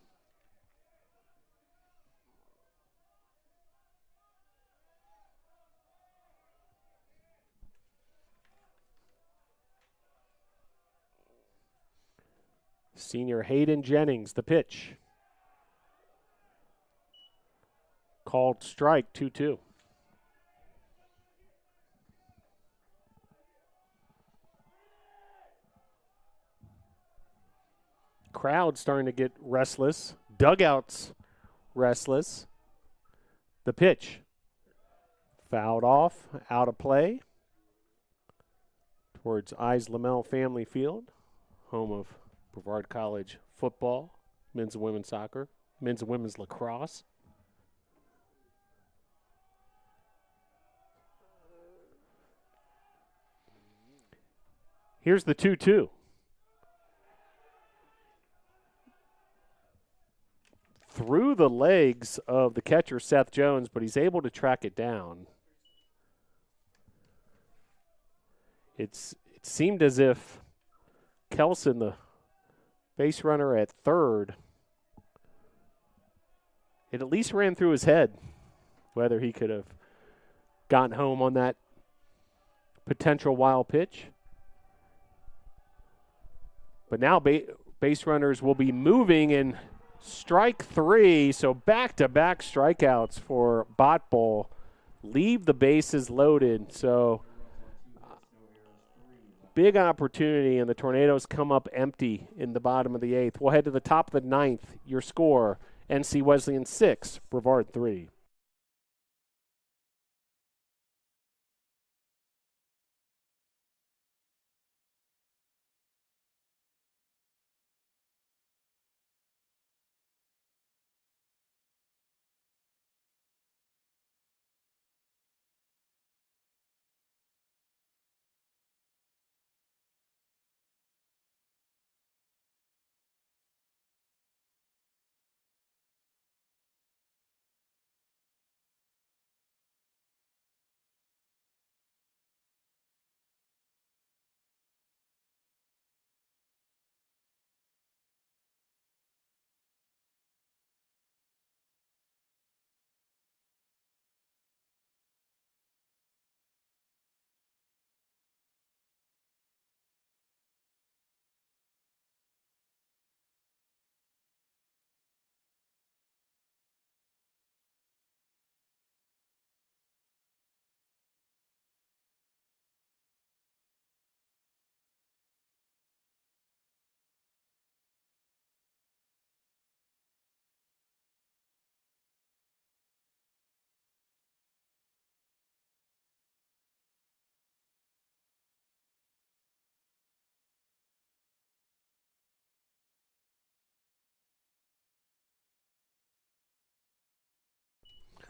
Senior Hayden Jennings, the pitch. Called strike, 2-2. Crowd starting to get restless. Dugouts restless. The pitch. Fouled off, out of play. Towards Lamel Family Field, home of Brevard College football, men's and women's soccer, men's and women's lacrosse. Here's the 2-2. Through the legs of the catcher, Seth Jones, but he's able to track it down. It seemed as if Kelson, the base runner at third, it at least ran through his head whether he could have gotten home on that potential wild pitch. But now base runners will be moving in strike 3, so back-to-back strikeouts for Botbull. Leave the bases loaded, so big opportunity, and the Tornadoes come up empty in the bottom of the 8th. We'll head to the top of the 9th. Your score, NC Wesleyan 6, Brevard 3.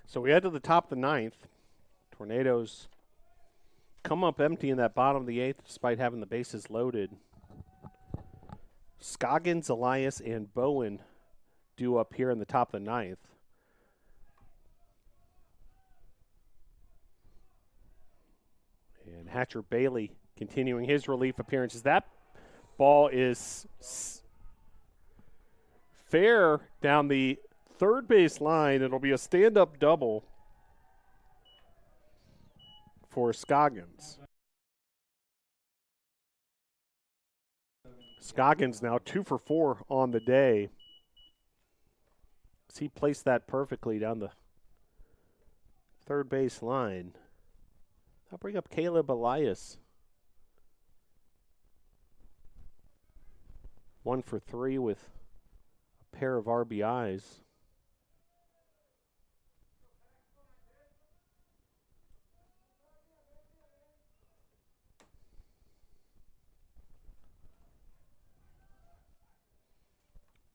So we head to the top of the 9th. Tornadoes come up empty in that bottom of the 8th despite having the bases loaded. Scoggins, Elias, and Bowen due up here in the top of the ninth. And Hatcher Bailey continuing his relief appearances. That ball is fair down the third base line. It'll be a stand-up double for Scoggins. Scoggins now 2 for 4 on the day. He placed that perfectly down the third base line. I'll bring up Caleb Elias. 1 for 3 with a pair of RBIs.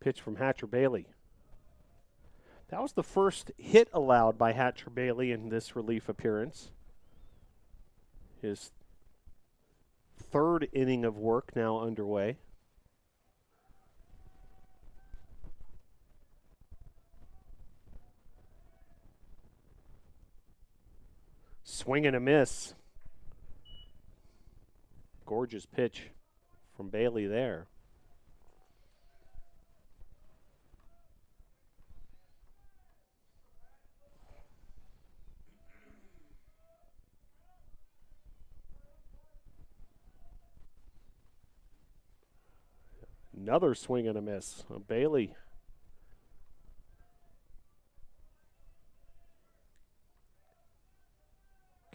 Pitch from Hatcher Bailey. That was the first hit allowed by Hatcher Bailey in this relief appearance. His third inning of work now underway. Swing and a miss. Gorgeous pitch from Bailey there. Another swing and a miss. Bailey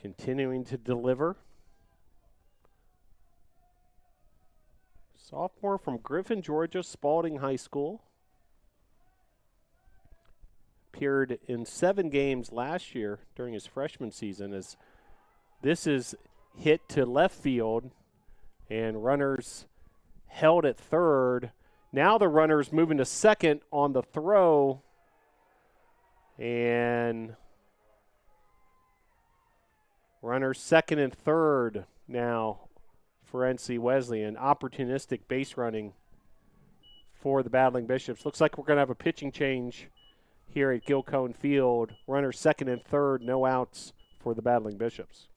continuing to deliver. Sophomore from Griffin, Georgia, Spalding High School. Appeared in 7 games last year during his freshman season, as this is hit to left field and runners held at third. Now the runner's moving to second on the throw. And runners second and third now for NC Wesleyan. Opportunistic base running for the Battling Bishops. Looks like we're going to have a pitching change here at Gilcone Field. Runners second and third, no outs for the Battling Bishops.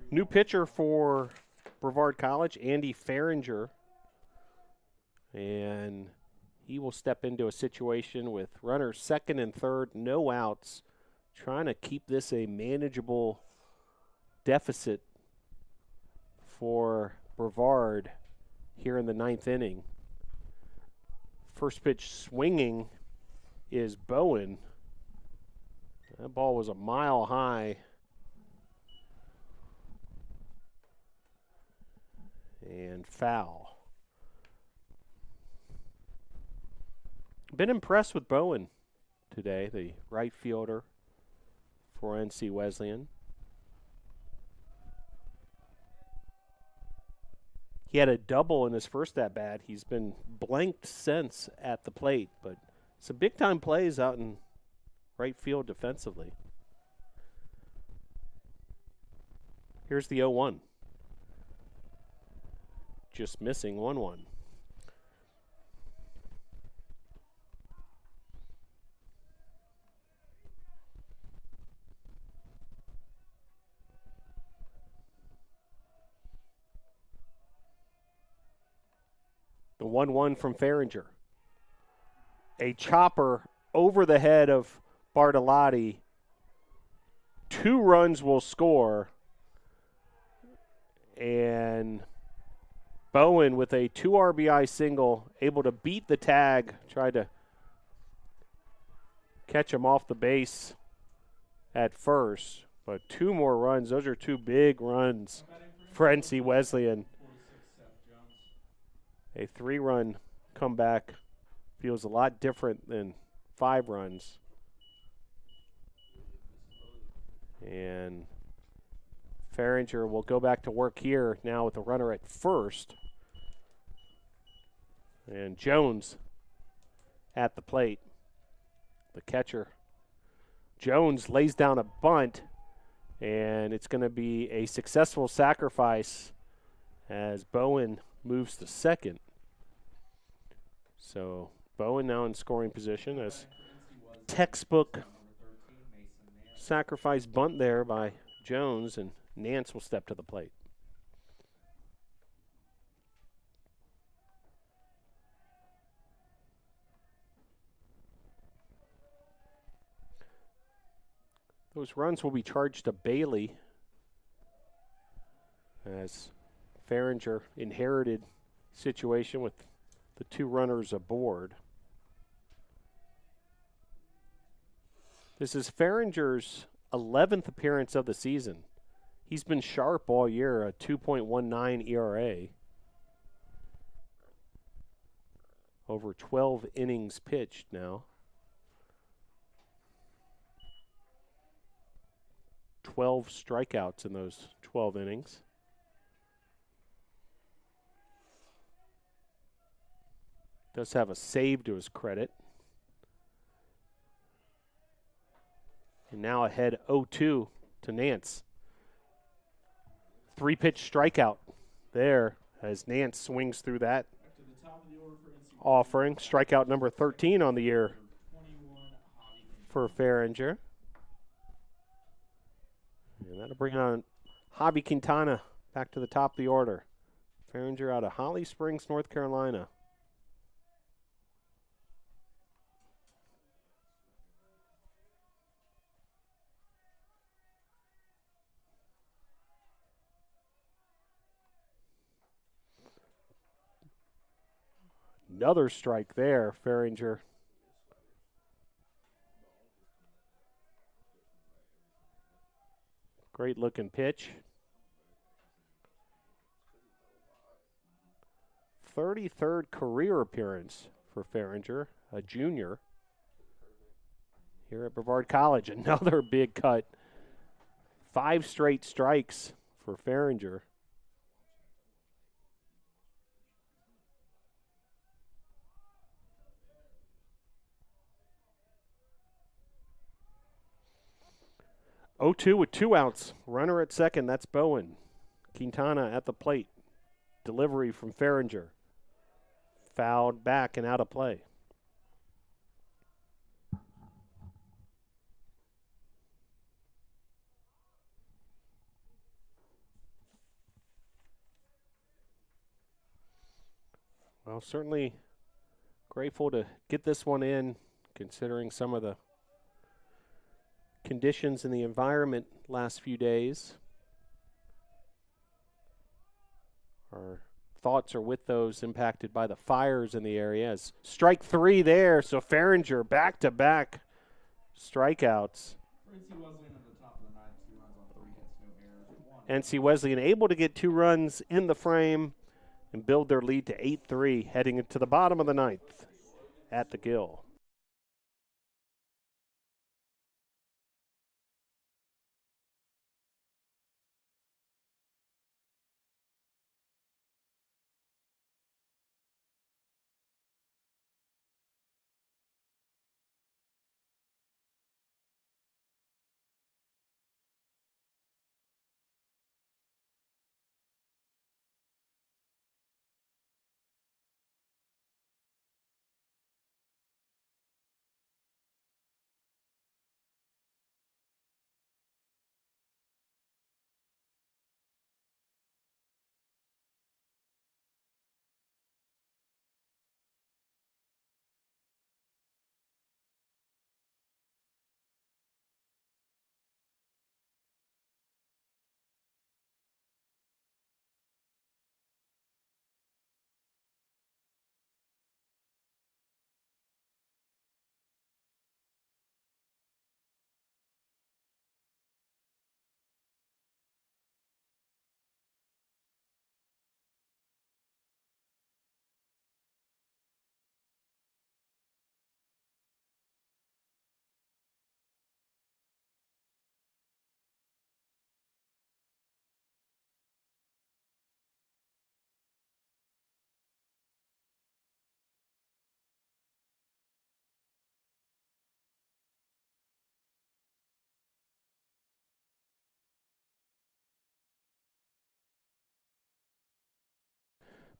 New pitcher for Brevard College, Andy Farringer. And he will step into a situation with runners second and third, no outs, trying to keep this a manageable deficit for Brevard here in the ninth inning. First pitch swinging is Bowen. That ball was a mile high. And foul. Been impressed with Bowen today, the right fielder for NC Wesleyan. He had a double in his first at-bat. He's been blanked since at the plate, but some big-time plays out in right field defensively. Here's the 0-1. Just missing 1-1. The 1-1 from Farringer. A chopper over the head of Bartolotti. 2 runs will score. And Bowen with a 2 RBI single, able to beat the tag, tried to catch him off the base at first. But 2 more runs. Those are 2 big runs for NC Wesleyan. A 3-run comeback feels a lot different than 5 runs. And Farringer will go back to work here now with the runner at first. And Jones at the plate, the catcher. Jones lays down a bunt, and it's going to be a successful sacrifice as Bowen moves to second. So Bowen now in scoring position as textbook sacrifice bunt there by Jones, and Nance will step to the plate. Those runs will be charged to Bailey as Farringer inherited situation with the 2 runners aboard. This is Farringer's 11th appearance of the season. He's been sharp all year, a 2.19 ERA. Over 12 innings pitched now. 12 strikeouts in those 12 innings. Does have a save to his credit. And now ahead 0-2 to Nance. 3-pitch strikeout there as Nance swings through that offering. Strikeout number 13 on the year for Farringer. And that'll bring on Javi Quintana back to the top of the order. Farringer out of Holly Springs, North Carolina. Another strike there, Farringer. Great looking pitch. 33rd career appearance for Farringer, a junior here at Brevard College. Another big cut. 5 straight strikes for Farringer. Oh, 2 with 2 outs. Runner at second, that's Bowen. Quintana at the plate. Delivery from Farringer. Fouled back and out of play. Well, certainly grateful to get this one in, considering some of the conditions in the environment last few days. Our thoughts are with those impacted by the fires in the area. As strike 3 there, so Farringer back-to-back strikeouts. NC Wesleyan at the top of the ninth, 2 runs on 3 hits, no errors, 1. NC Wesleyan able to get 2 runs in the frame and build their lead to 8-3 heading into the bottom of the ninth at the Gill.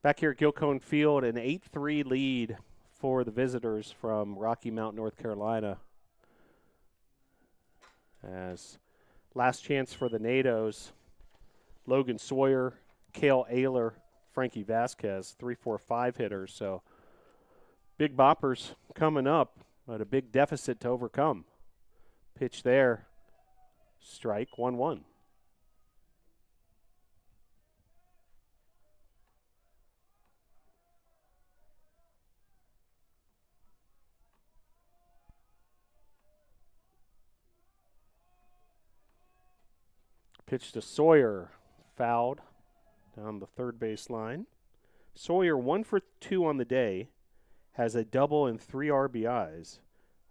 Back here at Gilcone Field, an 8-3 lead for the visitors from Rocky Mount, North Carolina. As last chance for the NATOs, Logan Sawyer, Cale Ayler, Frankie Vasquez, 3-4-5 hitters. So big boppers coming up, but a big deficit to overcome. Pitch there, strike, 1-1. Pitch to Sawyer, fouled down the third base line. Sawyer 1 for 2 on the day, has a double and 3 RBIs,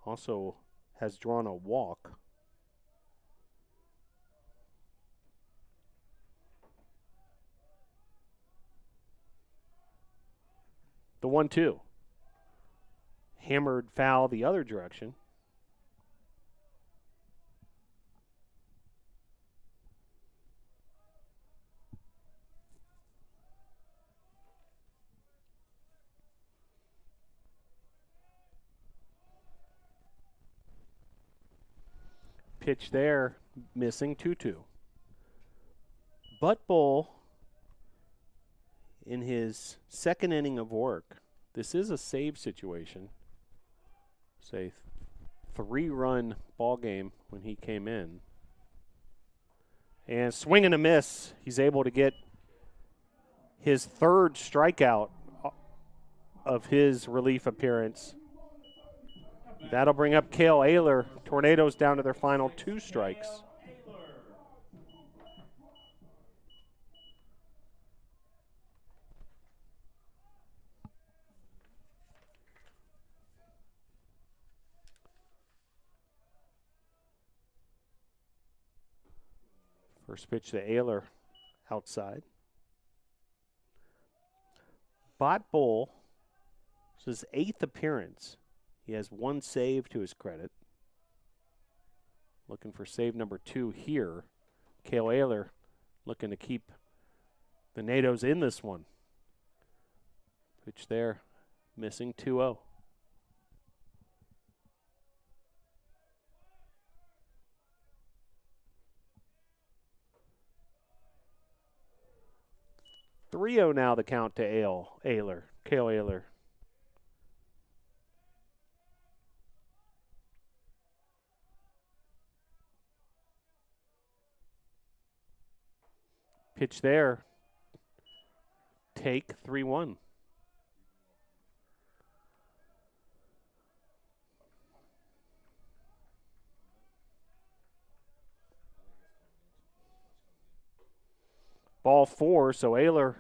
also has drawn a walk. The 1-2. Hammered foul the other direction. Pitch there, missing, 2-2. Butt Bull in his second inning of work. This is a save situation. Say 3-run ball game when he came in. And swing and a miss. He's able to get his third strikeout of his relief appearance. That'll bring up Cale Ayler. Tornadoes down to their final 2 strikes. First pitch to Ayler, outside. Bot Bull, this is his 8th appearance. He has 1 save to his credit. Looking for save number 2 here. Cale Ayler looking to keep the NATOs in this one. Pitch there, missing, 2-0. Now the count to Ayler. Cale Ayler. Pitch there. Take 3-1. Ball 4, so Ayler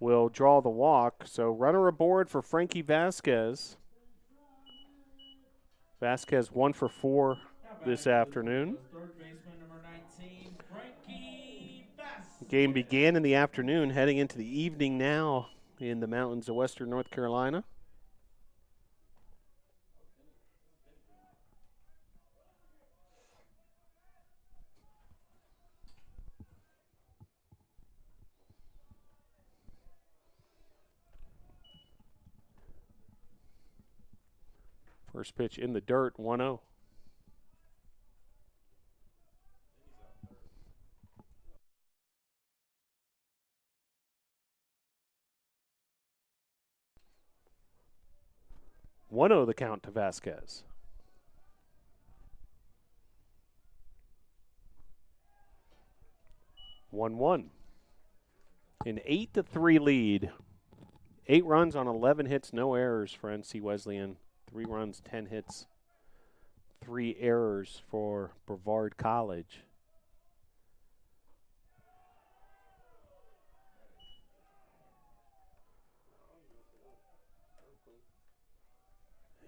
will draw the walk. So runner aboard for Frankie Vasquez. Vasquez 1 for 4 this afternoon. Third baseman, number 19, Frankie Vasquez. Game began in the afternoon, heading into the evening now in the mountains of western North Carolina. First pitch in the dirt, 1-0. The count to Vasquez. 1-1. An 8-3 lead. 8 runs on 11 hits, no errors for NC Wesleyan. 3 runs, 10 hits, 3 errors for Brevard College.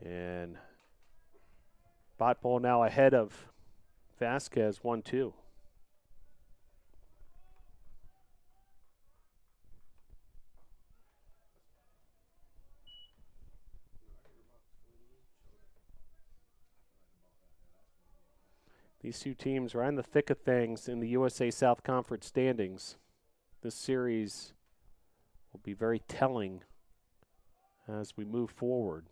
And Botball now ahead of Vasquez, 1-2. These two teams are in the thick of things in the USA South Conference standings. This series will be very telling as we move forward.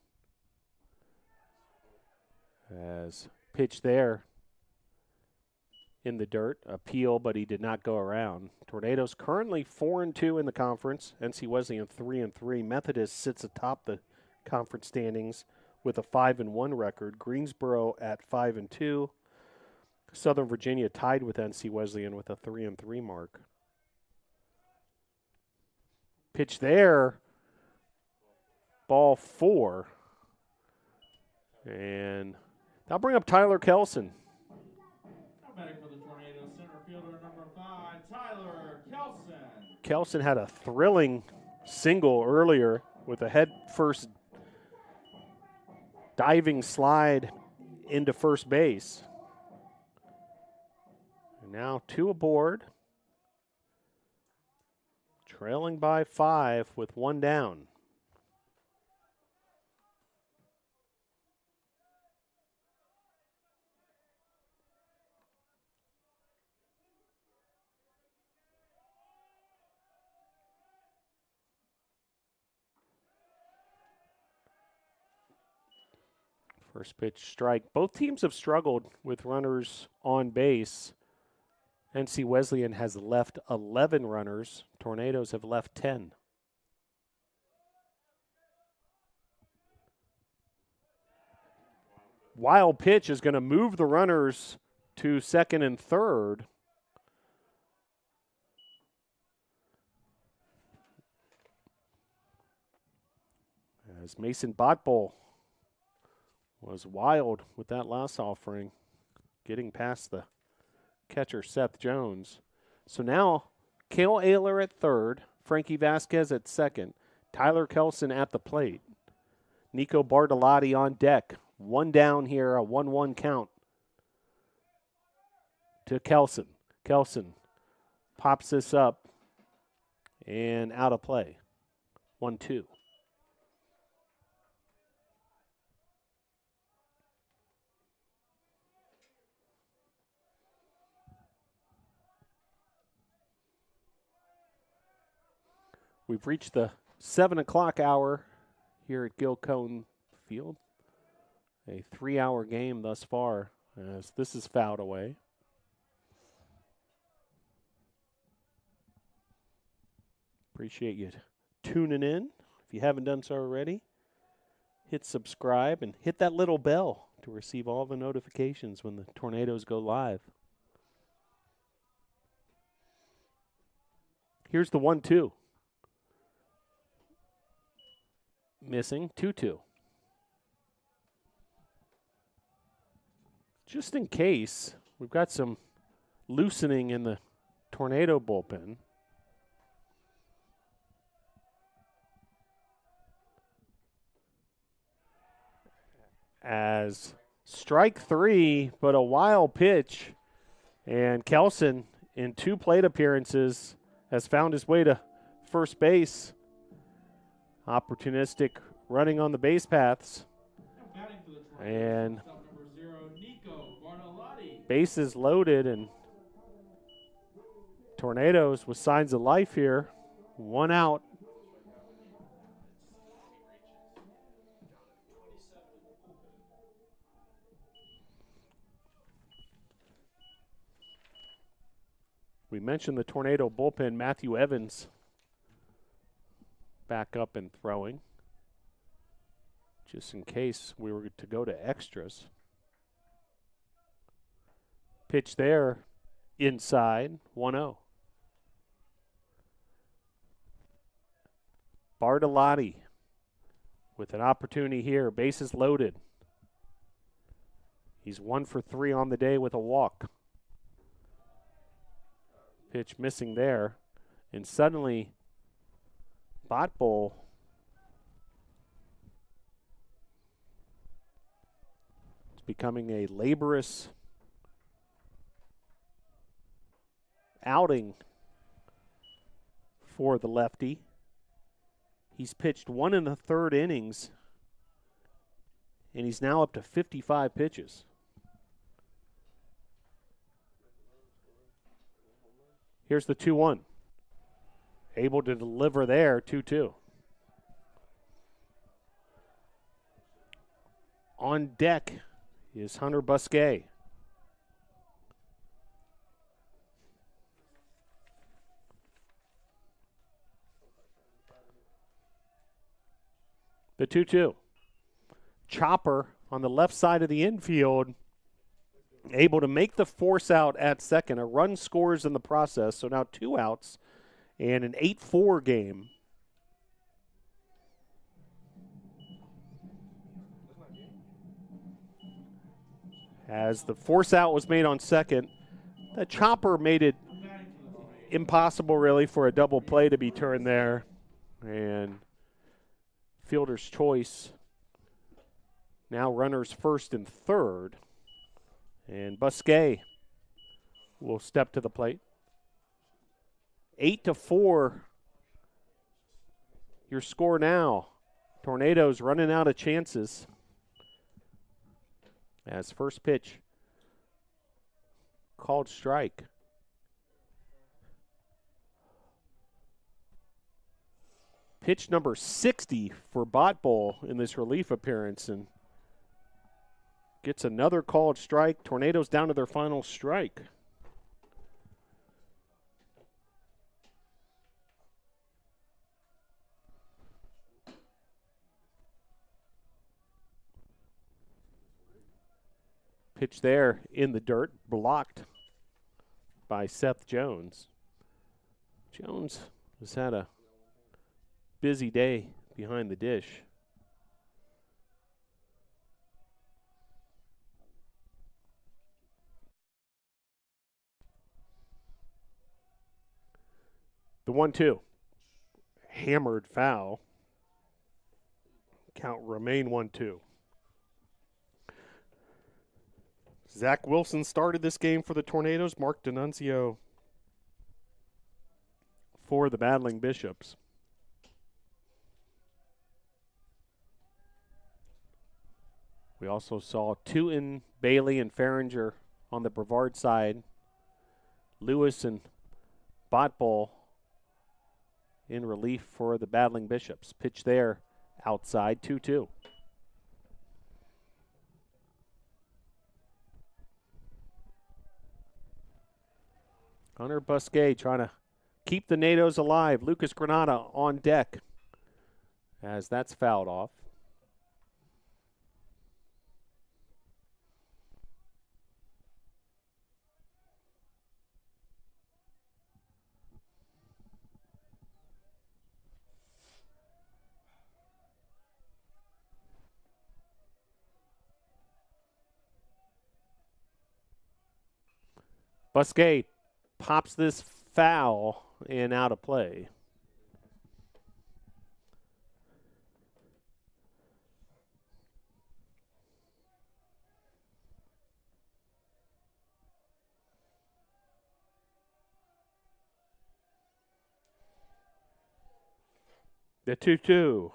As pitch there in the dirt, appeal, but he did not go around. Tornadoes currently 4-2 in the conference. NC Wesleyan 3-3. Methodist sits atop the conference standings with a 5-1 record. Greensboro at 5-2. Southern Virginia tied with NC Wesleyan with a 3-3 mark. Pitch there. Ball 4. And that'll bring up Tyler Kelson. Now batting for the Tornadoes, center fielder number 5, Tyler Kelson. Kelson had a thrilling single earlier with a head-first diving slide into first base. And now 2 aboard. Trailing by 5 with 1 down. First pitch strike. Both teams have struggled with runners on base. NC Wesleyan has left 11 runners. Tornadoes have left 10. Wild pitch is going to move the runners to second and third. As Mason Botbull was wild with that last offering, getting past the catcher Seth Jones. So now Cale Ayler at third, Frankie Vasquez at second, Tyler Kelson at the plate, Nico Bartolotti on deck. 1 down here, a 1-1 count to Kelson. Kelson pops this up and out of play. 1-2. We've reached the 7 o'clock hour here at Gilcone Field. A 3-hour game thus far as this is fouled away. Appreciate you tuning in. If you haven't done so already, hit subscribe and hit that little bell to receive all the notifications when the Tornadoes go live. Here's the 1-2. Missing, 2-2. Just in case, we've got some loosening in the Tornado bullpen. As strike 3, but a wild pitch. And Kelson, in 2 plate appearances, has found his way to first base. Opportunistic running on the base paths. And bases loaded, and Tornadoes with signs of life here. 1 out. We mentioned the Tornado bullpen. Matthew Evans back up and throwing, just in case we were to go to extras. Pitch there, inside, 1-0. Bartolotti with an opportunity here, bases loaded. He's 1 for 3 on the day with a walk. Pitch missing there, and suddenly Botbull is becoming a laborious outing for the lefty. He's pitched 1 1/3 innings, and he's now up to 55 pitches. Here's the 2-1. Able to deliver there, 2-2. On deck is Hunter Busquet. The 2-2. Chopper on the left side of the infield, able to make the force out at second. A run scores in the process, so now 2 outs and an 8-4 game. As the force out was made on second, the chopper made it impossible really for a double play to be turned there. And fielder's choice. Now runners first and third. And Busquet will step to the plate. 8-4. Your score now. Tornadoes running out of chances. As first pitch called strike. Pitch number 60 for Botbull in this relief appearance, and gets another called strike. Tornadoes down to their final strike. Pitch there in the dirt, blocked by Seth Jones. Jones has had a busy day behind the dish. The 1-2. Hammered foul. Count remain 1-2. Zach Wilson started this game for the Tornadoes. Mark D'Annunzio for the Battling Bishops. We also saw Tootin, Bailey, and Farringer on the Brevard side. Lewis and Botbull in relief for the Battling Bishops. Pitch there outside, 2-2. Hunter Busquet trying to keep the Nados alive. Lucas Granada on deck as that's fouled off. Busquet pops this foul and out of play. The 2-2.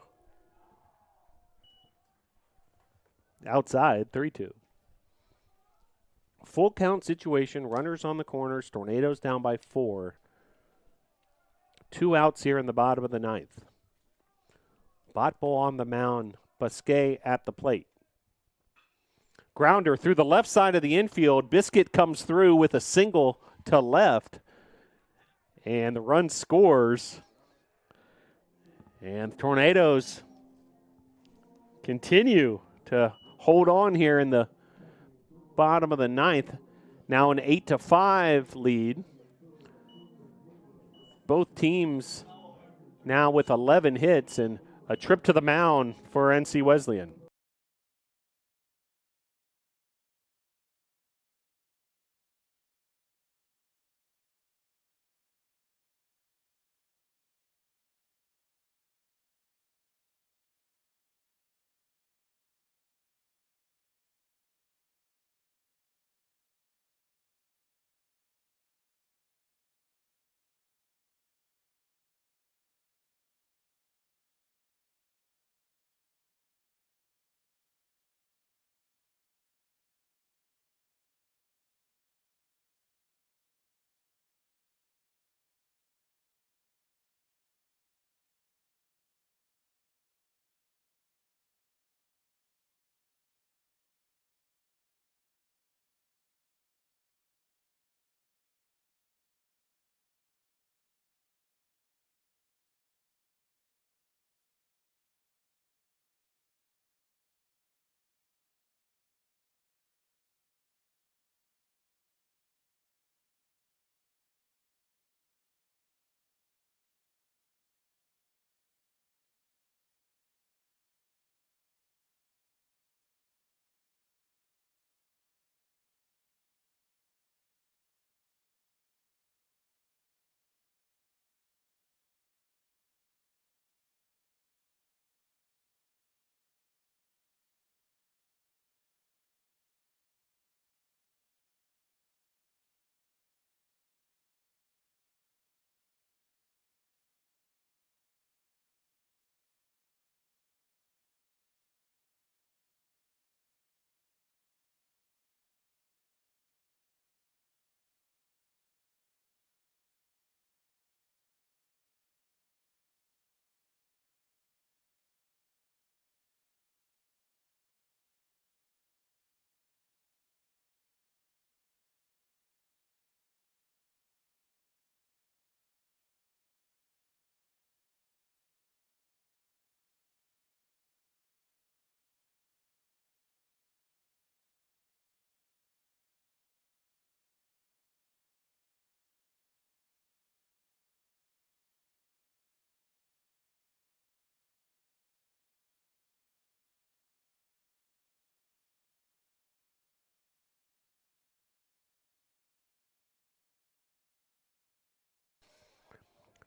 Outside, 3-2. Full count situation, runners on the corners, Tornadoes down by 4. 2 outs here in the bottom of the 9th. Botbull on the mound, Busquet at the plate. Grounder through the left side of the infield. Biscuit comes through with a single to left, and the run scores. And the Tornadoes continue to hold on here in the bottom of the 9th. Now an 8-5 lead. Both teams now with 11 hits and a trip to the mound for NC Wesleyan.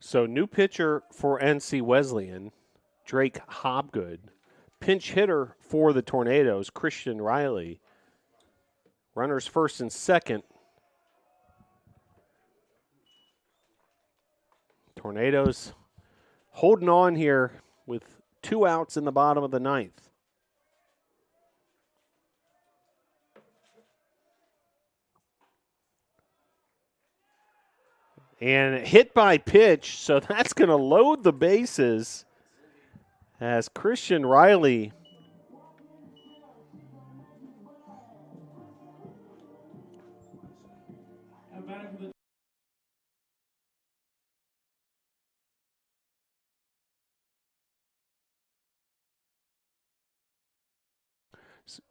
So new pitcher for NC Wesleyan, Drake Hobgood. Pinch hitter for the Tornadoes, Christian Riley. Runners first and second. Tornadoes holding on here with 2 outs in the bottom of the 9th. And hit by pitch, so that's going to load the bases as Christian Riley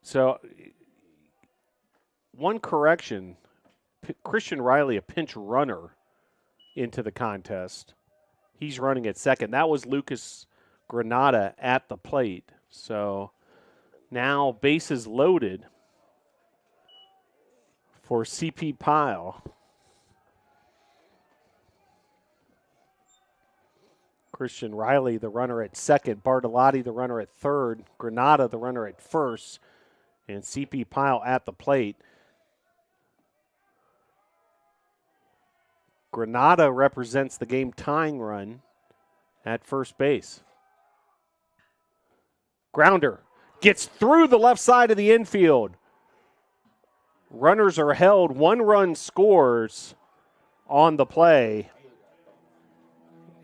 So, one correction, Christian Riley, a pinch runner into the contest. He's running at second. That was Lucas Granada at the plate. So now bases loaded for CP Pyle. Christian Riley, the runner at second. Bartolotti, the runner at third. Granada, the runner at first. And CP Pyle at the plate. Granada represents the game-tying run at first base. Grounder gets through the left side of the infield. Runners are held. 1 run scores on the play.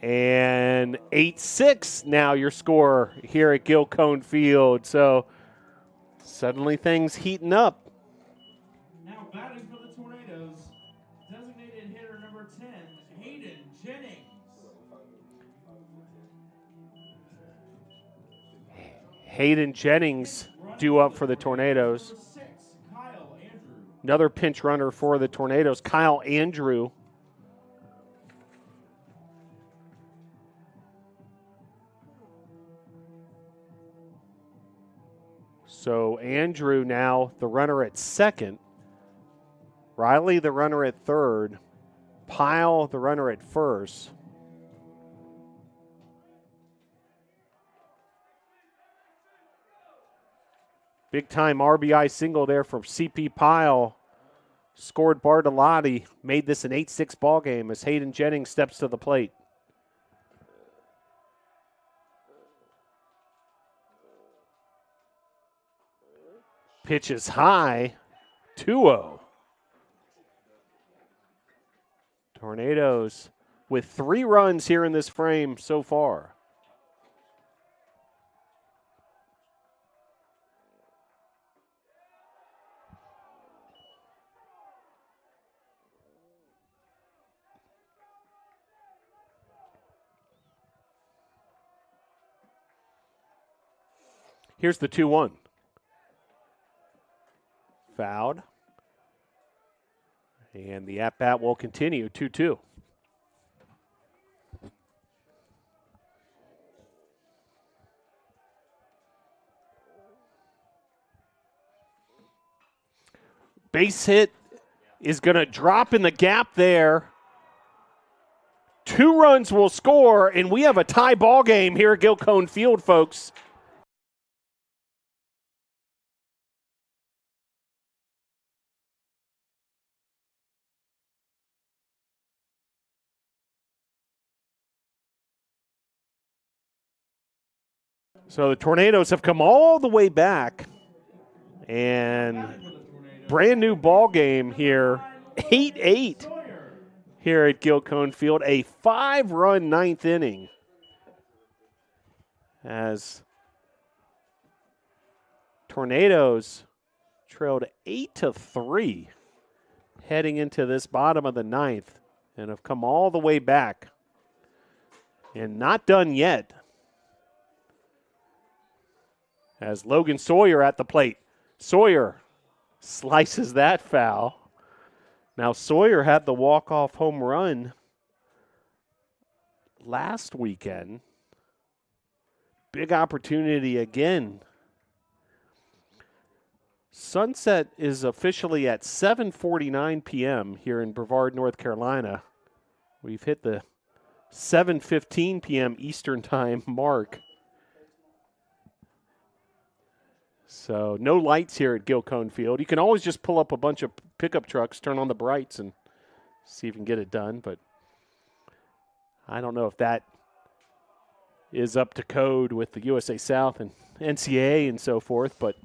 And 8-6 now your score here at Gilcone Field. So suddenly things heating up. Now batting for the Tornadoes, designated hitter number 10, Hayden Jennings. Hayden Jennings due up for the Tornadoes. Number 6, Kyle Andrew. Another pinch runner for the Tornadoes, Kyle Andrew. So Andrew now the runner at second. Riley the runner at third. Pyle the runner at first. Big time RBI single there from CP Pyle. Scored Bartolotti. Made this an 8-6 ball game as Hayden Jennings steps to the plate. Pitch is high. 2-0. Tornadoes with 3 runs here in this frame so far. Here's the 2-1. Fouled. And the at-bat will continue, 2-2. Base hit is going to drop in the gap there. 2 runs will score, and we have a tie ball game here at Gilcone Field, folks. So the Tornadoes have come all the way back, and brand new ball game here, 8-8 here at Gilcone Field, a 5-run 9th inning as Tornadoes trailed 8-3 heading into this bottom of the 9th and have come all the way back and not done yet. As Logan Sawyer at the plate. Sawyer slices that foul. Now Sawyer had the walk-off home run last weekend. Big opportunity again. Sunset is officially at 7:49 p.m. here in Brevard, North Carolina. We've hit the 7:15 p.m. Eastern Time mark. So no lights here at Gilcone Field. You can always just pull up a bunch of pickup trucks, turn on the brights, and see if you can get it done. But I don't know if that is up to code with the USA South and NCAA and so forth, but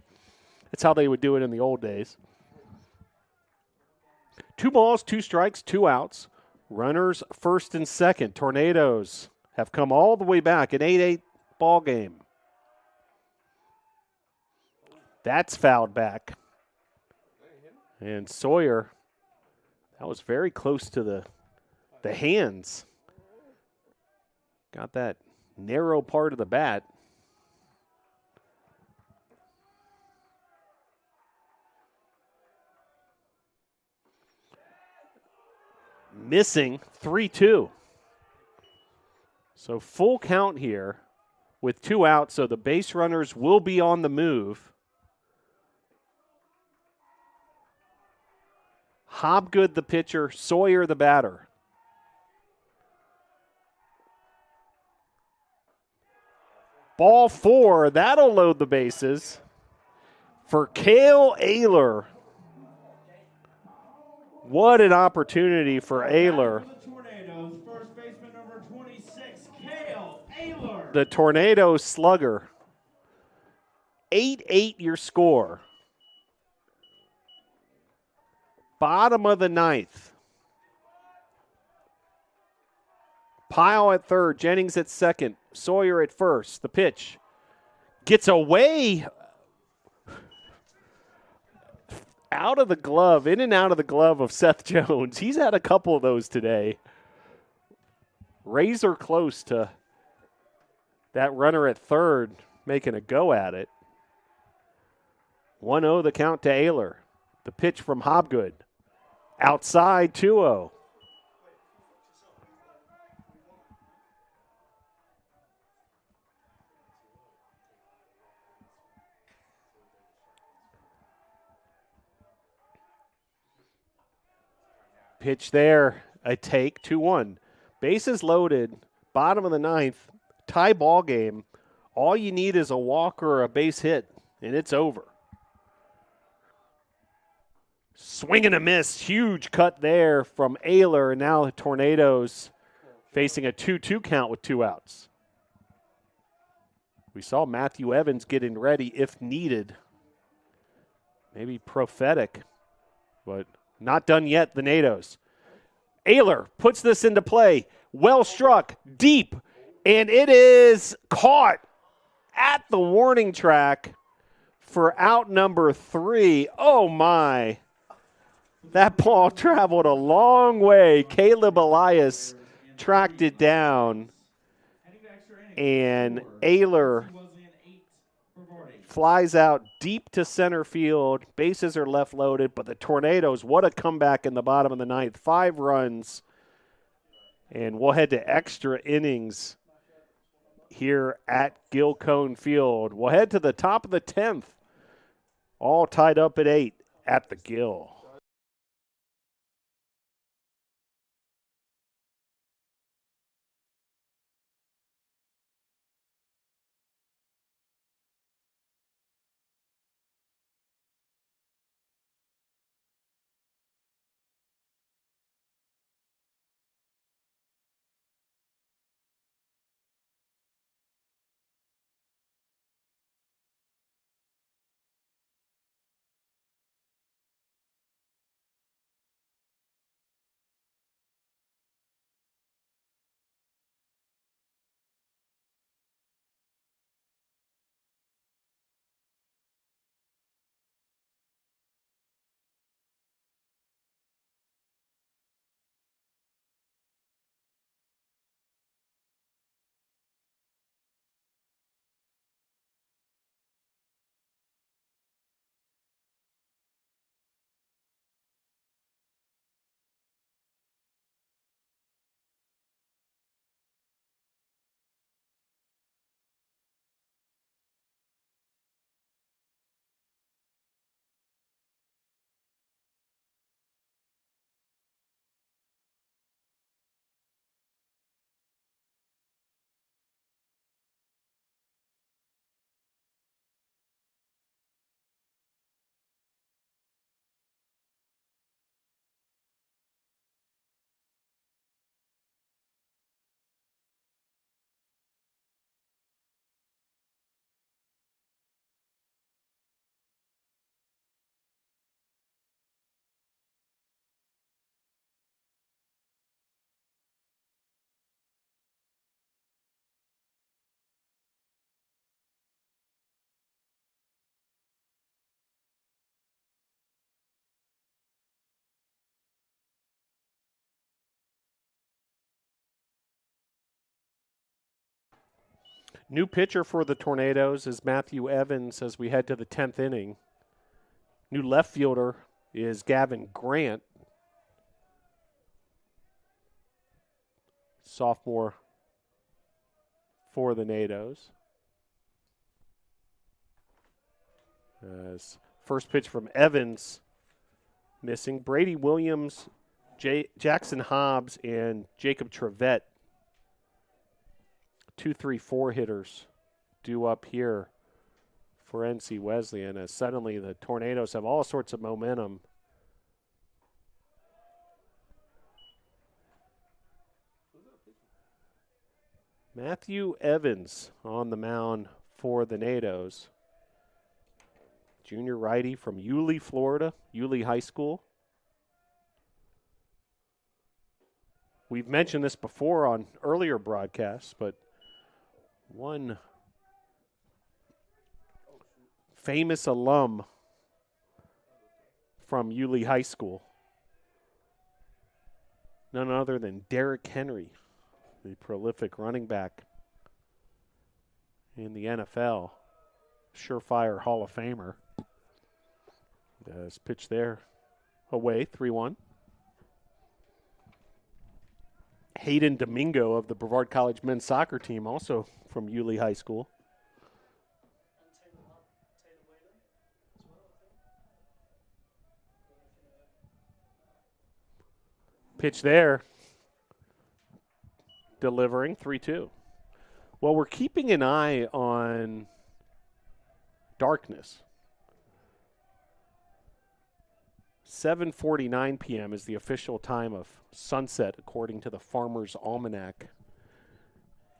that's how they would do it in the old days. 2 balls, 2 strikes, 2 outs. Runners first and second. Tornadoes have come all the way back, an 8-8 ball game. That's fouled back. And Sawyer, that was very close to the hands. Got that narrow part of the bat. Missing 3-2. So full count here with 2 outs, so the base runners will be on the move. Hobgood the pitcher, Sawyer the batter. Ball 4, that'll load the bases for Cale Ayler. What an opportunity for Ayler. First baseman number 26, Cale Ayler. The Tornado slugger. 8-8 your score. Bottom of the 9th. Pyle at third, Jennings at second, Sawyer at first. The pitch gets away out of the glove, in and out of the glove of Seth Jones. He's had a couple of those today. Razor close to that runner at third making a go at it. 1-0 the count to Ayler. The pitch from Hobgood. Outside 2-0. Pitch there, a take, 2-1. Bases loaded, bottom of the 9th, tie ball game. All you need is a walk or a base hit, and it's over. Swing and a miss, huge cut there from Ayler, and now the Tornadoes facing a 2-2 count with 2 outs. We saw Matthew Evans getting ready if needed. Maybe prophetic, but not done yet, the Nados. Ayler puts this into play. Well struck, deep, and it is caught at the warning track for out number 3. Oh, my. That ball traveled a long way. Caleb Elias tracked it down, and Ayler flies out deep to center field. Bases are left loaded, but the Tornadoes, what a comeback in the bottom of the 9th. 5 runs, and we'll head to extra innings here at Gilcone Field. We'll head to the top of the 10th, all tied up at 8 at the Gill. New pitcher for the Tornadoes is Matthew Evans as we head to the 10th inning. New left fielder is Gavin Grant. sophomore for the NATOs. As first pitch from Evans missing. Brady Williams, Jackson Hobbs, and Jacob Trevette, 2-3-4 hitters due up here for NC Wesleyan, as suddenly the Tornadoes have all sorts of momentum. Matthew Evans on the mound for the NATOs. Junior righty from Yulee, Florida, Yulee High School. We've mentioned this before on earlier broadcasts, but one famous alum from Yulee High School, none other than Derrick Henry, the prolific running back in the NFL, surefire Hall of Famer. Does pitch there away, 3-1. Hayden Domingo of the Brevard College men's soccer team, also from Yulee High School. Pitch there. Delivering, 3-2. Well, we're keeping an eye on darkness. 7:49 p.m. is the official time of sunset, according to the Farmer's Almanac.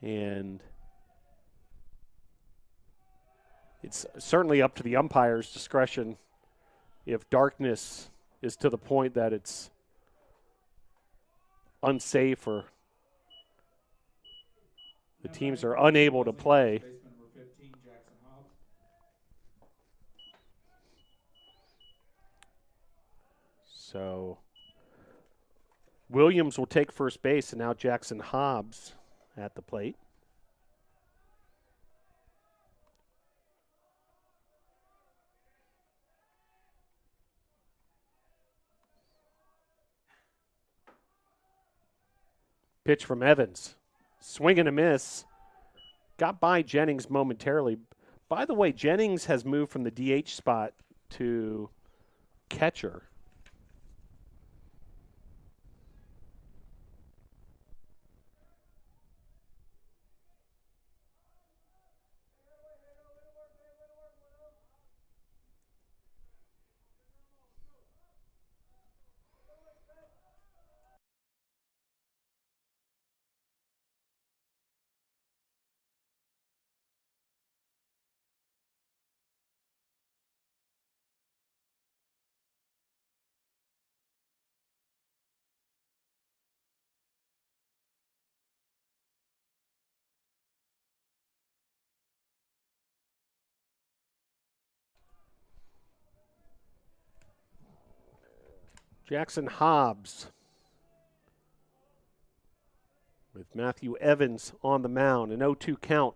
And it's certainly up to the umpire's discretion if darkness is to the point that it's unsafe or the teams are unable to play. So Williams will take first base, and now Jackson Hobbs at the plate. Pitch from Evans. Swing and a miss. Got by Jennings momentarily. By the way, Jennings has moved from the DH spot to catcher. Jackson Hobbs with Matthew Evans on the mound, an 0-2 count.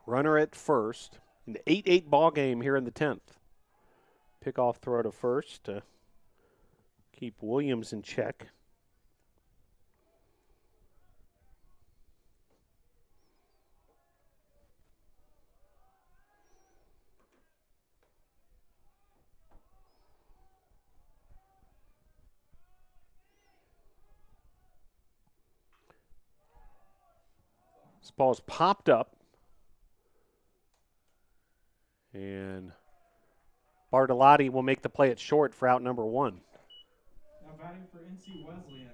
Runner at first. An 8-8 ball game here in the 10th. Pickoff throw to first to keep Williams in check. This ball's popped up. And Bartolotti will make the play at short for out number one. Now batting for NC Wesleyan,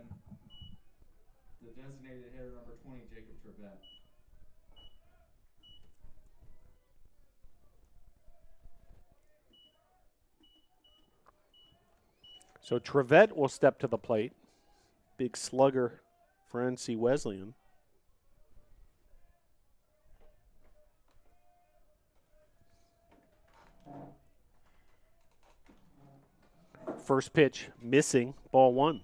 the designated hitter number 20, Jacob Trevette. So Trevette will step to the plate. Big slugger for NC Wesleyan. First pitch missing, ball one.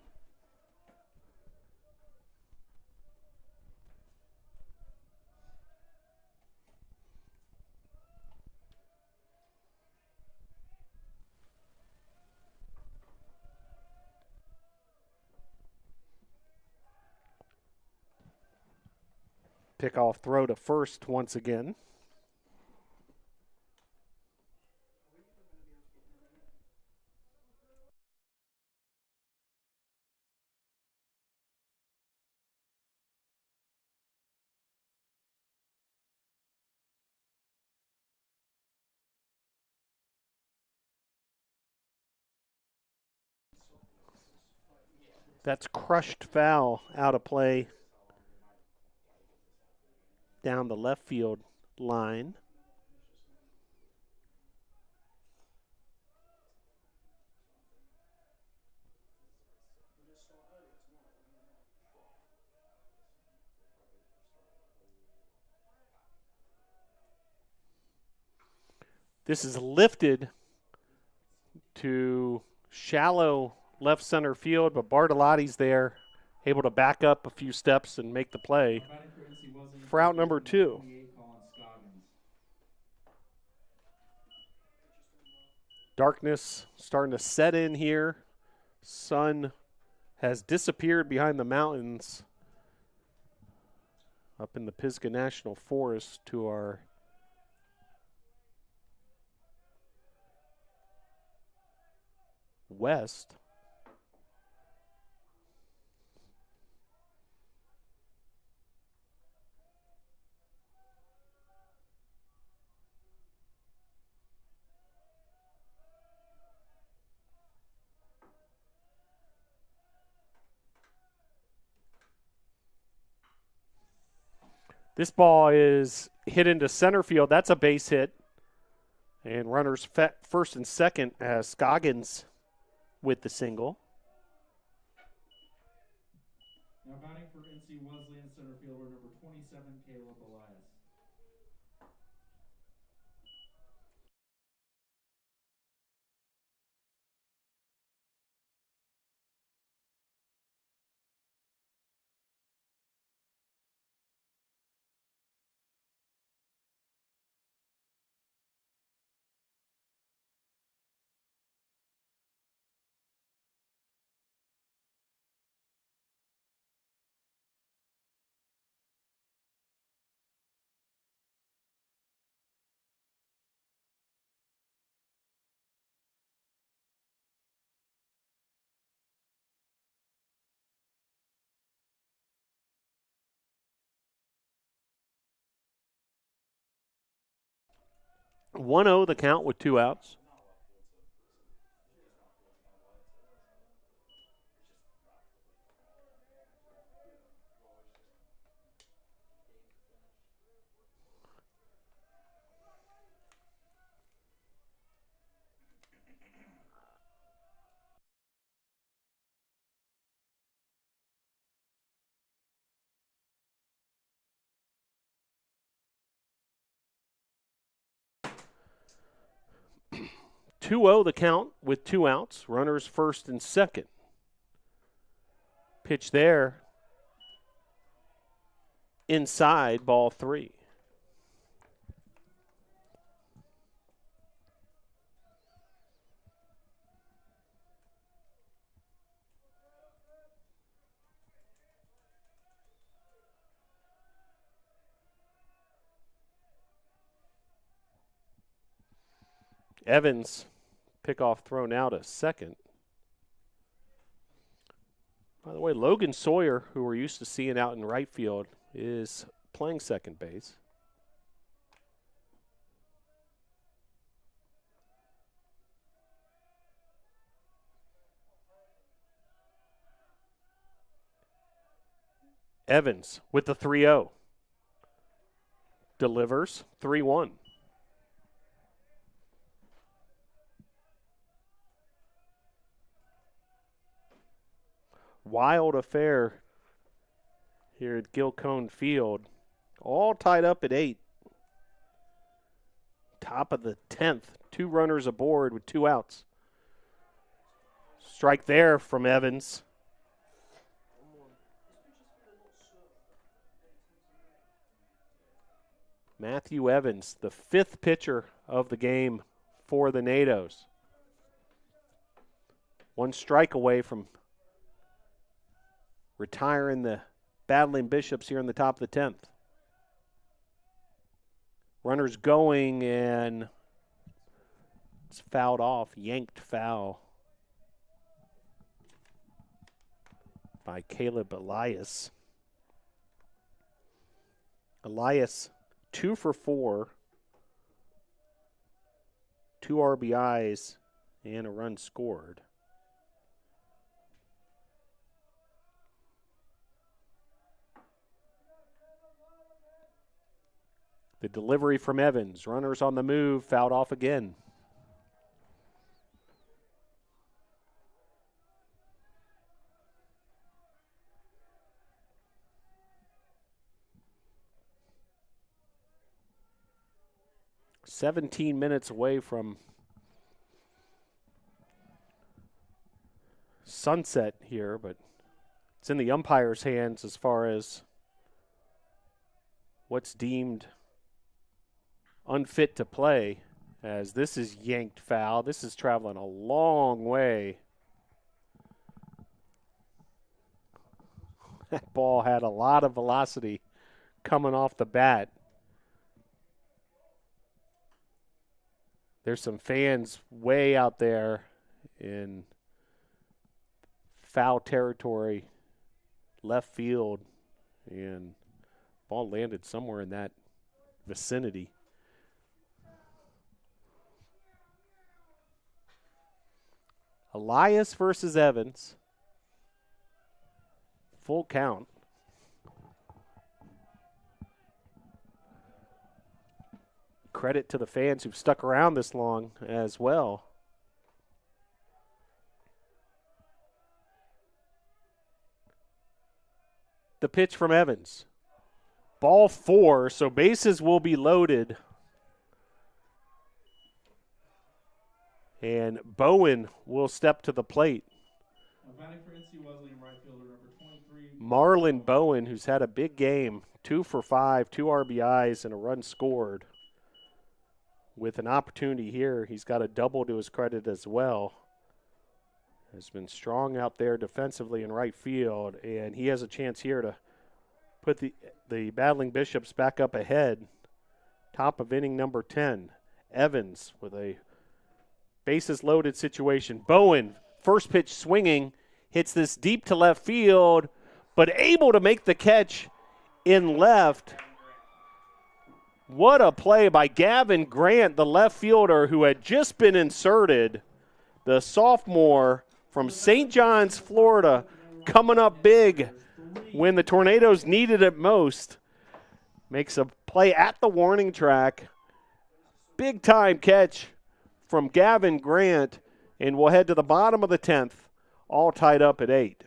Pickoff throw to first once again. That's crushed foul out of play down the left field line. This is lifted to shallow left center field, but Bartolotti's there, able to back up a few steps and make the play for out number two. Darkness starting to set in here. Sun has disappeared behind the mountains up in the Pisgah National Forest to our west. This ball is hit into center field. That's a base hit. And runners first and second as Scoggins with the single. Now batting for NC Wesleyan center fielder number 27, Caleb Elias. One 0 the count with two outs. Two 0 the count with two outs. Runners first and second. Pitch there. Inside, ball three. Evans, pickoff throw now to second. By the way, Logan Sawyer, who we're used to seeing out in right field, is playing second base. Evans with the 3-0. Delivers 3-1. Wild affair here at Gilcone Field. All tied up at 8. Top of the 10th. Two runners aboard with two outs. Strike there from Evans. Matthew Evans, the 5th pitcher of the game for the NATOs. 1 strike away from retiring the Battling Bishops here in the top of the 10th. Runners going, and it's fouled off, yanked foul by Caleb Elias. Elias, 2 for 4, 2 RBIs, and a run scored. The delivery from Evans. Runners on the move, fouled off again. "17 minutes away from sunset here, but it's in the umpire's hands as far as what's deemed unfit to play, as this is yanked foul. This is traveling a long way. That ball had a lot of velocity coming off the bat. There's some fans way out there in foul territory, left field, and ball landed somewhere in that vicinity. Elias versus Evans. Full count. Credit to the fans who've stuck around this long as well. The pitch from Evans. Ball 4, so bases will be loaded. And Bowen will step to the plate. Batting for NC Wesleyan, right fielder number 23. Marlon Bowen, who's had a big game, 2 for 5, 2 RBIs, and a run scored. With an opportunity here, he's got a double to his credit as well. Has been strong out there defensively in right field, and he has a chance here to put the Battling Bishops back up ahead. Top of inning number 10. Evans with a bases loaded situation. Bowen, first pitch swinging, hits this deep to left field, but able to make the catch in left. What a play by Gavin Grant, the left fielder who had just been inserted. The sophomore from St. John's, Florida, coming up big when the Tornadoes needed it most. Makes a play at the warning track. Big time catch from Gavin Grant, and we'll head to the bottom of the 10th, all tied up at 8.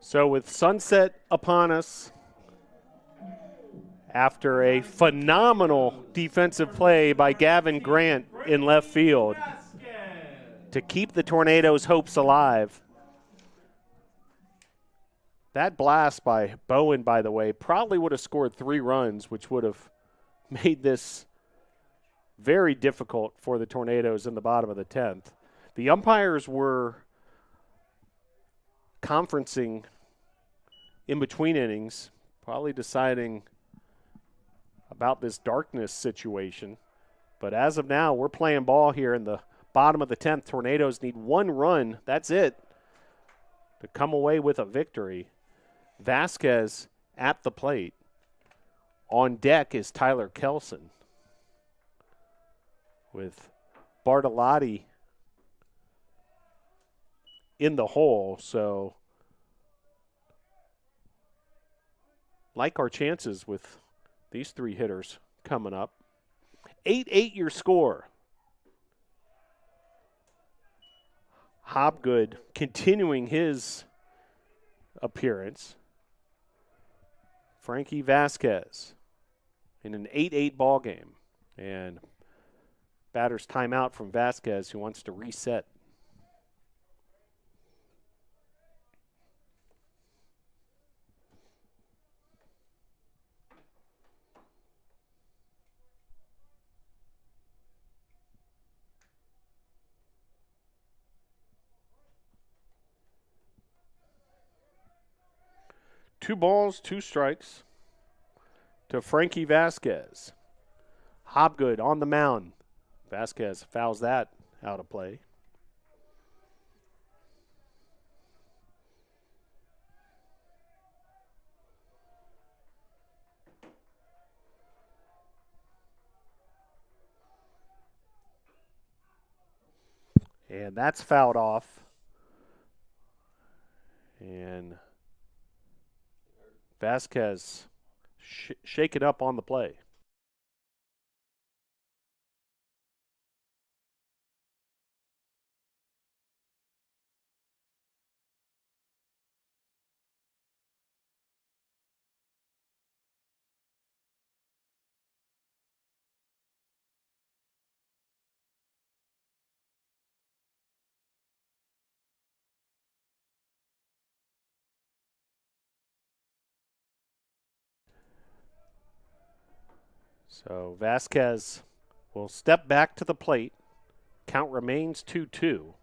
So with sunset upon us, after a phenomenal defensive play by Gavin Grant in left field to keep the Tornadoes' hopes alive. That blast by Bowen, by the way, probably would have scored 3 runs, which would have made this very difficult for the Tornadoes in the bottom of the 10th. The umpires were conferencing in between innings, probably deciding about this darkness situation. But as of now, we're playing ball here in the bottom of the 10th. Tornadoes need 1 run. That's it to come away with a victory. Vasquez at the plate. On deck is Tyler Kelson with Bartolotti in the hole. So like our chances with these 3 hitters coming up. 8-8 your score. Hobgood continuing his appearance. Frankie Vasquez in an 8-8 ball game. And batter's timeout from Vasquez, who wants to reset. Two balls, 2 strikes to Frankie Vasquez. Hobgood on the mound. Vasquez fouls that out of play. And that's fouled off. And Vasquez shaken up on the play. So Vasquez will step back to the plate. Count remains 2-2.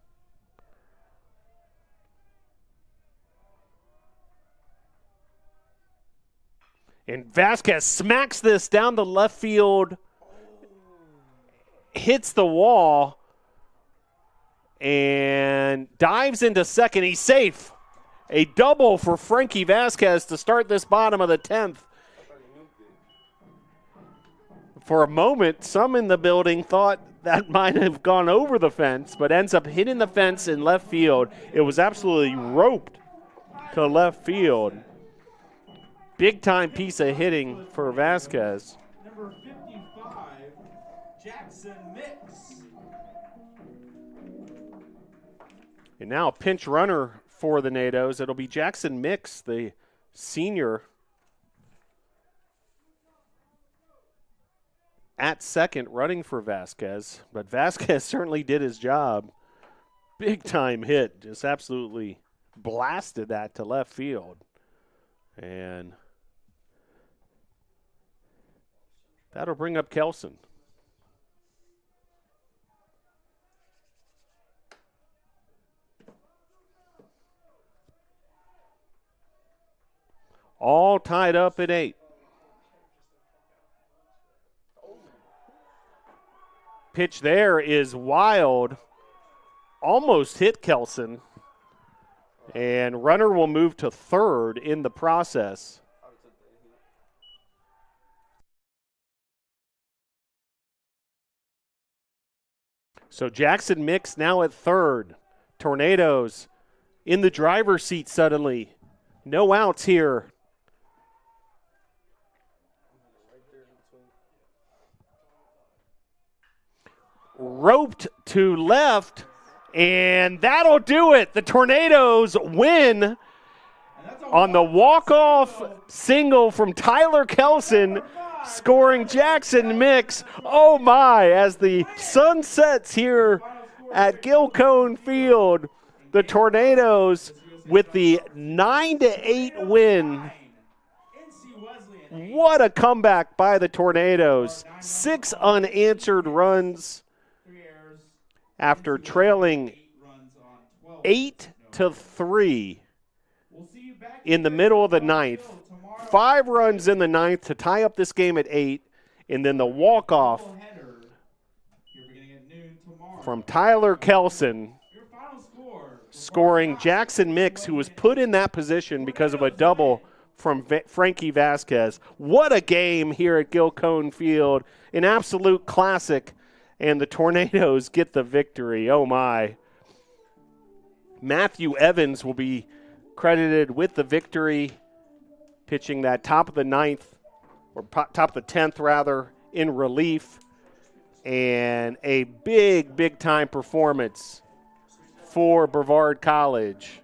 And Vasquez smacks this down the left field, hits the wall, and dives into second. He's safe. A double for Frankie Vasquez to start this bottom of the 10th. For a moment, some in the building thought that might have gone over the fence, but ends up hitting the fence in left field. It was absolutely roped to left field. Big-time piece of hitting for Vasquez. Number 55, Jackson Mix. And now a pinch runner for the Nados. It'll be Jackson Mix, the senior, at second, running for Vasquez. But Vasquez certainly did his job. Big-time hit. Just absolutely blasted that to left field. And that'll bring up Kelson. All tied up at 8. Pitch there is wild. Almost hit Kelson. And runner will move to third in the process. So Jackson Mix now at third. Tornadoes in the driver's seat suddenly. No outs here. Roped to left, and that'll do it. The Tornadoes win on the walk-off single from Tyler Kelson, scoring Jackson Mix. Oh my, as the sun sets here at Gilcone Field, the Tornadoes with the 9-8 win. What a comeback by the Tornadoes. 6 unanswered runs after trailing 8-3 in the middle of the ninth. 5 runs in the ninth to tie up this game at 8, and then the walk-off from Tyler Kelson, scoring Jackson Mix, who was put in that position because of a double from Frankie Vasquez. What a game here at Gilcone Field. An absolute classic, and the Tornadoes get the victory. Oh, my. Matthew Evans will be credited with the victory, pitching that top of the ninth, or top of the 10th, rather, in relief. And a big, big-time performance for Brevard College.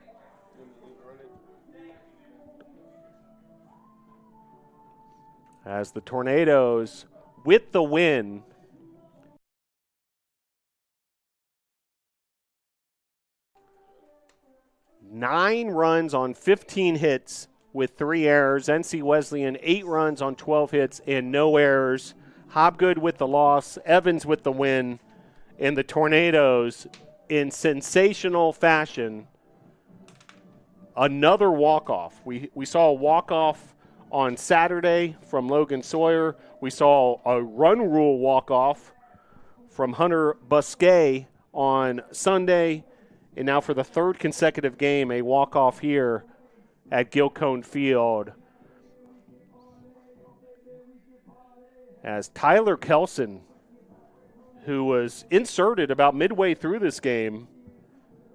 As the Tornadoes, with the win, nine runs on 15 hits with 3 errors. NC Wesleyan, 8 runs on 12 hits and no errors. Hobgood with the loss, Evans with the win, and the Tornadoes in sensational fashion. Another walk-off. We saw a walk-off on Saturday from Logan Sawyer. We saw a run rule walk-off from Hunter Busquet on Sunday. And now for the 3rd consecutive game, a walk-off here at Gilcone Field. As Tyler Kelson, who was inserted about midway through this game,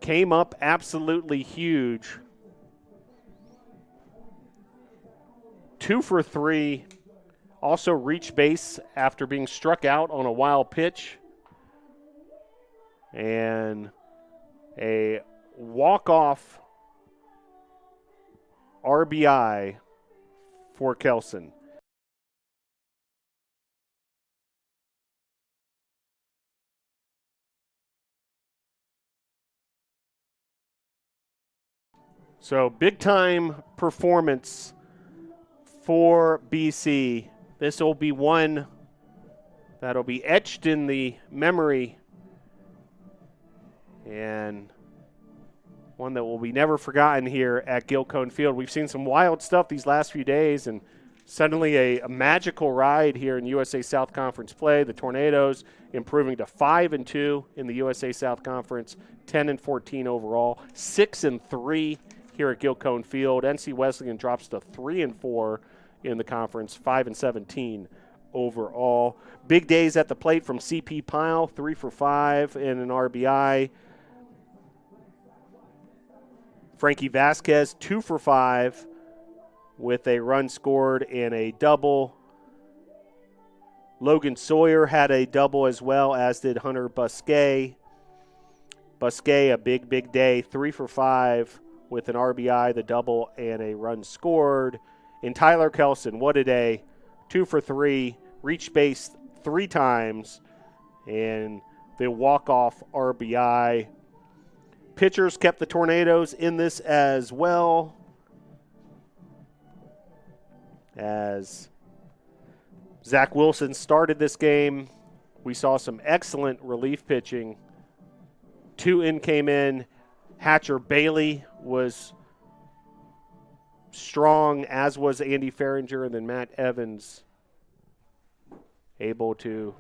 came up absolutely huge. 2 for 3. Also reached base after being struck out on a wild pitch. And a walk-off RBI for Kelson. So big-time performance for BC. This will be one that'll be etched in the memory and one that will be never forgotten here at Gilcone Field. We've seen some wild stuff these last few days, and suddenly a magical ride here in USA South Conference play. The Tornadoes improving to 5-2 in the USA South Conference, 10-14 overall, 6-3 here at Gilcone Field. NC Wesleyan drops to 3-4 in the conference, 5-17 overall. Big days at the plate from CP Pyle, 3 for 5 and an RBI. Frankie Vasquez, 2 for 5 with a run scored and a double. Logan Sawyer had a double as well, as did Hunter Busquet. Busquet, a big, big day, 3 for 5 with an RBI, the double, and a run scored. And Tyler Kelson, what a day, 2 for 3, reached base 3 times, and the walk-off RBI. Pitchers kept the Tornadoes in this as well, as Zach Wilson started this game. We saw some excellent relief pitching. 2 in came in. Hatcher Bailey was strong, as was Andy Farringer, and then Matt Evans able to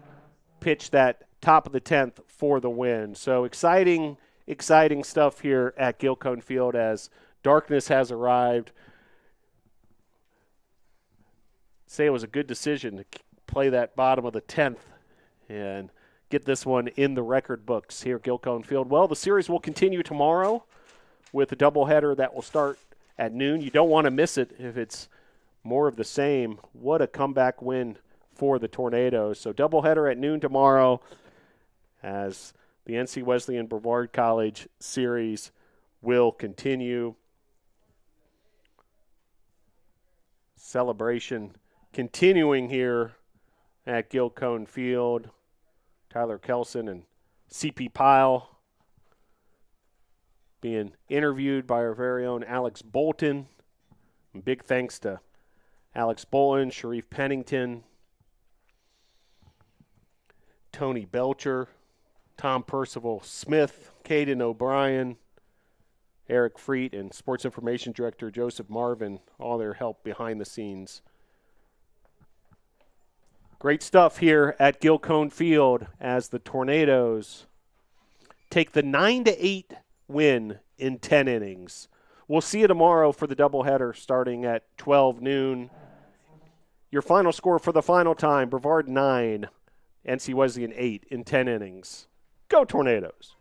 pitch that top of the 10th for the win. So exciting stuff here at Gilcone Field as darkness has arrived. Say it was a good decision to play that bottom of the 10th and get this one in the record books here at Gilcone Field. Well, the series will continue tomorrow with a doubleheader that will start at noon. You don't want to miss it if it's more of the same. What a comeback win for the Tornadoes. So doubleheader at noon tomorrow as the NC Wesleyan Brevard College series will continue. Celebration continuing here at Gilcone Field. Tyler Kelson and C.P. Pyle being interviewed by our very own Alex Bolton. And big thanks to Alex Bolton, Sharif Pennington, Tony Belcher, Tom Percival Smith, Caden O'Brien, Eric Freet, and Sports Information Director Joseph Marvin, all their help behind the scenes. Great stuff here at Gilcone Field as the Tornadoes take the 9-8 win in 10 innings. We'll see you tomorrow for the doubleheader starting at 12 noon. Your final score for the final time, Brevard 9, NC Wesleyan 8 in 10 innings. Go Tornadoes!